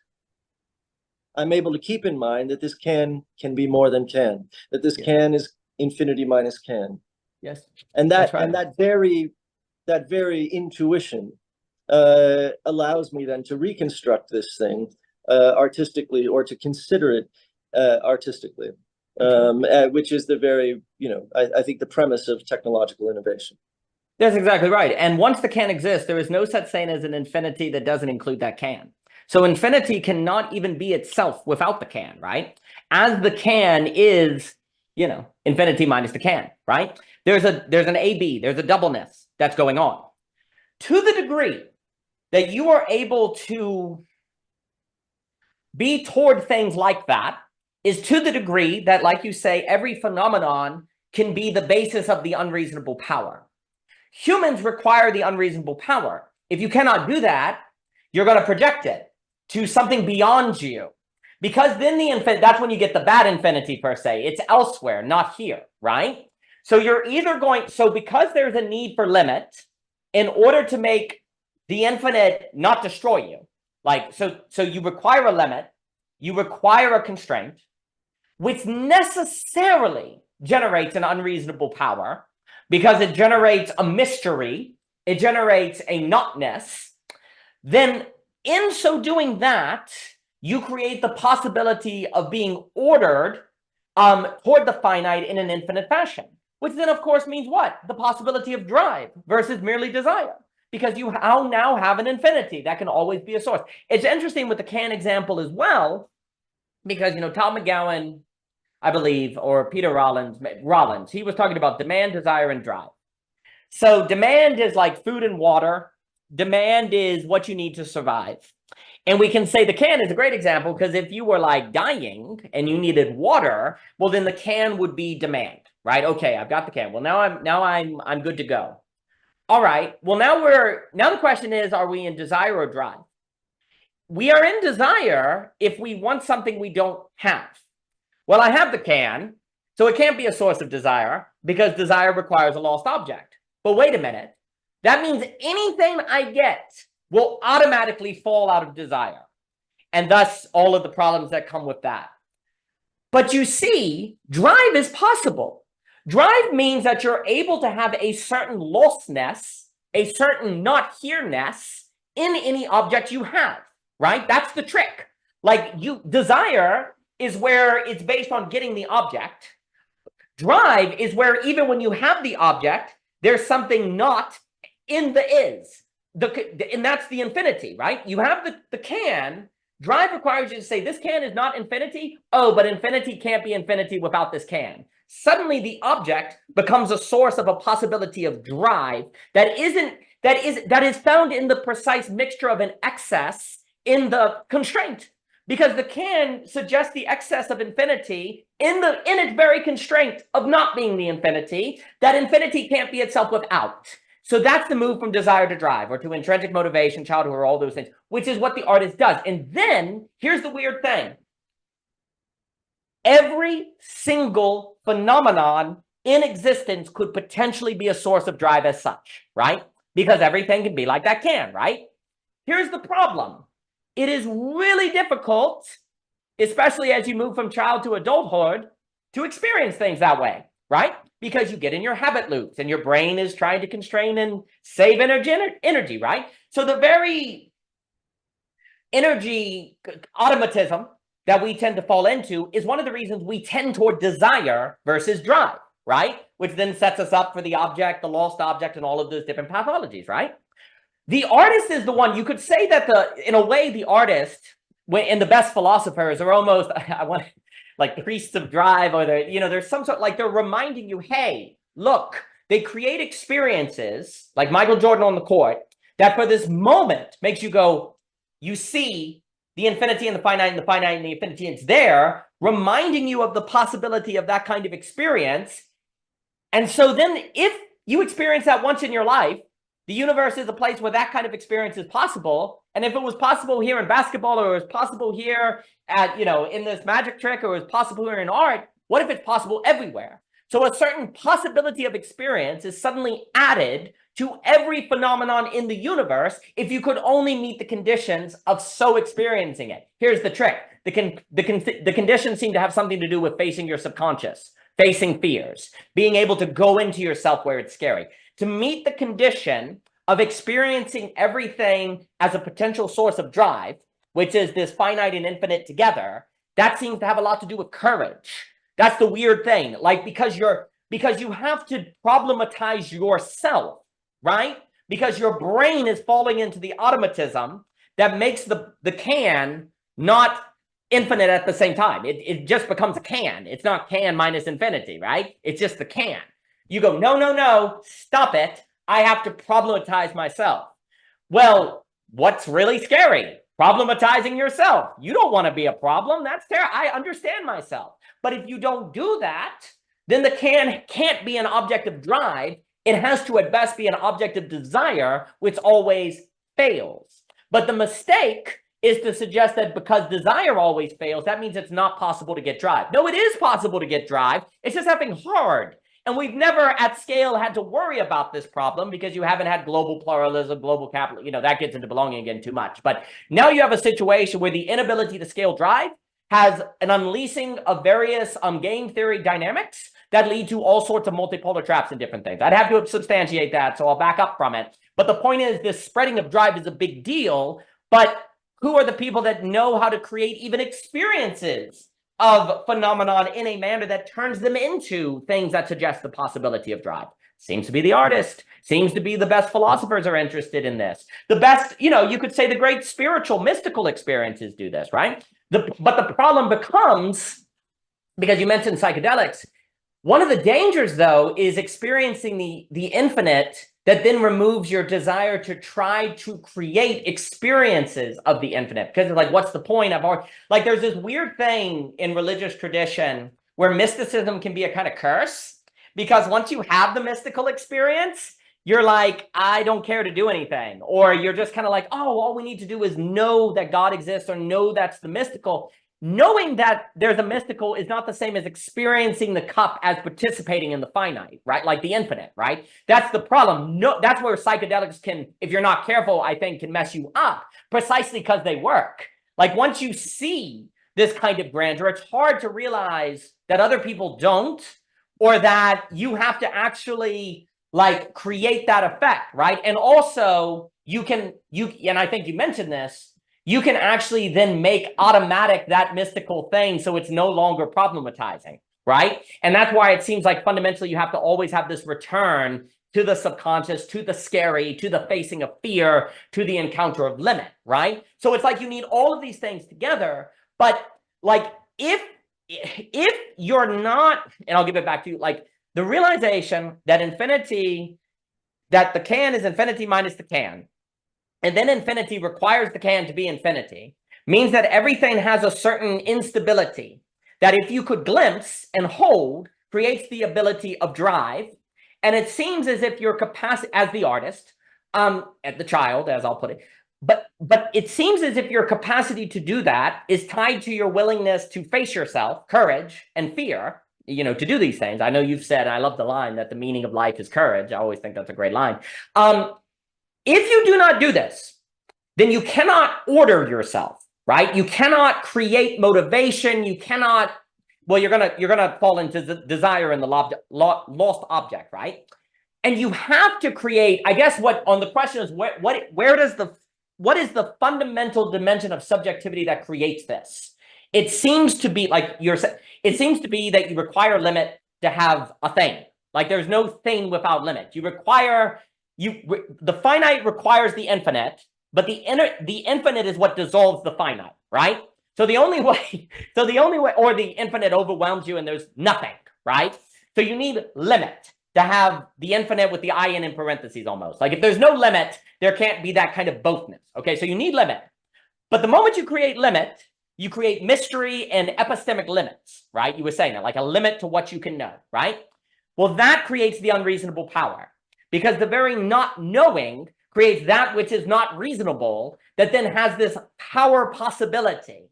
I'm able to keep in mind that this can be more than can, that this can is infinity minus can. Yes. And that right. and that very intuition allows me then to reconstruct this thing artistically, or to consider it artistically, which is the very, you know, I think the premise of technological innovation. That's exactly right. And once the can exists, there is no such thing as an infinity that doesn't include that can. So infinity cannot even be itself without the can, right? As the can is, you know, infinity minus the can, right? There's an AB, there's a doubleness that's going on. To the degree that you are able to be toward things like that is to the degree that, like you say, every phenomenon can be the basis of the unreasonable power. Humans require the unreasonable power. If you cannot do that, you're going to project it to something beyond you. Because then that's when you get the bad infinity, per se. It's elsewhere, not here, right? So you're either going, so because there's a need for limit, in order to make the infinite not destroy you, like, so you require a limit, you require a constraint, which necessarily generates an unreasonable power, because it generates a mystery, it generates a notness. Then in so doing that, you create the possibility of being ordered toward the finite in an infinite fashion, which then, of course, means what? The possibility of drive versus merely desire, because you now have an infinity that can always be a source. It's interesting with the can example as well, because, you know, Tom McGowan, I believe, or Peter Rollins, he was talking about demand, desire, and drive. So demand is like food and water. Demand is what you need to survive. And we can say the can is a great example, because if you were like dying and you needed water, well, then the can would be demand, right? Okay, I've got the can. Well, now I'm good to go. All right. Well, now the question is, are we in desire or drive? We are in desire if we want something we don't have. Well, I have the can, so it can't be a source of desire, because desire requires a lost object. But wait a minute. That means anything I get will automatically fall out of desire, and thus all of the problems that come with that. But you see, drive is possible. Drive means that you're able to have a certain lostness, a certain not here-ness in any object you have, right? That's the trick. Like, desire is where it's based on getting the object. Drive is where even when you have the object, there's something not in the is. And that's the infinity, right? You have the can. Drive requires you to say, this can is not infinity. Oh, but infinity can't be infinity without this can. Suddenly the object becomes a source of a possibility of drive that is found in the precise mixture of an excess in the constraint. Because the can suggests the excess of infinity in its very constraint of not being the infinity, that infinity can't be itself without. So that's the move from desire to drive, or to intrinsic motivation, childhood, or all those things, which is what the artist does. And then here's the weird thing. Every single phenomenon in existence could potentially be a source of drive as such, right? Because everything can be like that can, right? Here's the problem. It is really difficult, especially as you move from child to adulthood, to experience things that way, right? Because you get in your habit loops and your brain is trying to constrain and save energy, right? So the very energy automatism that we tend to fall into is one of the reasons we tend toward desire versus drive, right? Which then sets us up for the object, the lost object, and all of those different pathologies, right? The artist is the one, you could say that in a way, the artist, and the best philosophers are almost, like priests of drive, or there's some sort, like they're reminding you, hey, look, they create experiences, like Michael Jordan on the court, that for this moment makes you go, you see the infinity and the finite and the finite and the infinity, it's there, reminding you of the possibility of that kind of experience. And so then if you experience that once in your life, the universe is a place where that kind of experience is possible. And if it was possible here in basketball, or it was possible here at, in this magic trick, or it was possible here in art, what if it's possible everywhere? So a certain possibility of experience is suddenly added to every phenomenon in the universe if you could only meet the conditions of so experiencing it. Here's the trick. The conditions seem to have something to do with facing your subconscious, facing fears, being able to go into yourself where it's scary. To meet the condition of experiencing everything as a potential source of drive, which is this finite and infinite together, that seems to have a lot to do with courage. That's the weird thing. Like, because you have to problematize yourself, right? Because your brain is falling into the automatism that makes the can not infinite at the same time. It just becomes a can. It's not can minus infinity, right? It's just the can. You go, no, stop it. I have to problematize myself. Well, what's really scary? Problematizing yourself. You don't want to be a problem. That's terrible. I understand myself. But if you don't do that, then the can can't be an object of drive. It has to at best be an object of desire, which always fails. But the mistake is to suggest that because desire always fails, that means it's not possible to get drive. No, it is possible to get drive. It's just having hard. And we've never at scale had to worry about this problem because you haven't had global pluralism, global capital, that gets into belonging again too much. But now you have a situation where the inability to scale drive has an unleashing of various game theory dynamics that lead to all sorts of multipolar traps and different things. I'd have to substantiate that, so I'll back up from it. But the point is, this spreading of drive is a big deal, but who are the people that know how to create even experiences of phenomenon in a manner that turns them into things that suggest the possibility of drive? Seems to be the artist. Seems to be the best philosophers are interested in this. The best, you could say the great spiritual, mystical experiences do this, right? But the problem becomes, because you mentioned psychedelics, one of the dangers, though, is experiencing the infinite that then removes your desire to try to create experiences of the infinite. Because it's like, what's the point? There's this weird thing in religious tradition where mysticism can be a kind of curse, because once you have the mystical experience, you're like, I don't care to do anything. Or you're just kind of like, oh, all we need to do is know that God exists, or know that's the mystical. Knowing that there's a mystical is not the same as experiencing the cup as participating in the finite, right? Like the infinite, right? That's the problem. No, that's where psychedelics can, if you're not careful, I think can mess you up, precisely because they work. Like once you see this kind of grandeur, it's hard to realize that other people don't, or that you have to actually create that effect, right? And also and I think you mentioned this, you can actually then make automatic that mystical thing so it's no longer problematizing, right? And that's why it seems like fundamentally you have to always have this return to the subconscious, to the scary, to the facing of fear, to the encounter of limit, right? So it's like you need all of these things together. But like if you're not, and I'll give it back to you, like the realization that infinity, that the can is infinity minus the can, and then infinity requires the can to be infinity, means that everything has a certain instability that if you could glimpse and hold, creates the ability of drive. And it seems as if your capacity as the artist, as the child, as I'll put it, but it seems as if your capacity to do that is tied to your willingness to face yourself, courage and fear, you know, to do these things. I know you've said, I love the line that the meaning of life is courage. I always think that's a great line. If you do not do this, then you cannot order yourself, right? You cannot create motivation. You cannot, well, you're gonna fall into the desire in the lost object, right? And you have to create, I guess what on the question is what is the fundamental dimension of subjectivity that creates this? It seems to be like it seems to be that you require limit to have a thing. Like there's no thing without limit. The finite requires the infinite, but the infinite is what dissolves the finite, right? So the only way, or the infinite overwhelms you and there's nothing, right? So you need limit to have the infinite with the in parentheses almost. Like if there's no limit, there can't be that kind of bothness. Okay, so you need limit. But the moment you create limit, you create mystery and epistemic limits, right? You were saying that, like a limit to what you can know, right? Well, that creates the unreasonable power, because the very not knowing creates that which is not reasonable, that then has this power possibility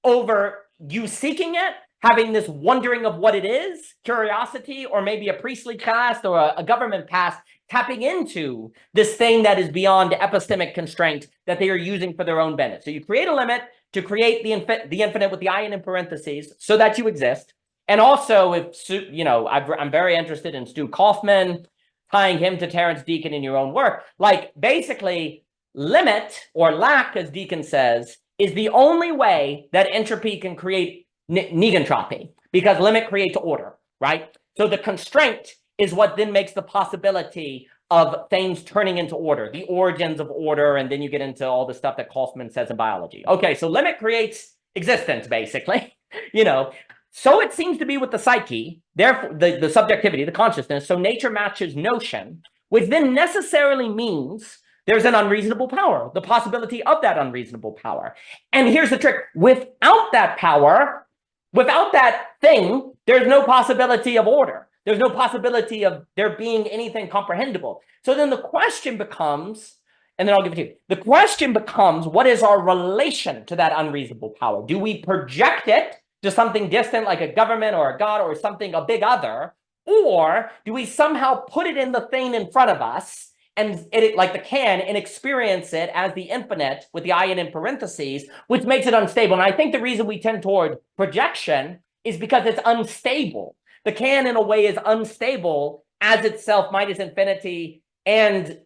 over you seeking it, having this wondering of what it is, curiosity, or maybe a priestly caste or a government past, tapping into this thing that is beyond epistemic constraint that they are using for their own benefit. So you create a limit to create the infinite with the in parentheses so that you exist. And also, if you know, I'm very interested in Stu Kaufman, tying him to Terence Deacon in your own work. Like basically, limit or lack, as Deacon says, is the only way that entropy can create negentropy, because limit creates order, right? So the constraint is what then makes the possibility of things turning into order, the origins of order, and then you get into all the stuff that Kaufman says in biology. Okay, so limit creates existence, basically, you know. So it seems to be with the psyche, therefore the subjectivity, the consciousness. So nature matches notion, which then necessarily means there's an unreasonable power, the possibility of that unreasonable power. And here's the trick: without that power, without that thing, there's no possibility of order. There's no possibility of there being anything comprehensible. So then the question becomes, and then I'll give it to you. The question becomes, what is our relation to that unreasonable power? Do we project it to something distant like a government or a god or something, a big other? Or do we somehow put it in the thing in front of us and like the can, and experience it as the infinite with the in parentheses, which makes it unstable? And I think the reason we tend toward projection is because it's unstable. The can, in a way, is unstable as itself minus infinity and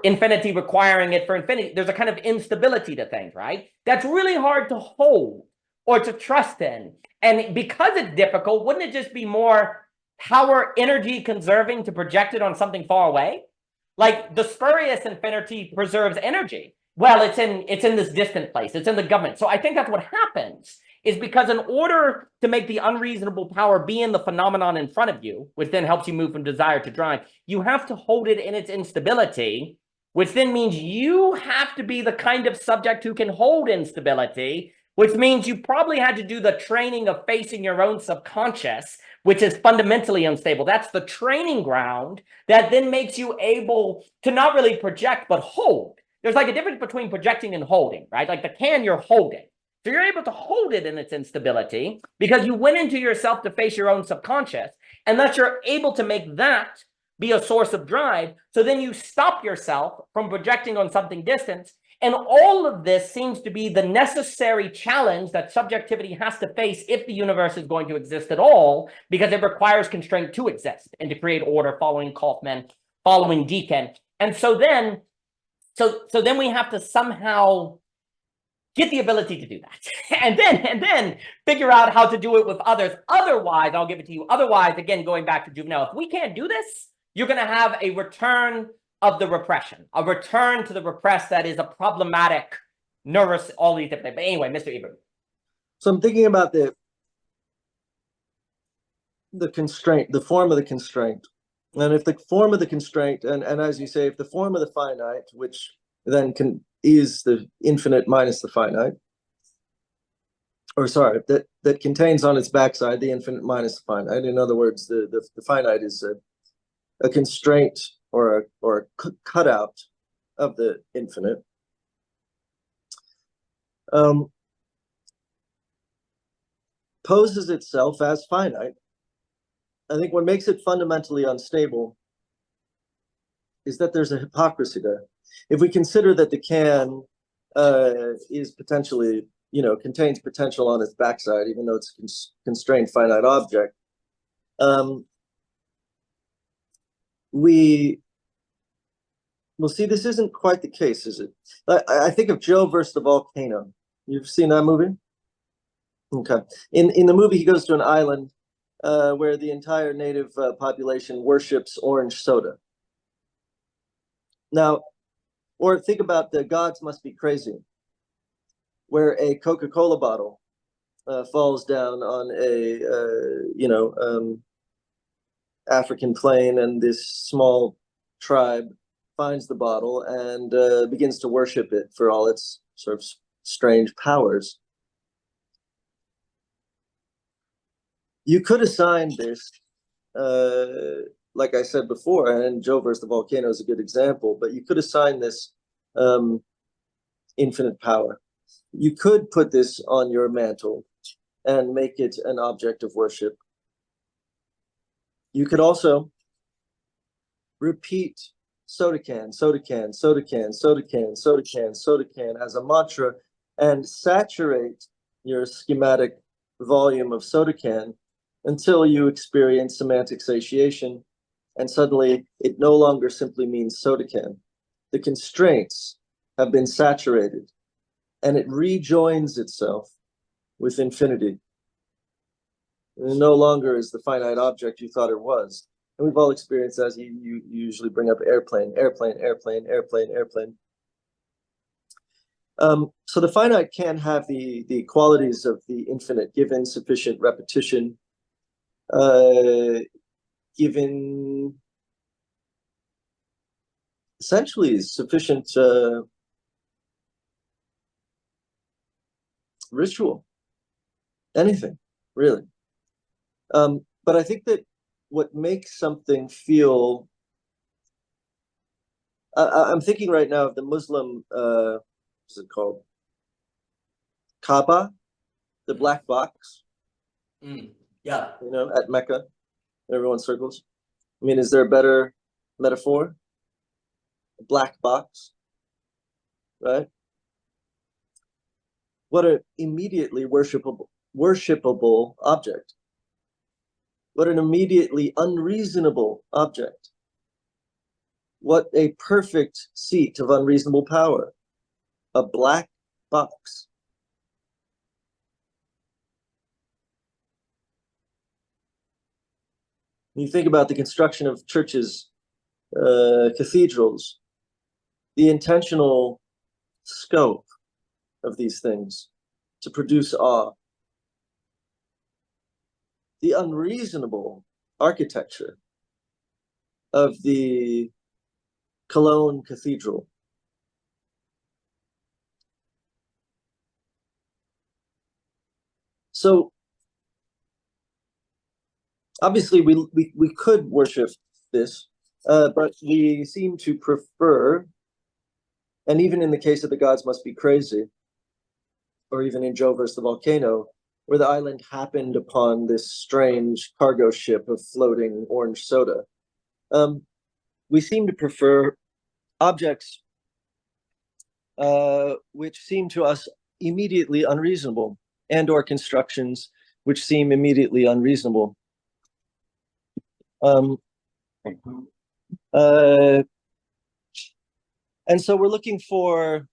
infinity requiring it for infinity. There's a kind of instability to things, right? That's really hard to hold or to trust in. And because it's difficult, wouldn't it just be more power energy conserving to project it on something far away? Like the spurious infinity preserves energy. Well, it's in this distant place. It's in the government. So I think that's what happens, is because in order to make the unreasonable power be in the phenomenon in front of you, which then helps you move from desire to drive, you have to hold it in its instability, which then means you have to be the kind of subject who can hold instability, which means you probably had to do the training of facing your own subconscious, which is fundamentally unstable. That's the training ground that then makes you able to not really project, but hold. There's like a difference between projecting and holding, right? Like the can, you're holding. So you're able to hold it in its instability because you went into yourself to face your own subconscious, and that you're able to make that be a source of drive. So then you stop yourself from projecting on something distant. And all of this seems to be the necessary challenge that subjectivity has to face if the universe is going to exist at all, because it requires constraint to exist and to create order, following Kaufman, following Deacon. And so then we have to somehow get the ability to do that, and then figure out how to do it with others. Otherwise, I'll give it to you. Otherwise, again, going back to Juvenal, if we can't do this, you're going to have a return of the repression, a return to the repressed that is a problematic all these different things. But anyway, Mr. Ebert. So I'm thinking about the constraint, the form of the constraint. And if the form of the constraint, and as you say, if the form of the finite, which then is the infinite minus the finite, or sorry, that contains on its backside the infinite minus the finite. In other words, the finite is a constraint or a cutout of the infinite. Poses itself as finite. I think what makes it fundamentally unstable is that there's a hypocrisy there. If we consider that the can is potentially, contains potential on its backside, even though it's a constrained finite object, we'll see this isn't quite the case, is it? I think of Joe versus the volcano. You've seen that movie? Okay. In the movie, he goes to an island where the entire native population worships orange soda. Now, or think about the gods must be crazy, where a Coca-Cola bottle falls down on a African plain, and this small tribe finds the bottle and begins to worship it for all its sort of strange powers. You could assign this, like I said before, and Joe versus the volcano is a good example, but you could assign this infinite power. You could put this on your mantle and make it an object of worship. You could also repeat soda can, soda can, soda can, soda can, soda can, soda can as a mantra and saturate your schematic volume of soda can until you experience semantic satiation, and suddenly it no longer simply means soda can. The constraints have been saturated, and it rejoins itself with infinity. And it no longer is the finite object you thought it was. And we've all experienced, as you usually bring up, airplane, airplane, airplane, airplane, airplane. So the finite can have the qualities of the infinite, given sufficient repetition, given essentially sufficient ritual, anything really. But I think that what makes something feel, I'm thinking right now of the Muslim, what's it called? Kaaba, the black box. Yeah. At Mecca, everyone circles. I mean, is there a better metaphor? A black box, right? What an immediately worshipable object. What an immediately unreasonable object. What a perfect seat of unreasonable power. A black box. When you think about the construction of churches, cathedrals, the intentional scope of these things to produce awe, the unreasonable architecture of the Cologne Cathedral. So obviously we could worship this, but we seem to prefer, and even in the case of the gods must be crazy, or even in Joe versus the volcano, where the island happened upon this strange cargo ship of floating orange soda, we seem to prefer objects which seem to us immediately unreasonable, and or constructions which seem immediately unreasonable. And so we're looking for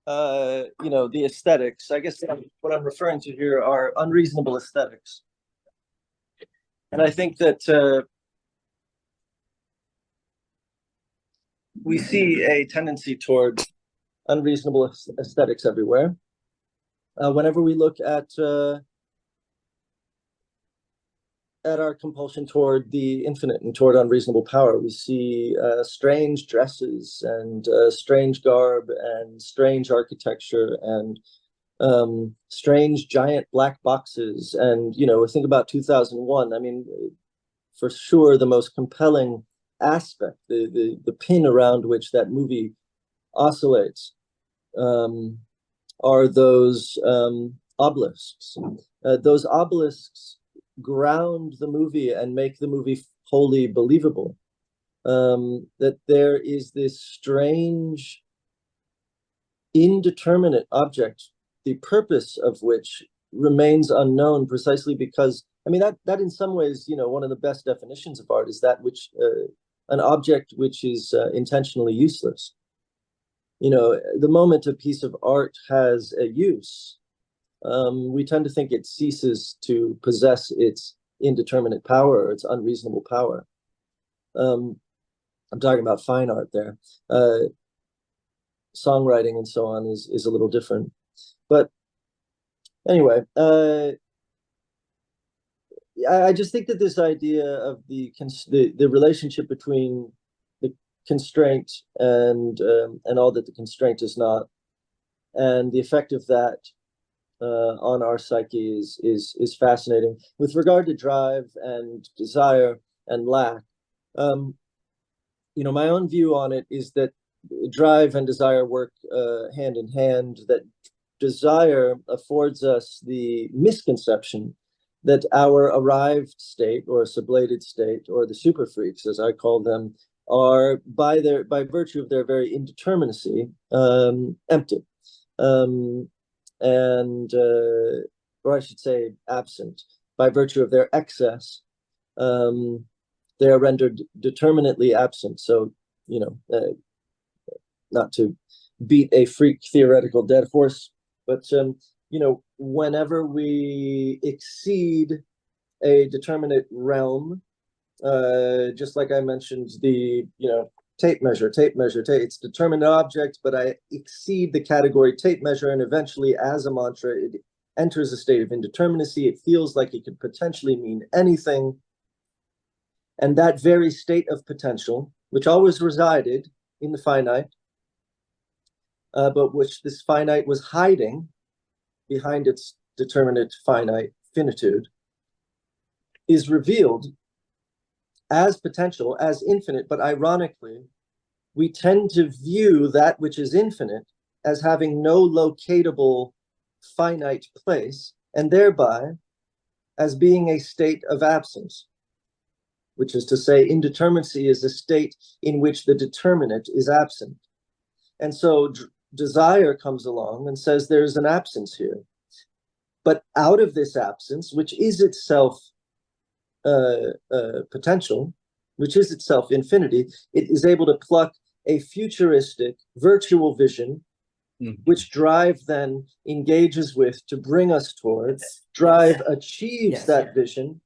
the aesthetics. I guess what I'm referring to here are unreasonable aesthetics. And I think that we see a tendency toward unreasonable aesthetics everywhere. Whenever we look at our compulsion toward the infinite and toward unreasonable power, we see strange dresses and strange garb and strange architecture and strange giant black boxes. And, you know, think about 2001. I mean, for sure, the most compelling aspect, the pin around which that movie oscillates, are those obelisks. Those obelisks ground the movie and make the movie wholly believable. That there is this strange, indeterminate object, the purpose of which remains unknown, precisely because, I mean, that in some ways, you know, one of the best definitions of art is that which an object which is intentionally useless. You know, the moment a piece of art has a use, we tend to think it ceases to possess its indeterminate power, or its unreasonable power. I'm talking about fine art there. Songwriting and so on is a little different. But anyway, I just think that this idea of the relationship between the constraint and all that the constraint is not, and the effect of that on our psyche is fascinating. With regard to drive and desire and lack, you know, my own view on it is that drive and desire work hand in hand, that desire affords us the misconception that our arrived state, or sublated state, or the super freaks, as I call them, are by virtue of their very indeterminacy, empty, and or I should say absent. By virtue of their excess, they are rendered determinately absent. So, you know, not to beat a freak theoretical dead horse, but you know, whenever we exceed a determinate realm, just like I mentioned, the, you know, tape measure, it's determinate object, but I exceed the category tape measure, and eventually, as a mantra, it enters a state of indeterminacy. It feels like it could potentially mean anything. And that very state of potential, which always resided in the finite, but which this finite was hiding behind its determinate finite finitude, is revealed as potential, as infinite. But ironically, we tend to view that which is infinite as having no locatable finite place, and thereby as being a state of absence, which is to say, indeterminacy is a state in which the determinate is absent. And so desire comes along and says there's an absence here. But out of this absence, which is itself potential, which is itself infinity, it is able to pluck a futuristic virtual vision, which drive then engages with to bring us towards. Drive achieves that vision,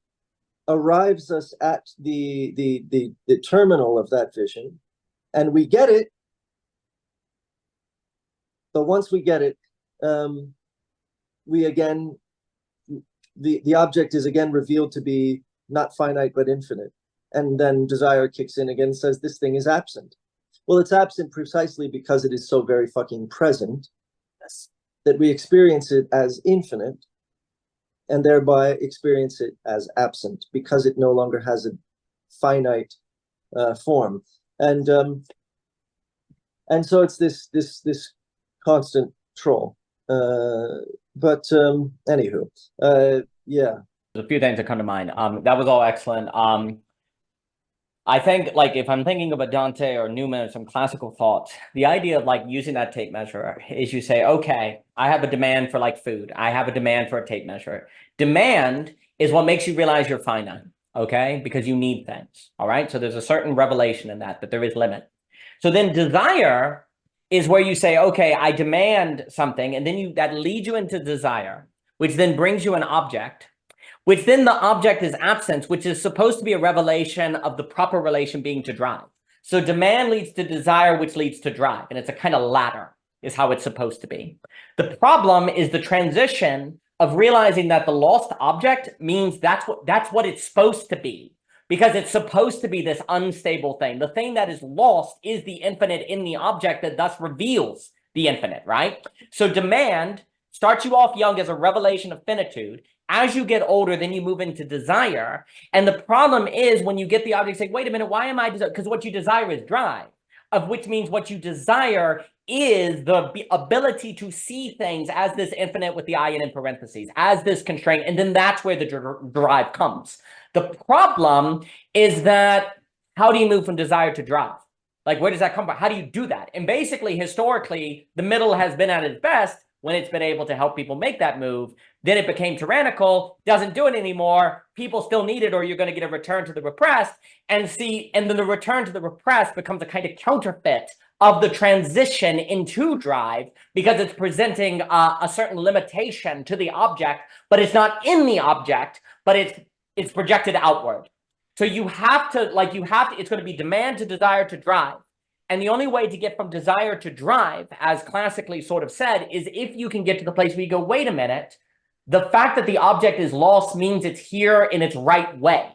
arrives us at the terminal of that vision, and we get it. But once we get it, we again, the object is again revealed to be not finite but infinite, and then desire kicks in again and says this thing is absent. Well, it's absent precisely because it is so very fucking present that we experience it as infinite, and thereby experience it as absent because it no longer has a finite form. And so it's this constant troll. But anywho, yeah. There's a few things that come to mind. That was all excellent. I think, like, if I'm thinking of a Dante or Newman or some classical thoughts, the idea of like using that tape measure is you say, okay, I have a demand for like food. I have a demand for a tape measure. Demand is what makes you realize you're finite, okay? Because you need things, all right? So there's a certain revelation in that there is limit. So then desire is where you say, okay, I demand something, and then that leads you into desire, which then brings you an object, which then the object is absence, which is supposed to be a revelation of the proper relation being to drive. So demand leads to desire, which leads to drive. And it's a kind of ladder is how it's supposed to be. The problem is the transition of realizing that the lost object means that's what it's supposed to be, because it's supposed to be this unstable thing. The thing that is lost is the infinite in the object that thus reveals the infinite, right? So demand starts you off young as a revelation of finitude. As you get older, then you move into desire. And the problem is when you get the object, say, wait a minute, why am I desire? Because what you desire is drive, of which means what you desire is the ability to see things as this infinite with the I in parentheses, as this constraint. And then that's where the drive comes. The problem is that how do you move from desire to drive? Like, where does that come from? How do you do that? And basically, historically, the middle has been at its best when it's been able to help people make that move. Then it became tyrannical, doesn't do it anymore. People still need it, or you're going to get a return to the repressed. And then the return to the repressed becomes a kind of counterfeit of the transition into drive, because it's presenting a certain limitation to the object, but it's not in the object, but it's projected outward. So you have to, it's going to be demand to desire to drive. And the only way to get from desire to drive, as classically sort of said, is if you can get to the place where you go, wait a minute, the fact that the object is lost means it's here in its right way.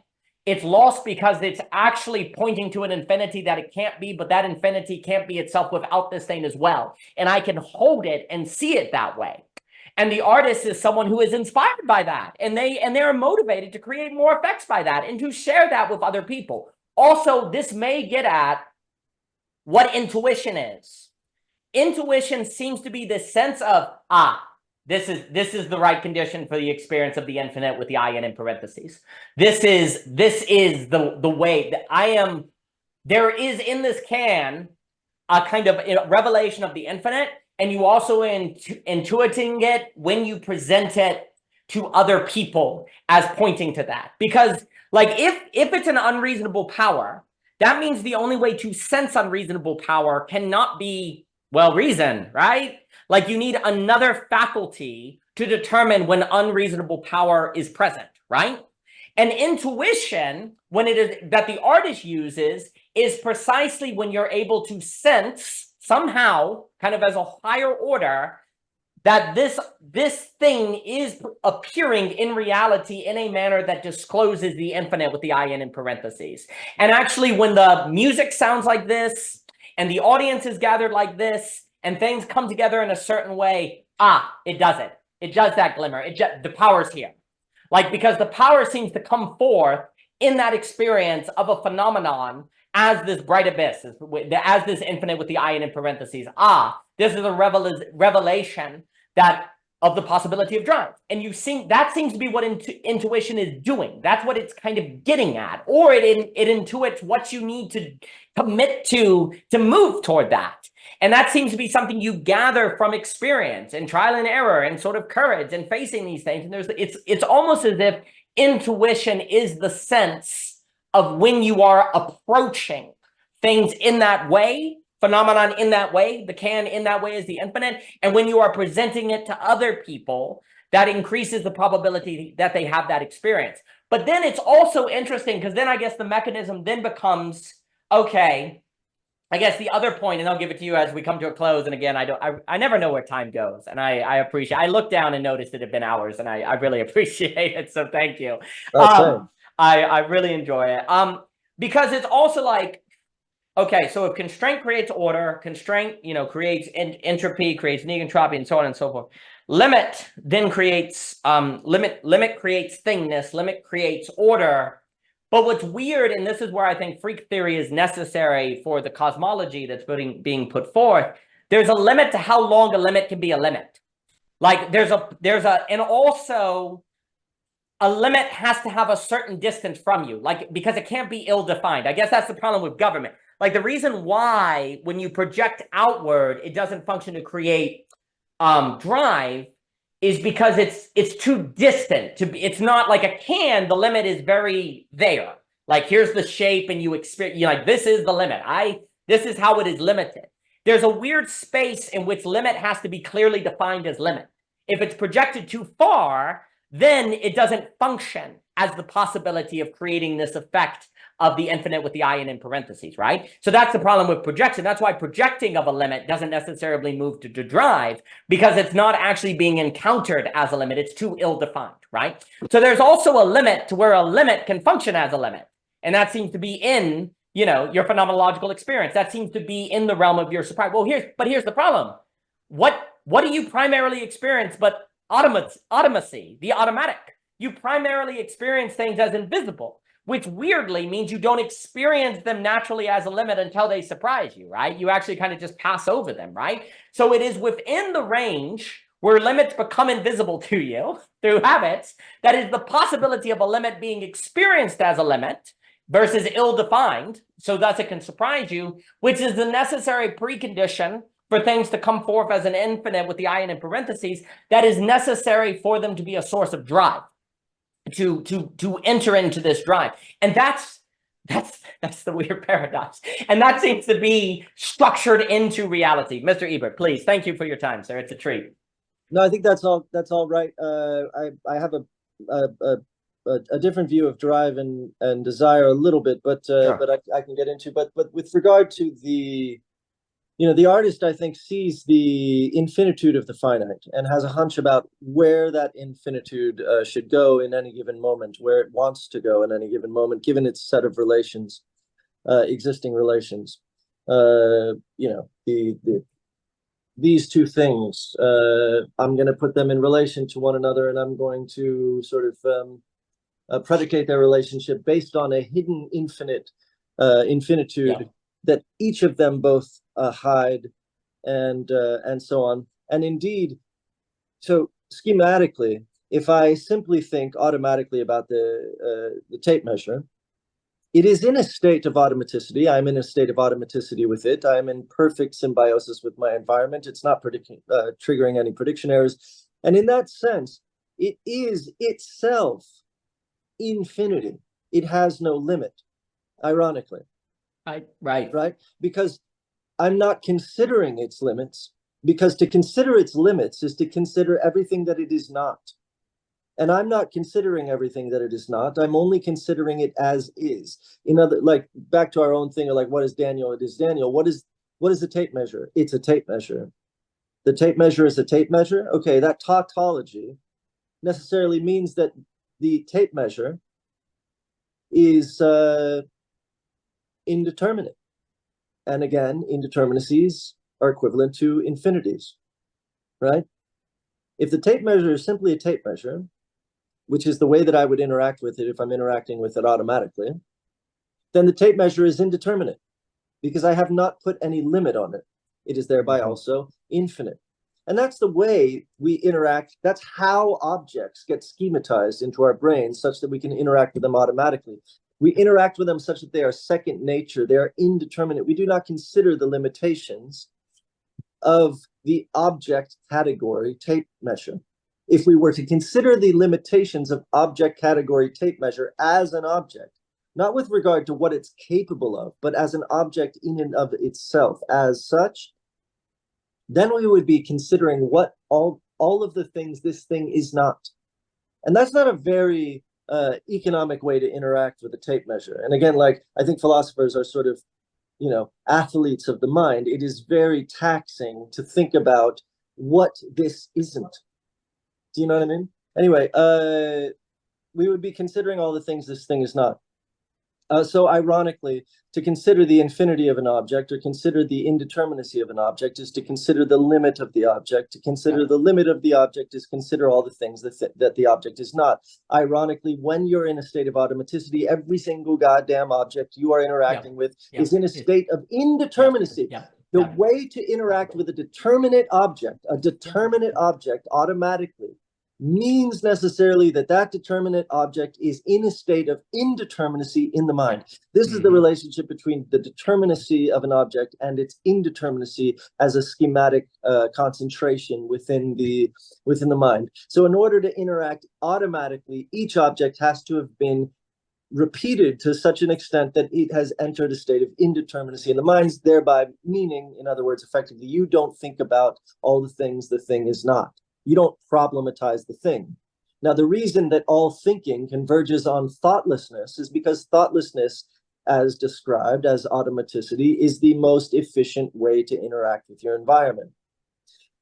It's lost because it's actually pointing to an infinity that it can't be, but that infinity can't be itself without this thing as well. And I can hold it and see it that way. And the artist is someone who is inspired by that. And they're motivated to create more effects by that and to share that with other people. Also, this may get at what intuition is. Intuition seems to be this sense of, this is the right condition for the experience of the infinite with the I in parentheses. This is the way that I am. There is in this can a kind of revelation of the infinite, and you also intuiting it when you present it to other people as pointing to that. Because like if it's an unreasonable power, that means the only way to sense unreasonable power cannot be, well, reason, right? Like you need another faculty to determine when unreasonable power is present, right? And intuition, when it is that the artist uses, is precisely when you're able to sense somehow, kind of as a higher order, that this thing is appearing in reality in a manner that discloses the infinite with the I in parentheses. And actually, when the music sounds like this, and the audience is gathered like this, and things come together in a certain way, it does it. It does that glimmer. The power's here. Like, because the power seems to come forth in that experience of a phenomenon as this bright abyss, as this infinite with the I in parentheses. This is a revelation that of the possibility of drive. And that seems to be what intuition is doing. That's what it's kind of getting at. Or it intuits what you need to commit to move toward that. And that seems to be something you gather from experience and trial and error and sort of courage and facing these things. And it's almost as if intuition is the sense of when you are approaching things in that way, phenomenon in that way, the can in that way is the infinite. And when you are presenting it to other people, that increases the probability that they have that experience. But then it's also interesting because then I guess the mechanism then becomes, okay, I guess the other point, and I'll give it to you as we come to a close. And again, I never know where time goes, and I appreciate. I looked down and noticed it had been hours, and I really appreciate it. So thank you. I really enjoy it. Because it's also like, okay, so if constraint creates order, constraint creates entropy, creates negentropy, and so on and so forth. Limit then creates limit creates thingness. Limit creates order. But what's weird, and this is where I think freak theory is necessary for the cosmology that's being put forth, there's a limit to how long a limit can be a limit. Like and also a limit has to have a certain distance from you, like, because it can't be ill-defined. I guess that's the problem with government. Like the reason why when you project outward, it doesn't function to create drive is because it's too distant to be. It's not like a can. The limit is very there. Like here's the shape, and you experience. Like this is the limit. This is how it is limited. There's a weird space in which limit has to be clearly defined as limit. If it's projected too far, then it doesn't function as the possibility of creating this effect of the infinite with the I in parentheses, right? So that's the problem with projection. That's why projecting of a limit doesn't necessarily move to drive, because it's not actually being encountered as a limit. It's too ill-defined, right? So there's also a limit to where a limit can function as a limit. And that seems to be in, you know, your phenomenological experience. That seems to be in the realm of your surprise. Well, here's the problem. What do you primarily experience but automacy, the automatic? You primarily experience things as invisible, which weirdly means you don't experience them naturally as a limit until they surprise you, right? You actually kind of just pass over them, right? So it is within the range where limits become invisible to you through habits that is the possibility of a limit being experienced as a limit versus ill-defined, so thus it can surprise you, which is the necessary precondition for things to come forth as an infinite with the I in parentheses that is necessary for them to be a source of drive, to enter into this drive. And that's the weird paradox. And that seems to be structured into reality. Mr. Ebert, please, thank you for your time, sir. It's a treat. No, I think that's all right. I have a different view of drive and desire a little bit, but Sure. but I can get into. But with regard to the, you know, the artist, I think, sees the infinitude of the finite and has a hunch about where that infinitude should go in any given moment, where it wants to go in any given moment, given its set of relations, existing relations. You know, these two things, I'm going to put them in relation to one another, and I'm going to sort of predicate their relationship based on a hidden infinitude that each of them both hide, and so on. And indeed, so schematically, if I simply think automatically about the tape measure, it is in a state of automaticity. I'm in a state of automaticity with it. I'm in perfect symbiosis with my environment. It's not triggering any prediction errors. And in that sense, it is itself infinity. It has no limit, ironically. Right? Because I'm not considering its limits, because to consider its limits is to consider everything that it is not. And I'm not considering everything that it is not. I'm only considering it as is. In other, like, back to our own thing of like, what is Daniel? It is Daniel. What is the tape measure? It's a tape measure. The tape measure is a tape measure. Okay, that tautology necessarily means that the tape measure is indeterminate. And again, indeterminacies are equivalent to infinities, right? If the tape measure is simply a tape measure, which is the way that I would interact with it if I'm interacting with it automatically, then the tape measure is indeterminate because I have not put any limit on it. It is thereby also infinite. And that's the way we interact. That's how objects get schematized into our brains such that we can interact with them automatically. We interact with them such that they are second nature. They are indeterminate. We do not consider the limitations of the object category tape measure. If we were to consider the limitations of object category tape measure as an object, not with regard to what it's capable of, but as an object in and of itself as such, then we would be considering what all of the things this thing is not. And that's not a very economic way to interact with a tape measure. And again, like, I think philosophers are sort of, you know, athletes of the mind. It is very taxing to think about what this isn't. Do you know what I mean? Anyway, we would be considering all the things this thing is not. So ironically, to consider the infinity of an object or consider the indeterminacy of an object is to consider the limit of the object. To consider the limit of the object is consider all the things that the object is not. Ironically, when you're in a state of automaticity, every single goddamn object you are interacting with is in a state of indeterminacy. The way to interact with a determinate object automatically means necessarily that that determinate object is in a state of indeterminacy in the mind. This is the relationship between the determinacy of an object and its indeterminacy as a schematic concentration within the mind. So in order to interact automatically, each object has to have been repeated to such an extent that it has entered a state of indeterminacy in the mind, thereby meaning, in other words, effectively, you don't think about all the things the thing is not. You don't problematize the thing. Now, the reason that all thinking converges on thoughtlessness is because thoughtlessness as described as automaticity, is the most efficient way to interact with your environment.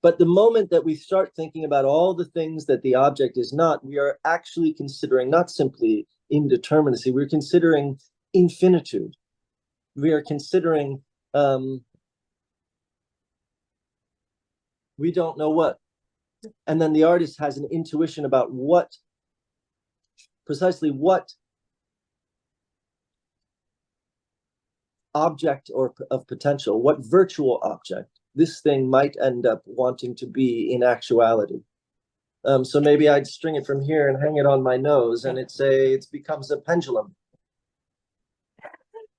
But the moment that we start thinking about all the things that the object is not, we are actually considering not simply indeterminacy, we're considering infinitude. We are considering we don't know what. And then the artist has an intuition about what, precisely what object or of potential, what virtual object this thing might end up wanting to be in actuality. So maybe I'd string it from here and hang it on my nose, and it becomes a pendulum,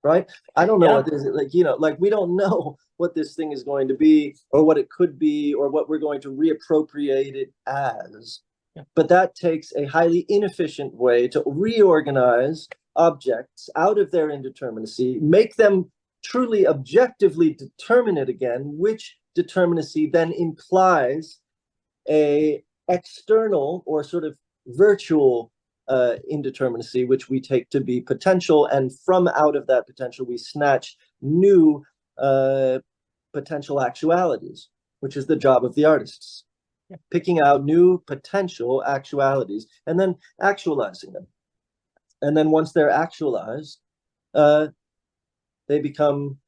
right? I don't know what this is, like, you know, like we don't know what this thing is going to be, or what it could be, or what we're going to reappropriate it as. But that takes a highly inefficient way to reorganize objects out of their indeterminacy, make them truly objectively determinate again, which determinacy then implies a external or sort of virtual indeterminacy, which we take to be potential, and from out of that potential we snatch new potential actualities, which is the job of the artists. Picking out new potential actualities and then actualizing them. And then once they're actualized, they become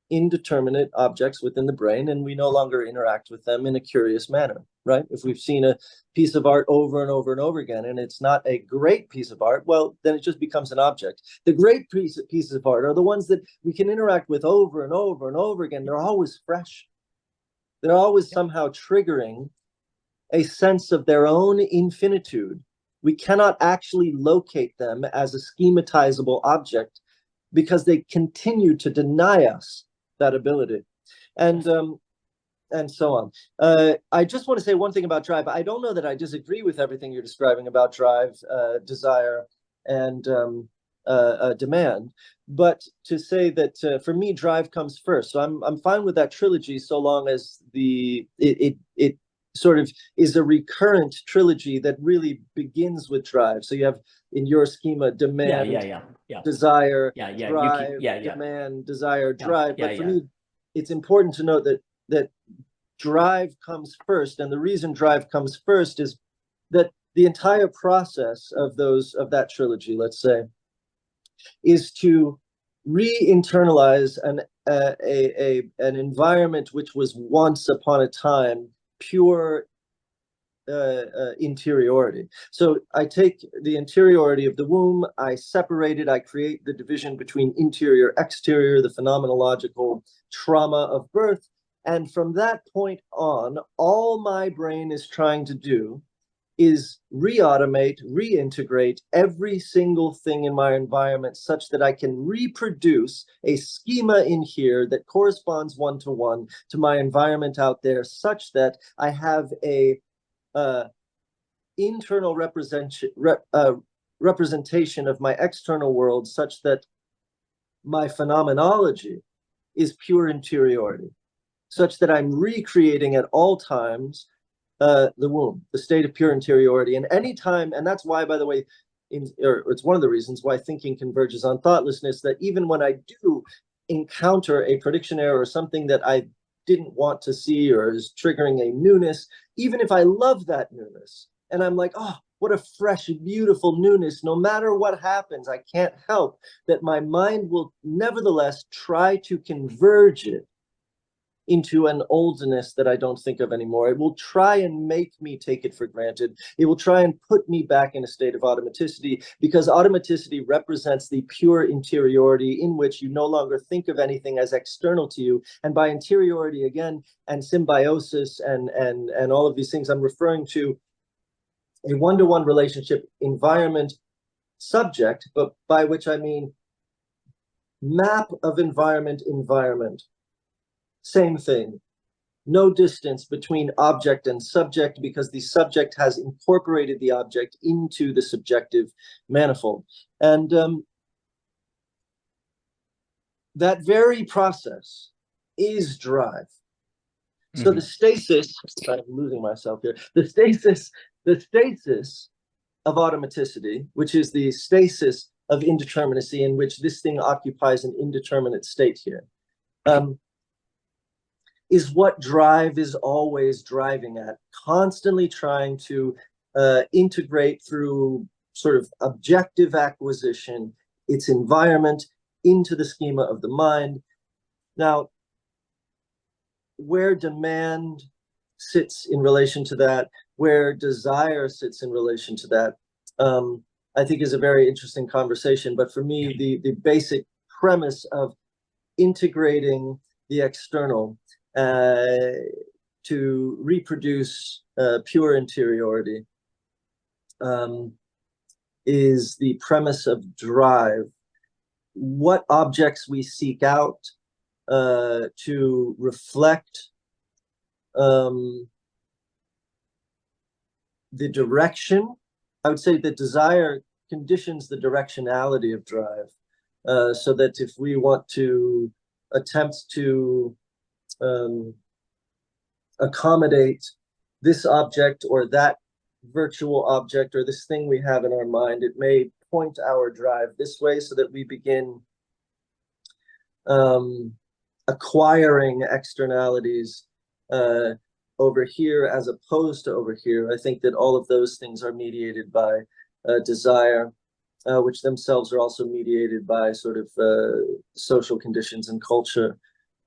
indeterminate objects within the brain, and we no longer interact with them in a curious manner, right? If we've seen a piece of art over and over and over again, and it's not a great piece of art, well, then it just becomes an object. The great pieces of art are the ones that we can interact with over and over and over again. They're always fresh. They're always somehow triggering a sense of their own infinitude. We cannot actually locate them as a schematizable object because they continue to deny us that ability, and so on. I just want to say one thing about drive. I don't know that I disagree with everything you're describing about drive, desire, and demand, but to say that for me, drive comes first. So I'm fine with that trilogy so long as it sort of is a recurrent trilogy that really begins with drive. So you have in your schema demand, desire, drive, demand, desire, drive. But for me, it's important to note that drive comes first, and the reason drive comes first is that the entire process of that trilogy, let's say, is to re-internalize an environment which was once upon a time pure interiority. So I take the interiority of the womb, I separate it, I create the division between interior, exterior, the phenomenological trauma of birth, and from that point on, all my brain is trying to do is re-automate, reintegrate every single thing in my environment such that I can reproduce a schema in here that corresponds one-to-one to my environment out there, such that I have a internal representation of my external world, such that my phenomenology is pure interiority, such that I'm recreating at all times the womb, the state of pure interiority. And anytime, and that's why, by the way, it's one of the reasons why thinking converges on thoughtlessness, that even when I do encounter a prediction error or something that I didn't want to see or is triggering a newness, even if I love that newness and I'm like, oh, what a fresh, beautiful newness, no matter what happens, I can't help that my mind will nevertheless try to converge it into an oldness that I don't think of anymore. It will try and make me take it for granted. It will try and put me back in a state of automaticity, because automaticity represents the pure interiority in which you no longer think of anything as external to you. And by interiority again, and symbiosis and all of these things, I'm referring to a one-to-one relationship, environment, subject, but by which I mean map of environment, environment. Same thing. No distance between object and subject, because the subject has incorporated the object into the subjective manifold. And that very process is drive. So the stasis, I'm losing myself here, the stasis of automaticity, which is the stasis of indeterminacy in which this thing occupies an indeterminate state here, is what drive is always driving at, constantly trying to integrate through sort of objective acquisition its environment into the schema of the mind. Now, where demand sits in relation to that, where desire sits in relation to that, I think is a very interesting conversation. But for me, the basic premise of integrating the external to reproduce pure interiority is the premise of drive. What objects we seek out to reflect the direction. I would say that desire conditions the directionality of drive, so that if we want to attempt to accommodate this object or that virtual object or this thing we have in our mind, it may point our drive this way so that we begin acquiring externalities over here as opposed to over here. I think that all of those things are mediated by desire, which themselves are also mediated by sort of social conditions and culture.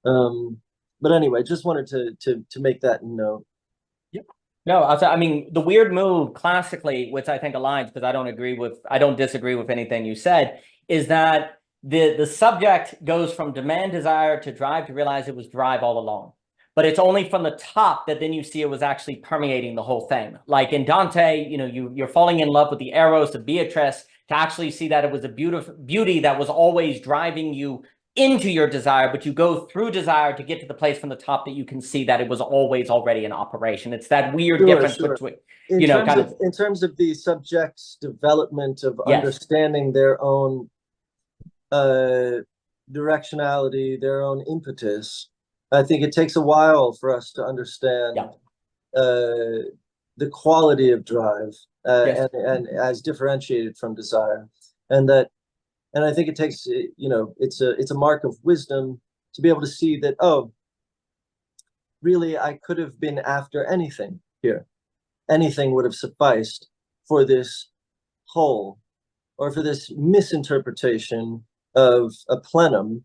But anyway, just wanted to make that note. Yep. No, I mean, the weird move classically, which I think aligns, because I don't disagree with anything you said, is that the subject goes from demand, desire to drive to realize it was drive all along. But it's only from the top that then you see it was actually permeating the whole thing. Like in Dante, you know, you're falling in love with the Eros of Beatrice to actually see that it was a beauty that was always driving you into your desire, but you go through desire to get to the place from the top that you can see that it was always already in operation. It's that weird difference between, you know, kind of in terms of the subject's development of yes. understanding their own directionality, their own impetus. I think it takes a while for us to understand the quality of drive Yes. and as differentiated from desire, and I think it takes, you know, it's a mark of wisdom to be able to see that, oh, really, I could have been after anything here. Anything would have sufficed for this whole, or for this misinterpretation of a plenum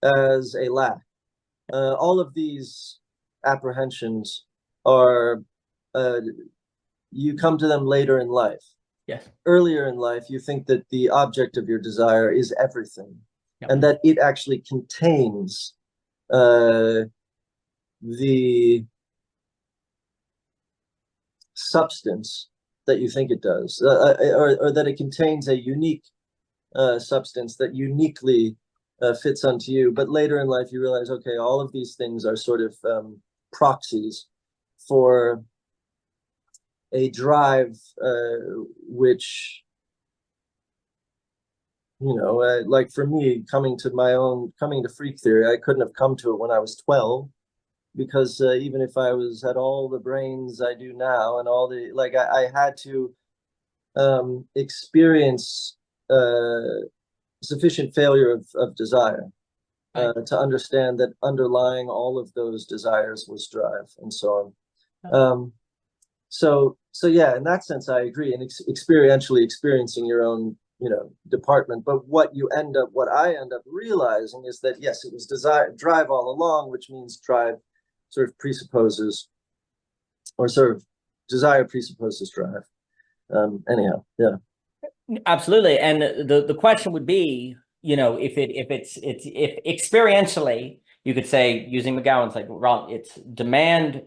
as a lack. All of these apprehensions are, you come to them later in life. Yes. Earlier in life, you think that the object of your desire is everything, yep. and that it actually contains the substance that you think it does, or that it contains a unique substance that uniquely fits onto you. But later in life, you realize, okay, all of these things are sort of proxies for a drive which, you know, like for me, coming to freak theory, I couldn't have come to it when I was 12, because even if I had all the brains I do now and all the, like, I had to experience sufficient failure of desire to understand that underlying all of those desires was drive, and so on. So yeah, in that sense, I agree. And experientially experiencing your own, you know, department. But what I end up realizing is that, yes, it was drive all along, which means drive sort of presupposes, or sort of desire presupposes drive. Anyhow, yeah. Absolutely. And the question would be, you know, if experientially, you could say, using McGowan's, like, it's demand,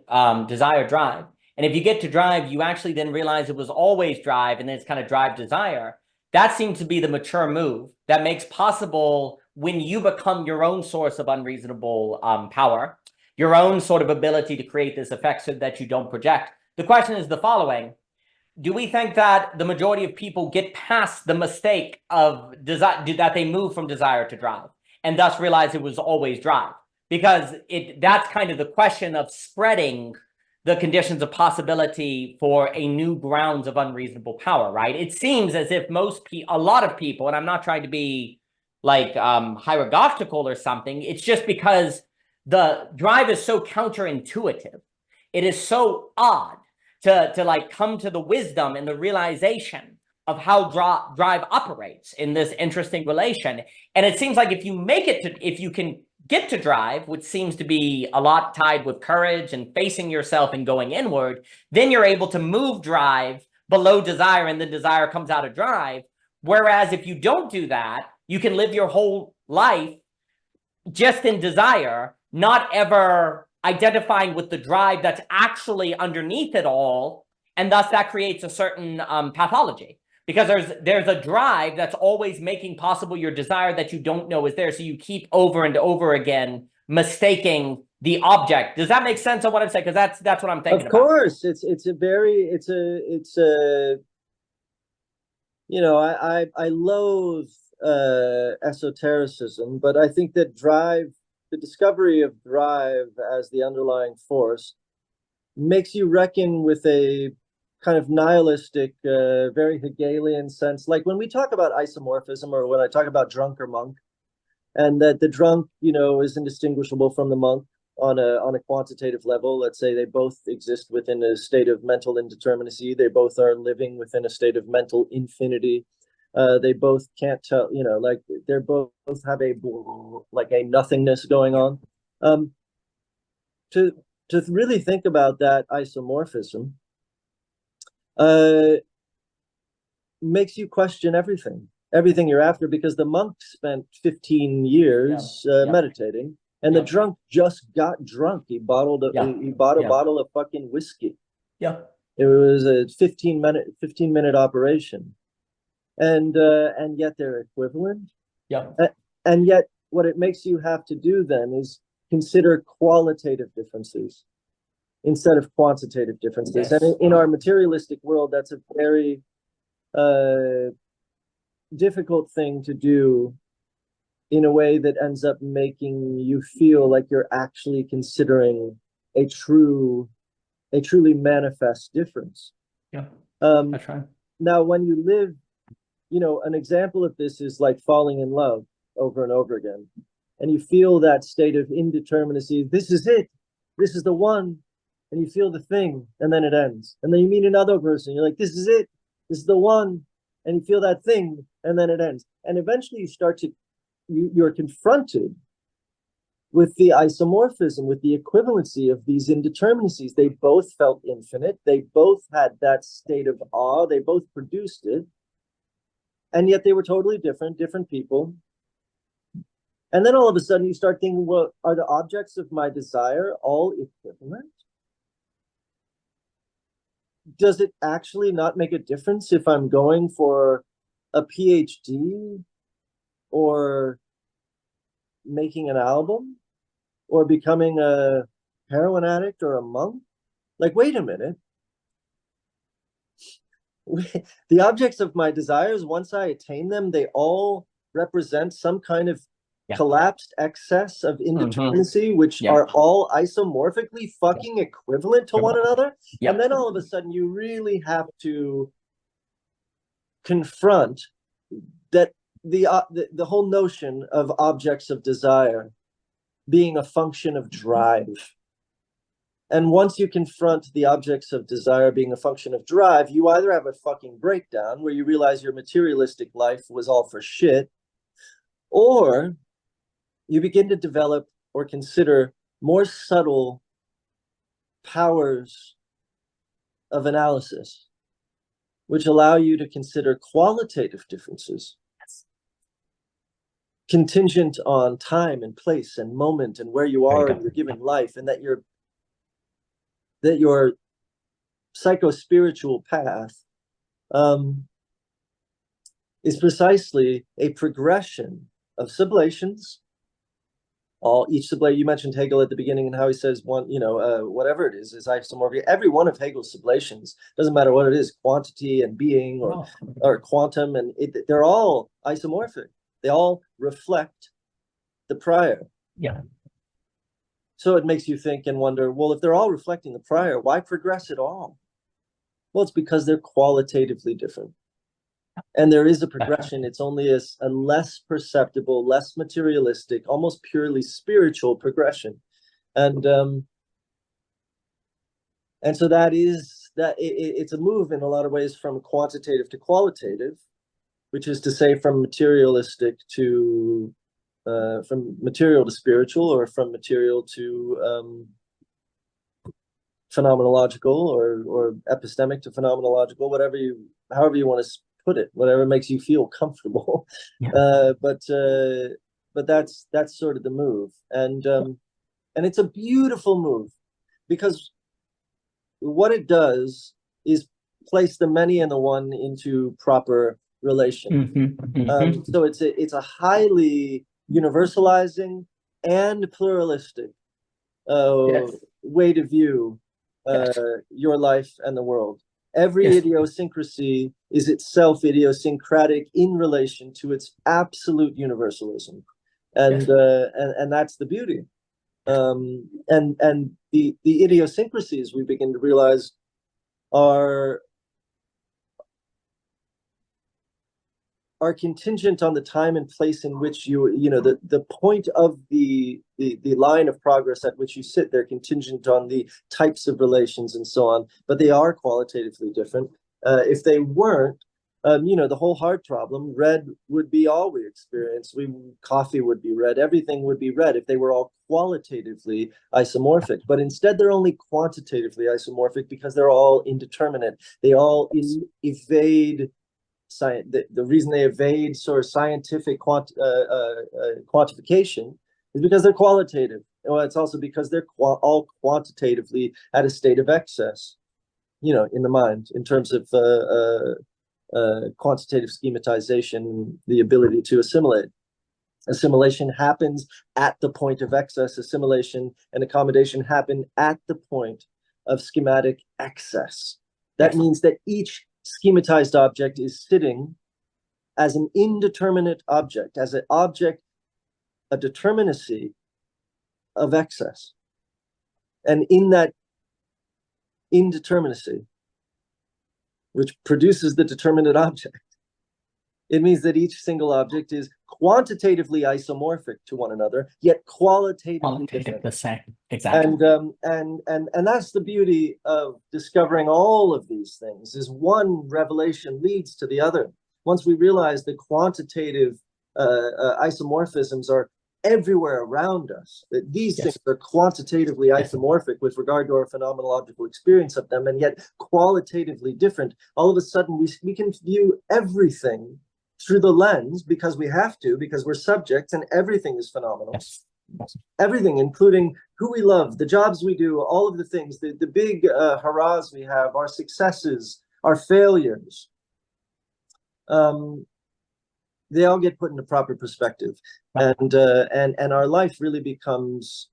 desire, drive. And if you get to drive, you actually then realize it was always drive, and then it's kind of drive, desire. That seems to be the mature move that makes possible when you become your own source of unreasonable power, your own sort of ability to create this effect so that you don't project. The question is the following. Do we think that the majority of people get past the mistake of desire, that they move from desire to drive, and thus realize it was always drive? Because that's kind of the question of spreading the conditions of possibility for a new grounds of unreasonable power, right? It seems as if a lot of people, and I'm not trying to be like hierarchical or something, it's just because the drive is so counterintuitive. It is so odd to like come to the wisdom and the realization of how drive operates in this interesting relation. And it seems like if you can get to drive, which seems to be a lot tied with courage and facing yourself and going inward, then you're able to move drive below desire, and then desire comes out of drive. Whereas if you don't do that, you can live your whole life just in desire, not ever identifying with the drive that's actually underneath it all. And thus that creates a certain pathology, because there's a drive that's always making possible your desire that you don't know is there. So you keep over and over again mistaking the object. Does that make sense of what I'm saying? Because that's what I'm thinking about. Of course, it's you know, I loathe esotericism, but I think that the discovery of drive as the underlying force makes you reckon with a kind of nihilistic, very Hegelian sense. Like when we talk about isomorphism, or when I talk about drunk or monk, and that the drunk, you know, is indistinguishable from the monk on a quantitative level. Let's say they both exist within a state of mental indeterminacy. They both are living within a state of mental infinity. They both can't tell, you know, like they're both have a nothingness going on. To really think about that isomorphism makes you question everything you're after, because the monk spent 15 years meditating, and the drunk just got drunk. He bought a bottle of fucking whiskey. Yeah. It was a 15-minute operation. And yet they're equivalent. Yeah. And yet what it makes you have to do then is consider qualitative differences instead of quantitative differences. Yes. And in our materialistic world, that's a very difficult thing to do in a way that ends up making you feel like you're actually considering a truly manifest difference. Yeah, that's right. Now, when you live, you know, an example of this is like falling in love over and over again. And you feel that state of indeterminacy. This is it. This is the one. And you feel the thing, and then it ends. And then you meet another person. You're like, this is it. This is the one. And you feel that thing, and then it ends. And eventually you're confronted with the isomorphism, with the equivalency of these indeterminacies. They both felt infinite. They both had that state of awe. They both produced it. And yet they were totally different people. And then all of a sudden you start thinking, well, are the objects of my desire all equivalent? Does it actually not make a difference if I'm going for a PhD, or making an album, or becoming a heroin addict or a monk? Like, wait a minute. The objects of my desires, once I attain them, they all represent some kind of collapsed excess of indeterminacy, which are all isomorphically fucking equivalent to one another. And then all of a sudden you really have to confront that the whole notion of objects of desire being a function of drive. And once you confront the objects of desire being a function of drive, you either have a fucking breakdown where you realize your materialistic life was all for shit, or you begin to develop or consider more subtle powers of analysis, which allow you to consider qualitative differences, contingent on time and place and moment and where you are in your given life, and that your psycho-spiritual path is precisely a progression of sublations. Each sublation, you mentioned Hegel at the beginning and how he says one, whatever it is isomorphic. Every one of Hegel's sublations, doesn't matter what it is, quantity and being or quantum, and they're all isomorphic. They all reflect the prior. Yeah. So it makes you think and wonder, well, if they're all reflecting the prior, why progress at all? Well, it's because they're qualitatively different. And there is a progression. It's only a less perceptible, less materialistic, almost purely spiritual progression. And so it's a move in a lot of ways from quantitative to qualitative, which is to say from materialistic to from material to spiritual, or from material to phenomenological, or epistemic to phenomenological, however you want to put it, whatever makes you feel comfortable. Yeah. But that's sort of the move, and it's a beautiful move, because what it does is place the many and the one into proper relation. So it's a highly universalizing and pluralistic way to view your life and the world. Every idiosyncrasy is itself idiosyncratic in relation to its absolute universalism, and that's the beauty. And the idiosyncrasies, we begin to realize, are contingent on the time and place in which the point of the line of progress at which you sit. They're contingent on the types of relations and so on, but they are qualitatively different. If they weren't, the whole heart problem, red would be all we experience. Coffee would be red. Everything would be red if they were all qualitatively isomorphic. But instead, they're only quantitatively isomorphic because they're all indeterminate. They all evade the reason they evade sort of scientific quantification is because they're qualitative. Well, it's also because they're all quantitatively at a state of excess, in the mind, in terms of quantitative schematization, the ability to assimilate. Assimilation happens at the point of excess. Assimilation and accommodation happen at the point of schematic excess. That means that each schematized object is sitting as an indeterminate object, as an object, a determinacy of excess. And in that indeterminacy, which produces the determinate object, it means that each single object is quantitatively isomorphic to one another, yet qualitatively different. The same, exactly. And that's the beauty of discovering all of these things, is one revelation leads to the other. Once we realize the quantitative isomorphisms are everywhere around us, that these things are quantitatively isomorphic with regard to our phenomenological experience of them, and yet qualitatively different, all of a sudden we can view everything through the lens, because we have to, because we're subjects, and everything is phenomenal. Everything, including who we love, the jobs we do, all of the things, the big hurrahs we have, our successes, our failures, they all get put into proper perspective, and our life really becomes,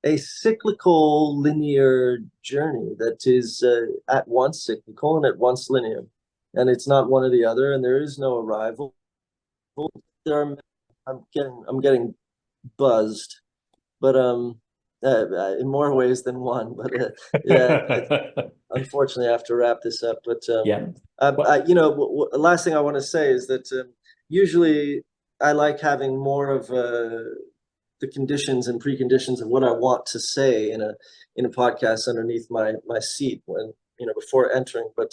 a cyclical linear journey that is at once cyclical and at once linear, and it's not one or the other, and there is no arrival. I'm getting buzzed, but in more ways than one. But unfortunately, I have to wrap this up. But the last thing I want to say is that usually I like having more of the conditions and preconditions of what I want to say in a podcast underneath my seat when before entering. But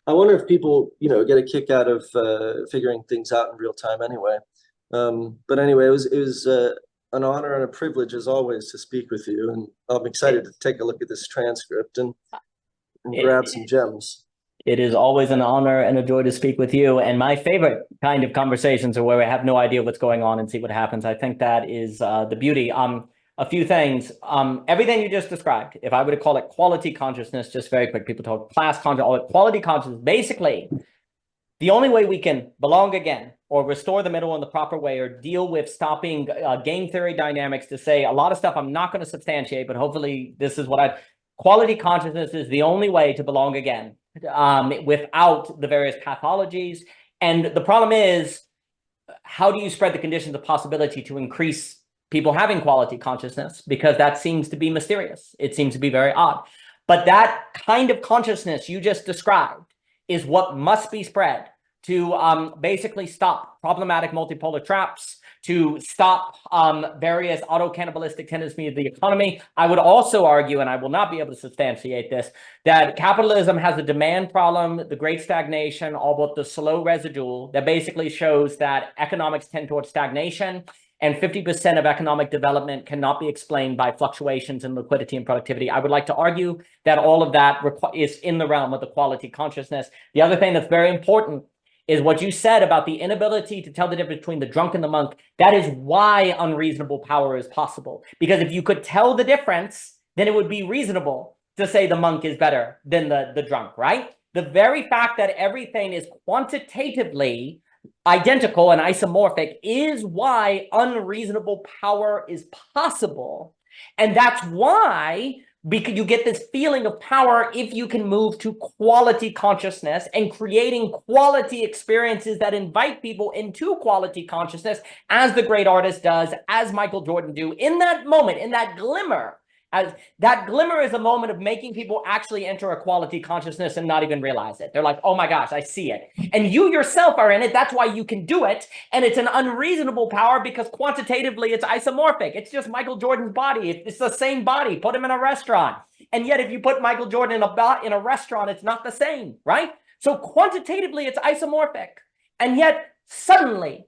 I wonder if people get a kick out of figuring things out in real time anyway. But anyway, it was an honor and a privilege as always to speak with you, and I'm excited to take a look at this transcript and grab some gems. It is always an honor and a joy to speak with you. And my favorite kind of conversations are where we have no idea what's going on and see what happens. I think that is the beauty. A few things. Everything you just described, if I were to call it quality consciousness, just very quick, people talk class consciousness, quality consciousness. Basically, the only way we can belong again or restore the middle in the proper way or deal with stopping game theory dynamics to say a lot of stuff I'm not going to substantiate, but hopefully this is what quality consciousness is the only way to belong again without the various pathologies And the problem is, how do you spread the conditions of possibility to increase people having quality consciousness? Because that seems to be mysterious. It seems to be very odd. But that kind of consciousness you just described is what must be spread to basically stop problematic multipolar traps, to stop various auto-cannibalistic tendencies of the economy. I would also argue, and I will not be able to substantiate this, that capitalism has a demand problem, the great stagnation, all but the slow residual, that basically shows that economics tend towards stagnation, and 50% of economic development cannot be explained by fluctuations in liquidity and productivity. I would like to argue that all of that is in the realm of the quality consciousness. The other thing that's very important is what you said about the inability to tell the difference between the drunk and the monk. That is why unreasonable power is possible. Because if you could tell the difference, then it would be reasonable to say the monk is better than the drunk, right? The very fact that everything is quantitatively identical and isomorphic is why unreasonable power is possible. And that's why because you get this feeling of power if you can move to quality consciousness and creating quality experiences that invite people into quality consciousness, as the great artist does, as Michael Jordan do, in that moment, in that glimmer. As that glimmer is a moment of making people actually enter a quality consciousness and not even realize it. They're like, oh my gosh, I see it. And you yourself are in it. That's why you can do it. And it's an unreasonable power because quantitatively it's isomorphic. It's just Michael Jordan's body. It's the same body. Put him in a restaurant. And yet if you put Michael Jordan in a restaurant, it's not the same, right? So quantitatively it's isomorphic. And yet suddenly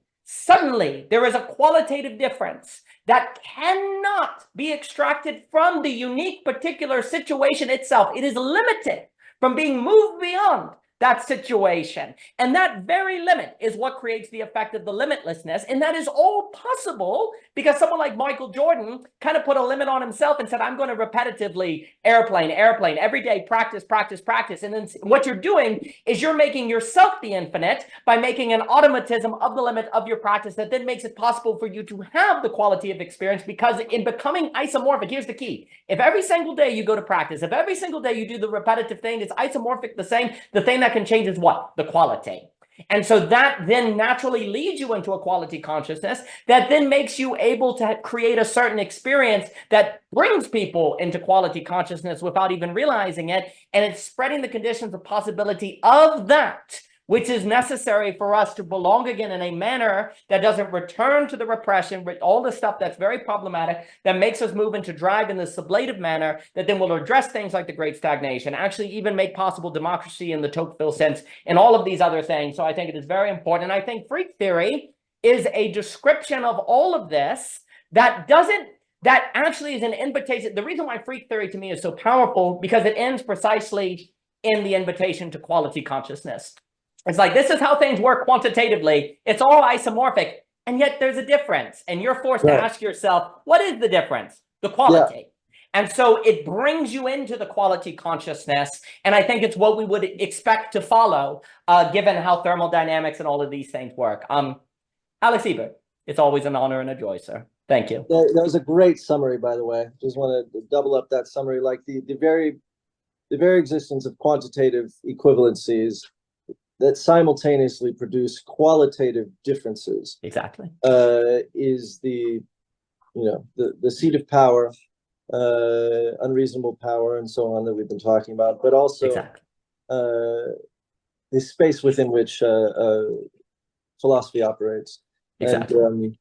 there is a qualitative difference that cannot be extracted from the unique particular situation itself. It is limited from being moved beyond that situation. And that very limit is what creates the effect of the limitlessness. And that is all possible because someone like Michael Jordan kind of put a limit on himself and said, I'm going to repetitively airplane, every day, practice. And then what you're doing is you're making yourself the infinite by making an automatism of the limit of your practice that then makes it possible for you to have the quality of experience, because in becoming isomorphic, here's the key. If every single day you go to practice, if every single day you do the repetitive thing, it's isomorphic the same, the thing that can change is what? The quality. And so that then naturally leads you into a quality consciousness that then makes you able to create a certain experience that brings people into quality consciousness without even realizing it. And it's spreading the conditions of possibility of that, which is necessary for us to belong again in a manner that doesn't return to the repression, with all the stuff that's very problematic, that makes us move into drive in the sublative manner, that then will address things like the great stagnation, actually even make possible democracy in the Tocqueville sense, and all of these other things. So I think it is very important. And I think freak theory is a description of all of this that actually is an invitation. The reason why freak theory to me is so powerful, because it ends precisely in the invitation to quality consciousness. It's like, this is how things work quantitatively. It's all isomorphic, and yet there's a difference. And you're forced to ask yourself, what is the difference? The quality. Yeah. And so it brings you into the quality consciousness. And I think it's what we would expect to follow, given how thermodynamics and all of these things work. Alex Ebert, it's always an honor and a joy, sir. Thank you. That was a great summary, by the way. Just want to double up that summary. Like the very existence of quantitative equivalencies that simultaneously produce qualitative differences. Exactly. Is the seat of power, unreasonable power, and so on that we've been talking about, but also the space within which philosophy operates. Exactly. And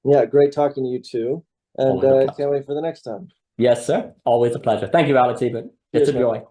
yeah, great talking to you too. And can't wait for the next time. Yes, sir. Always a pleasure. Thank you, Alex Ebert. It's a joy.